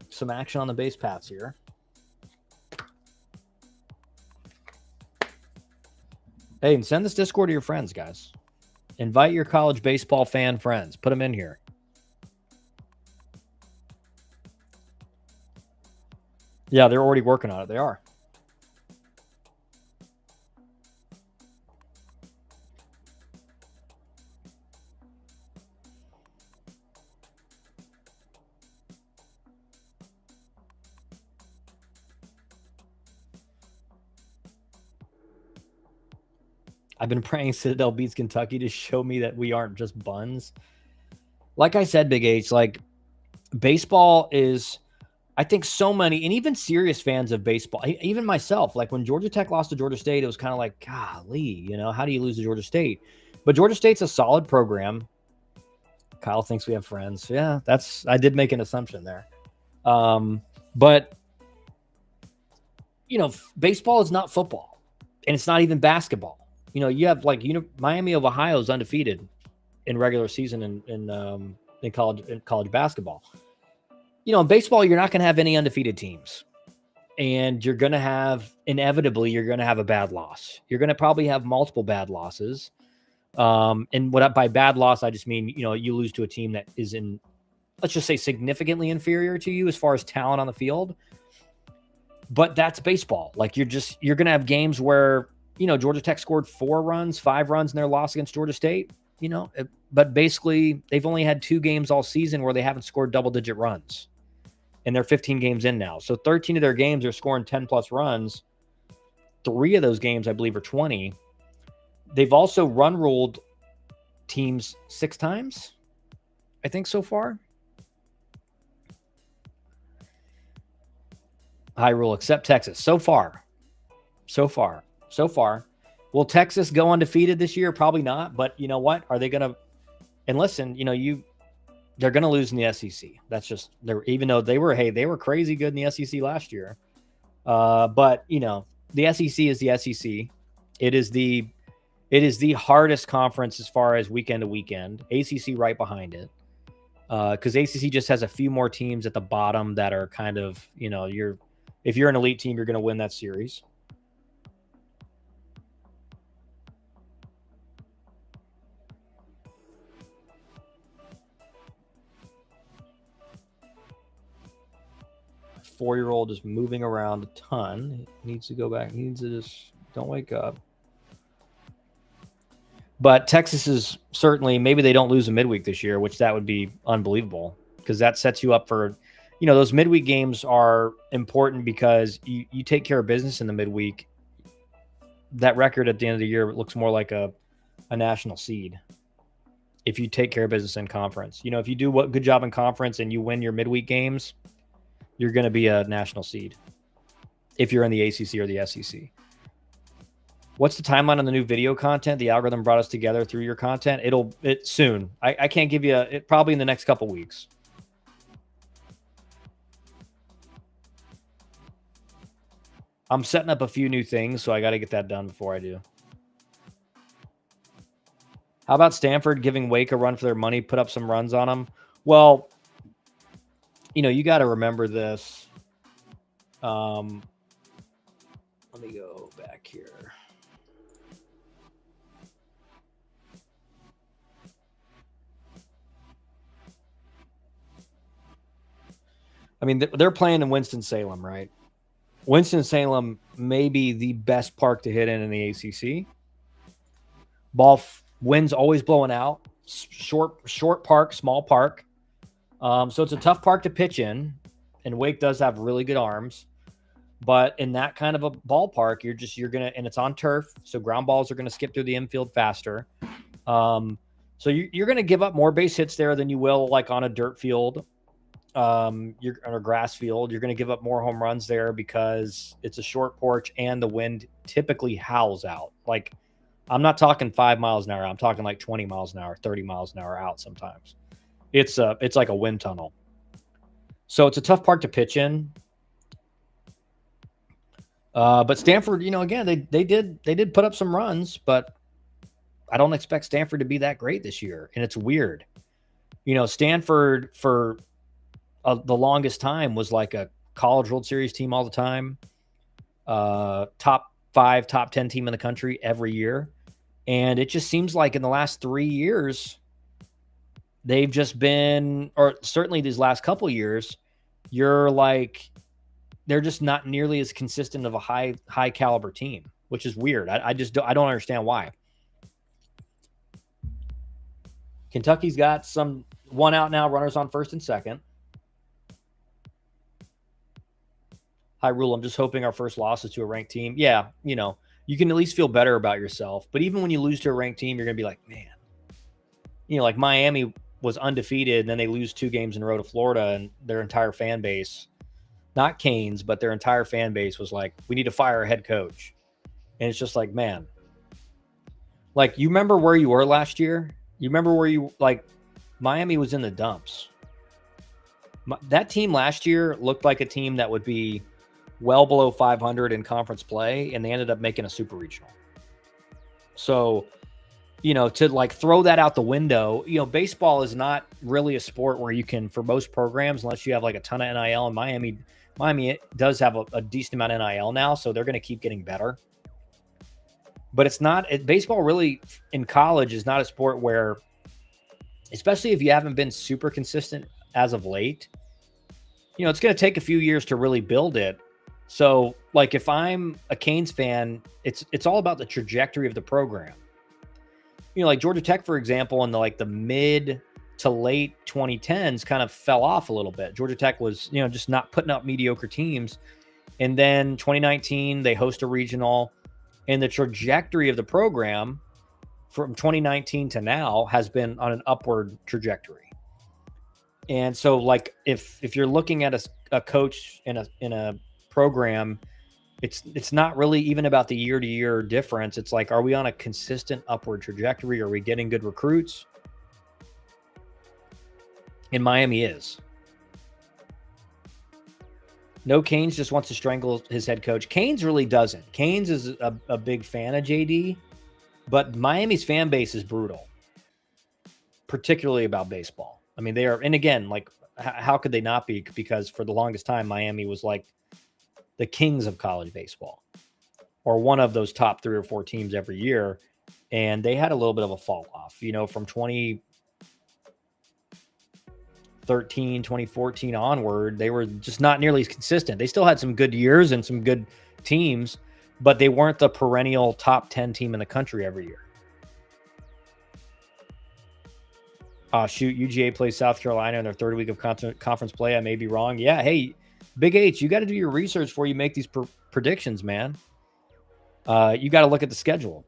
A: some action on the base paths here. Hey, and send this Discord to your friends, guys. Invite your college baseball fan friends. Put them in here. Yeah, they're already working on it. They are. I've been praying Citadel beats Kentucky to show me that we aren't just buns. Like I said, Big H, like baseball is, I think so many, and even serious fans of baseball, even myself, like when Georgia Tech lost to Georgia State, it was kind of like, golly, you know, how do you lose to Georgia State? But Georgia State's a solid program. Kyle thinks we have friends. Yeah, I did make an assumption there. But, you know, baseball is not football, and it's not even basketball. You know, you have like Miami of Ohio is undefeated in regular season in college basketball. You know, in baseball, you're not going to have any undefeated teams, and you're going to have inevitably a bad loss. You're going to probably have multiple bad losses. And by bad loss, I just mean, you know, you lose to a team that is in, let's just say, significantly inferior to you as far as talent on the field. But that's baseball. Like you're going to have games where, you know, Georgia Tech scored 4 runs, 5 runs in their loss against Georgia State, you know, but basically they've only had 2 games all season where they haven't scored double-digit runs, and they're 15 games in now. So 13 of their games are scoring 10-plus runs. 3 of those games, I believe, are 20. They've also run ruled teams 6 times, I think, so far. High rule, except Texas. So far. Will Texas go undefeated this year? Probably not. But you know what? Are they going to? And listen, you know, they're going to lose in the SEC. That's just, even though they were crazy good in the SEC last year. But you know, the SEC is the SEC. It is the hardest conference as far as weekend to weekend. ACC right behind it. Because ACC just has a few more teams at the bottom that are kind of, you know, if you're an elite team, you're going to win that series. Four-year-old is moving around a ton. He needs to go back. He needs to just don't wake up. But Texas is certainly, maybe they don't lose a midweek this year, which that would be unbelievable, because that sets you up for, you know, those midweek games are important because you take care of business in the midweek. That record at the end of the year looks more like a national seed if you take care of business in conference. You know, if you do a good job in conference and you win your midweek games, you're going to be a national seed if you're in the ACC or the SEC. What's the timeline on the new video content? The algorithm brought us together through your content. It soon. I can't give you it probably in the next couple weeks. I'm setting up a few new things, so I got to get that done before I do. How about Stanford giving Wake a run for their money? Put up some runs on them. Well, you got to remember this. Let me go back here. I mean, they're playing in Winston-Salem, right? Winston-Salem may be the best park to hit in the ACC. Wind's always blowing out. Short park, small park. So it's a tough park to pitch in, and Wake does have really good arms. But in that kind of a ballpark, you're gonna, and it's on turf, so ground balls are gonna skip through the infield faster. So you're gonna give up more base hits there than you will like on a dirt field. You're on a grass field. You're gonna give up more home runs there because it's a short porch and the wind typically howls out. Like, I'm not talking 5 miles an hour. I'm talking like 20 miles an hour, 30 miles an hour out sometimes. It's like a wind tunnel. So it's a tough park to pitch in. But Stanford, again, they did put up some runs, but I don't expect Stanford to be that great this year. And it's weird. Stanford for the longest time was like a College World Series team all the time. Top 5, top 10 team in the country every year. And it just seems like in the last 3 years, they've just been, or certainly these last couple years, they're just not nearly as consistent of a high caliber team, which is weird. I don't understand why. Kentucky's got one out now, runners on first and second. Hi, Rule. I'm just hoping our first loss is to a ranked team. Yeah, you can at least feel better about yourself. But even when you lose to a ranked team, you're going to be like, man, like Miami was undefeated, and then they lose 2 games in a row to Florida, and their entire fan base, not Canes, but their entire fan base was like, we need to fire a head coach. And it's just like, man, like, you remember where you were last year? You remember where Miami was in the dumps. That team last year looked like a team that would be well below 500 in conference play, and they ended up making a super regional. So, to throw that out the window, baseball is not really a sport where you can, for most programs, unless you have like a ton of NIL, and Miami does have a decent amount of NIL now, so they're going to keep getting better. But baseball really in college is not a sport where, especially if you haven't been super consistent as of late, it's going to take a few years to really build it. So, like, if I'm a Canes fan, it's all about the trajectory of the program. Like Georgia Tech, for example, in the mid to late 2010s kind of fell off a little bit. Georgia Tech was, just not putting up mediocre teams. And then 2019, they host a regional, and the trajectory of the program from 2019 to now has been on an upward trajectory. And so, like, if you're looking at a coach in a program, it's not really even about the year-to-year difference. It's like, are we on a consistent upward trajectory? Are we getting good recruits? And Miami is. No, Canes just wants to strangle his head coach. Canes really doesn't. Canes is a big fan of JD, but Miami's fan base is brutal, particularly about baseball. I mean, they are, and again, like, how could they not be? Because for the longest time, Miami was like the kings of college baseball, or one of those top 3 or 4 teams every year. And they had a little bit of a fall off, from 2013, 2014 onward. They were just not nearly as consistent. They still had some good years and some good teams, but they weren't the perennial top 10 team in the country every year. Shoot, UGA plays South Carolina in their 3rd week of conference play. I may be wrong. Yeah, hey, Big H, you got to do your research before you make these predictions, man. You got to look at the schedule.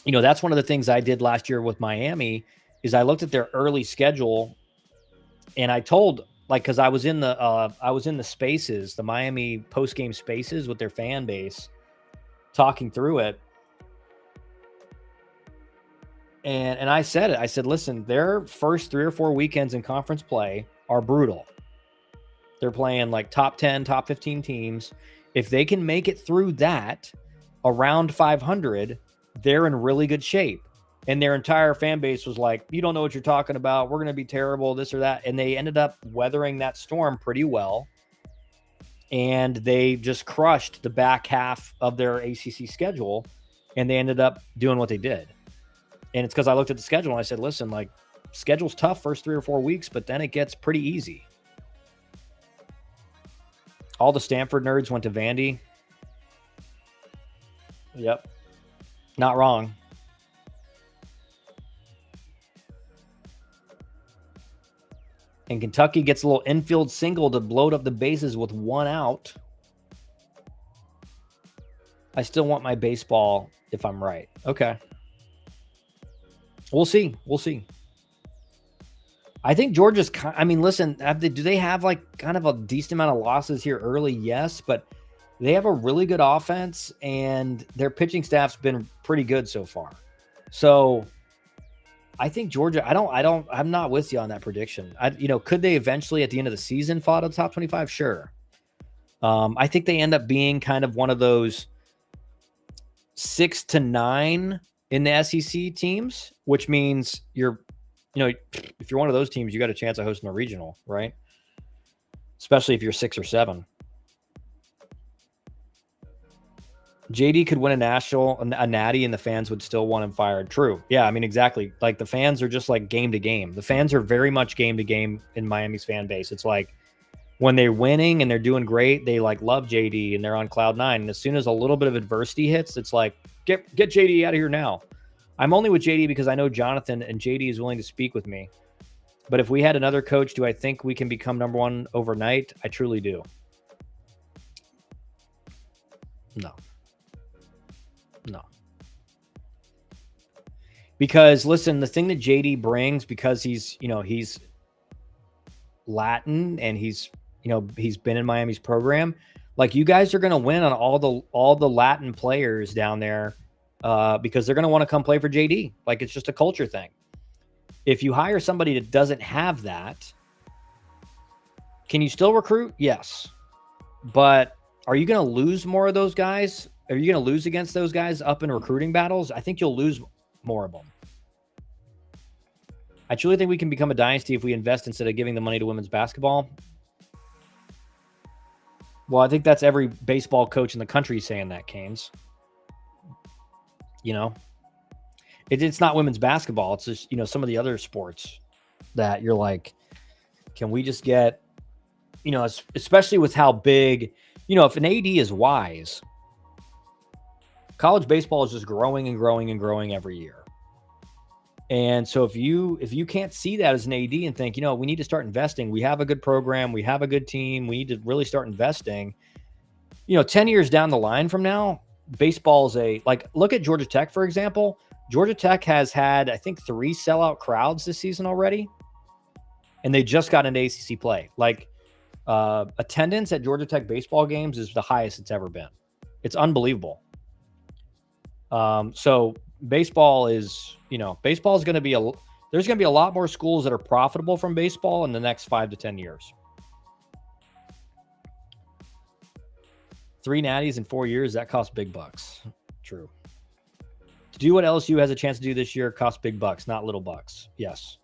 A: That's one of the things I did last year with Miami is I looked at their early schedule, and I told, because I was in the spaces, the Miami post-game spaces with their fan base, talking through it. And I said it. I said, listen, their first 3 or 4 weekends in conference play are brutal. They're playing like top 10, top 15 teams. If they can make it through that around 500, they're in really good shape. And their entire fan base was like, you don't know what you're talking about. We're going to be terrible, this or that. And they ended up weathering that storm pretty well. And they just crushed the back half of their ACC schedule. And they ended up doing what they did. And it's because I looked at the schedule and I said, listen, like, schedule's tough first 3 or 4 weeks, but then it gets pretty easy. All the Stanford nerds went to Vandy. Yep. Not wrong. And Kentucky gets a little infield single to load up the bases with 1 out. I still want my baseball if I'm right. Okay. We'll see. We'll see. I think Georgia's, I mean, listen, do they have like kind of a decent amount of losses here early? Yes, but they have a really good offense and their pitching staff's been pretty good so far. So I think Georgia, I'm not with you on that prediction. Could they eventually at the end of the season fall to the top 25? Sure. I think they end up being kind of one of those 6 to 9 in the SEC teams, which means if you're one of those teams, you got a chance of hosting a regional, right? Especially if you're 6 or 7. JD could win a natty, and the fans would still want him fired. True. Yeah, I mean, exactly. Like, the fans are just like game to game. The fans are very much game to game in Miami's fan base. It's like when they're winning and they're doing great, they like love JD and they're on cloud 9. And as soon as a little bit of adversity hits, it's like, get JD out of here now. I'm only with JD because I know Jonathan, and JD is willing to speak with me. But if we had another coach, do I think we can become number 1 overnight? I truly do. No. Because listen, the thing that JD brings, because he's Latin and he's been in Miami's program, like, you guys are going to win on all the Latin players down there because they're going to want to come play for JD. Like, it's just a culture thing. If you hire somebody that doesn't have that, can you still recruit? Yes. But are you going to lose more of those guys? Are you going to lose against those guys up in recruiting battles? I think you'll lose more of them. I truly think we can become a dynasty if we invest instead of giving the money to women's basketball. Well, I think that's every baseball coach in the country saying that, Canes. It's not women's basketball. It's just, some of the other sports that you're like, can we just get, especially with how big, if an AD is wise, college baseball is just growing and growing and growing every year. And so if you can't see that as an AD and think, we need to start investing, we have a good program, we have a good team, we need to really start investing, 10 years down the line from now, baseball is look at Georgia Tech, for example. Georgia Tech has had, I think, 3 sellout crowds this season already, and they just got into ACC play. Attendance at Georgia Tech baseball games is the highest it's ever been. It's unbelievable. So baseball is, baseball is going to be there's going to be a lot more schools that are profitable from baseball in the next 5 to 10 years. 3 natties in 4 years, that costs big bucks. True. To do what LSU has a chance to do this year costs big bucks, not little bucks. Yes.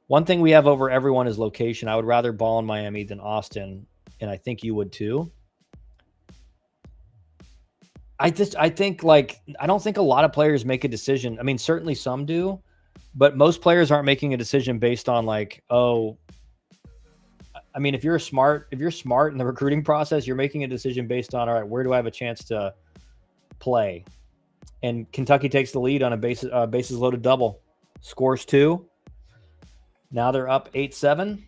A: One thing we have over everyone is location. I would rather ball in Miami than Austin, and I think you would too. I don't think a lot of players make a decision. I mean, certainly some do, but most players aren't making a decision based on if you're smart in the recruiting process, you're making a decision based on, all right, where do I have a chance to play? And Kentucky takes the lead on a bases loaded double, scores 2. Now they're up 8-7.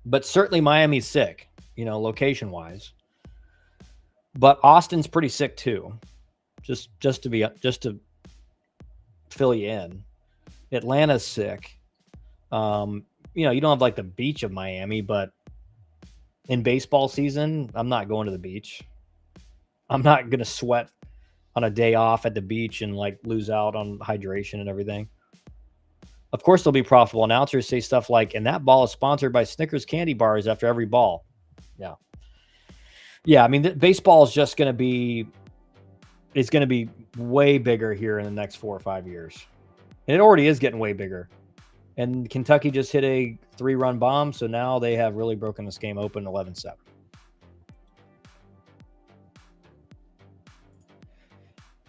A: But certainly Miami's sick, location-wise. But Austin's pretty sick too. Just to fill you in. Atlanta's sick. You don't have the beach of Miami, but in baseball season, I'm not going to the beach. I'm not going to sweat on a day off at the beach and like lose out on hydration and everything. Of course, there'll be profitable announcers say stuff like, and that ball is sponsored by Snickers candy bars after every ball. Yeah. Yeah. I mean, baseball is just going to be, it's going to be way bigger here in the next 4 or 5 years. And it already is getting way bigger. And Kentucky just hit a 3-run bomb. So now they have really broken this game open 11-7.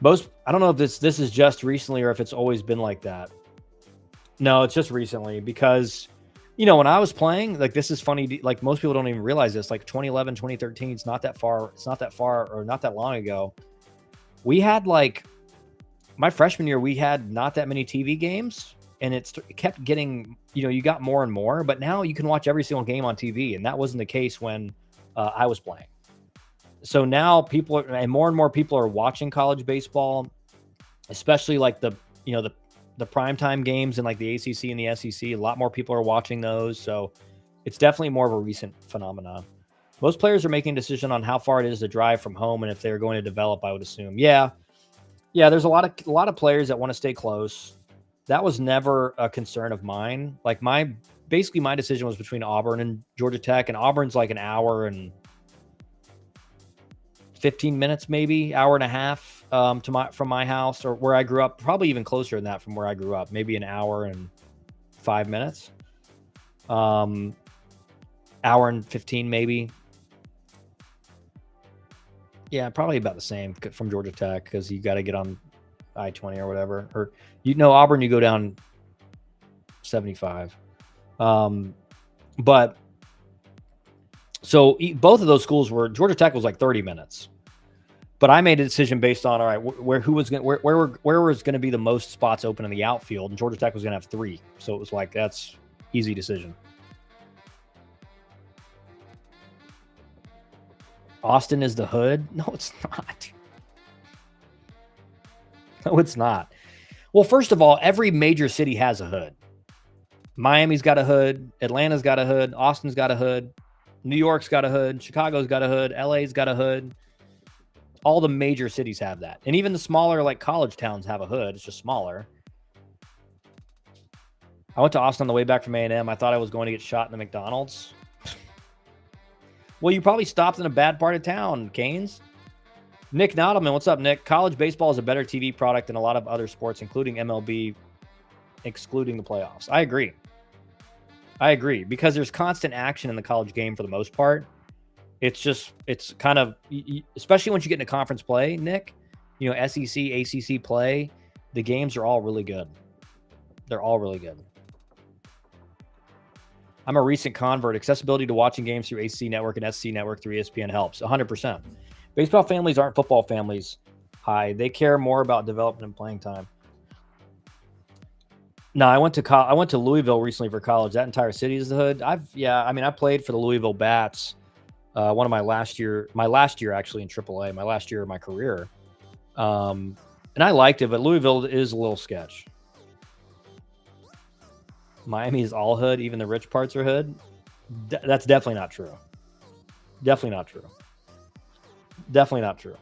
A: I don't know if this is just recently or if it's always been like that. No, it's just recently because, when I was playing, like, this is funny. Like, most people don't even realize this. Like 2011, 2013, it's not that far or not that long ago. We had like my freshman year, we had not that many TV games, and it kept getting, you got more and more, but now you can watch every single game on TV. And that wasn't the case when I was playing. So now and more people are watching college baseball, especially like the primetime games and like the ACC and the SEC. A lot more people are watching those. So it's definitely more of a recent phenomenon. Most players are making a decision on how far it is to drive from home and if they're going to develop, I would assume. Yeah. There's a lot of players that want to stay close. That was never a concern of mine. Like my decision was between Auburn and Georgia Tech, and Auburn's like an hour and 15 minutes, maybe hour and a half from my house or where I grew up, probably even closer than that from where I grew up, maybe an hour and 5 minutes, hour and 15, maybe. Yeah, probably about the same from Georgia Tech because you got to get on I-20 or whatever. Or, Auburn, you go down 75. But so both of those schools Georgia Tech was like 30 minutes. But I made a decision based on, all right, where was going to be the most spots open in the outfield, and Georgia Tech was going to have 3. So it was like, that's easy decision. Austin is the hood? No, it's not. No, it's not. Well, first of all, every major city has a hood. Miami's got a hood. Atlanta's got a hood. Austin's got a hood. New York's got a hood. Chicago's got a hood. LA's got a hood. All the major cities have that. And even the smaller, like, college towns have a hood. It's just smaller. I went to Austin on the way back from A&M. I thought I was going to get shot in the McDonald's. Well, you probably stopped in a bad part of town, Canes. Nick Nodelman, what's up, Nick? College baseball is a better TV product than a lot of other sports, including MLB, excluding the playoffs. I agree because there's constant action in the college game for the most part. It's kind of, especially once you get into conference play, Nick, SEC, ACC play, the games are all really good. They're all really good. I'm a recent convert. Accessibility to watching games through ACC Network and SC Network through ESPN helps 100%. Baseball families aren't football families. Hi, they care more about development and playing time. No, I went to Louisville recently for college. That entire city is the hood. I played for the Louisville Bats. One of my last year actually in AAA, my last year of my career. And I liked it, but Louisville is a little sketch. Miami is all hood. Even the rich parts are hood. That's definitely not true. Definitely not true. Definitely not true.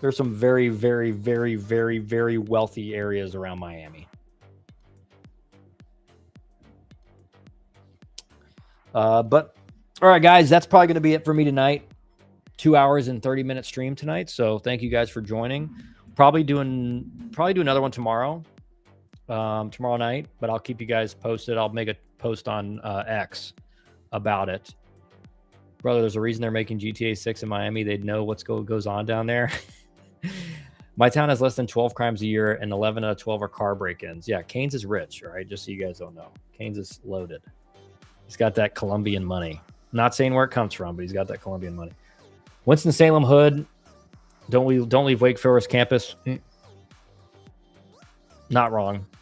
A: There's some very, very, very, very, very wealthy areas around Miami. But all right, guys, that's probably going to be it for me tonight. 2 hours and 30-minute stream tonight. So thank you guys for joining. Probably do another one tomorrow night, but I'll keep you guys posted. I'll make a post on X about it. Brother, there's a reason they're making GTA 6 in Miami. They'd know what goes on down there. My town has less than 12 crimes a year, and 11 out of 12 are car break-ins. Yeah, Canes is rich, all right? Just so you guys don't know. Canes is loaded. He's got that Colombian money. Not saying where it comes from, but he's got that Colombian money. Winston-Salem hood. Don't leave Wake Forest campus. Not wrong.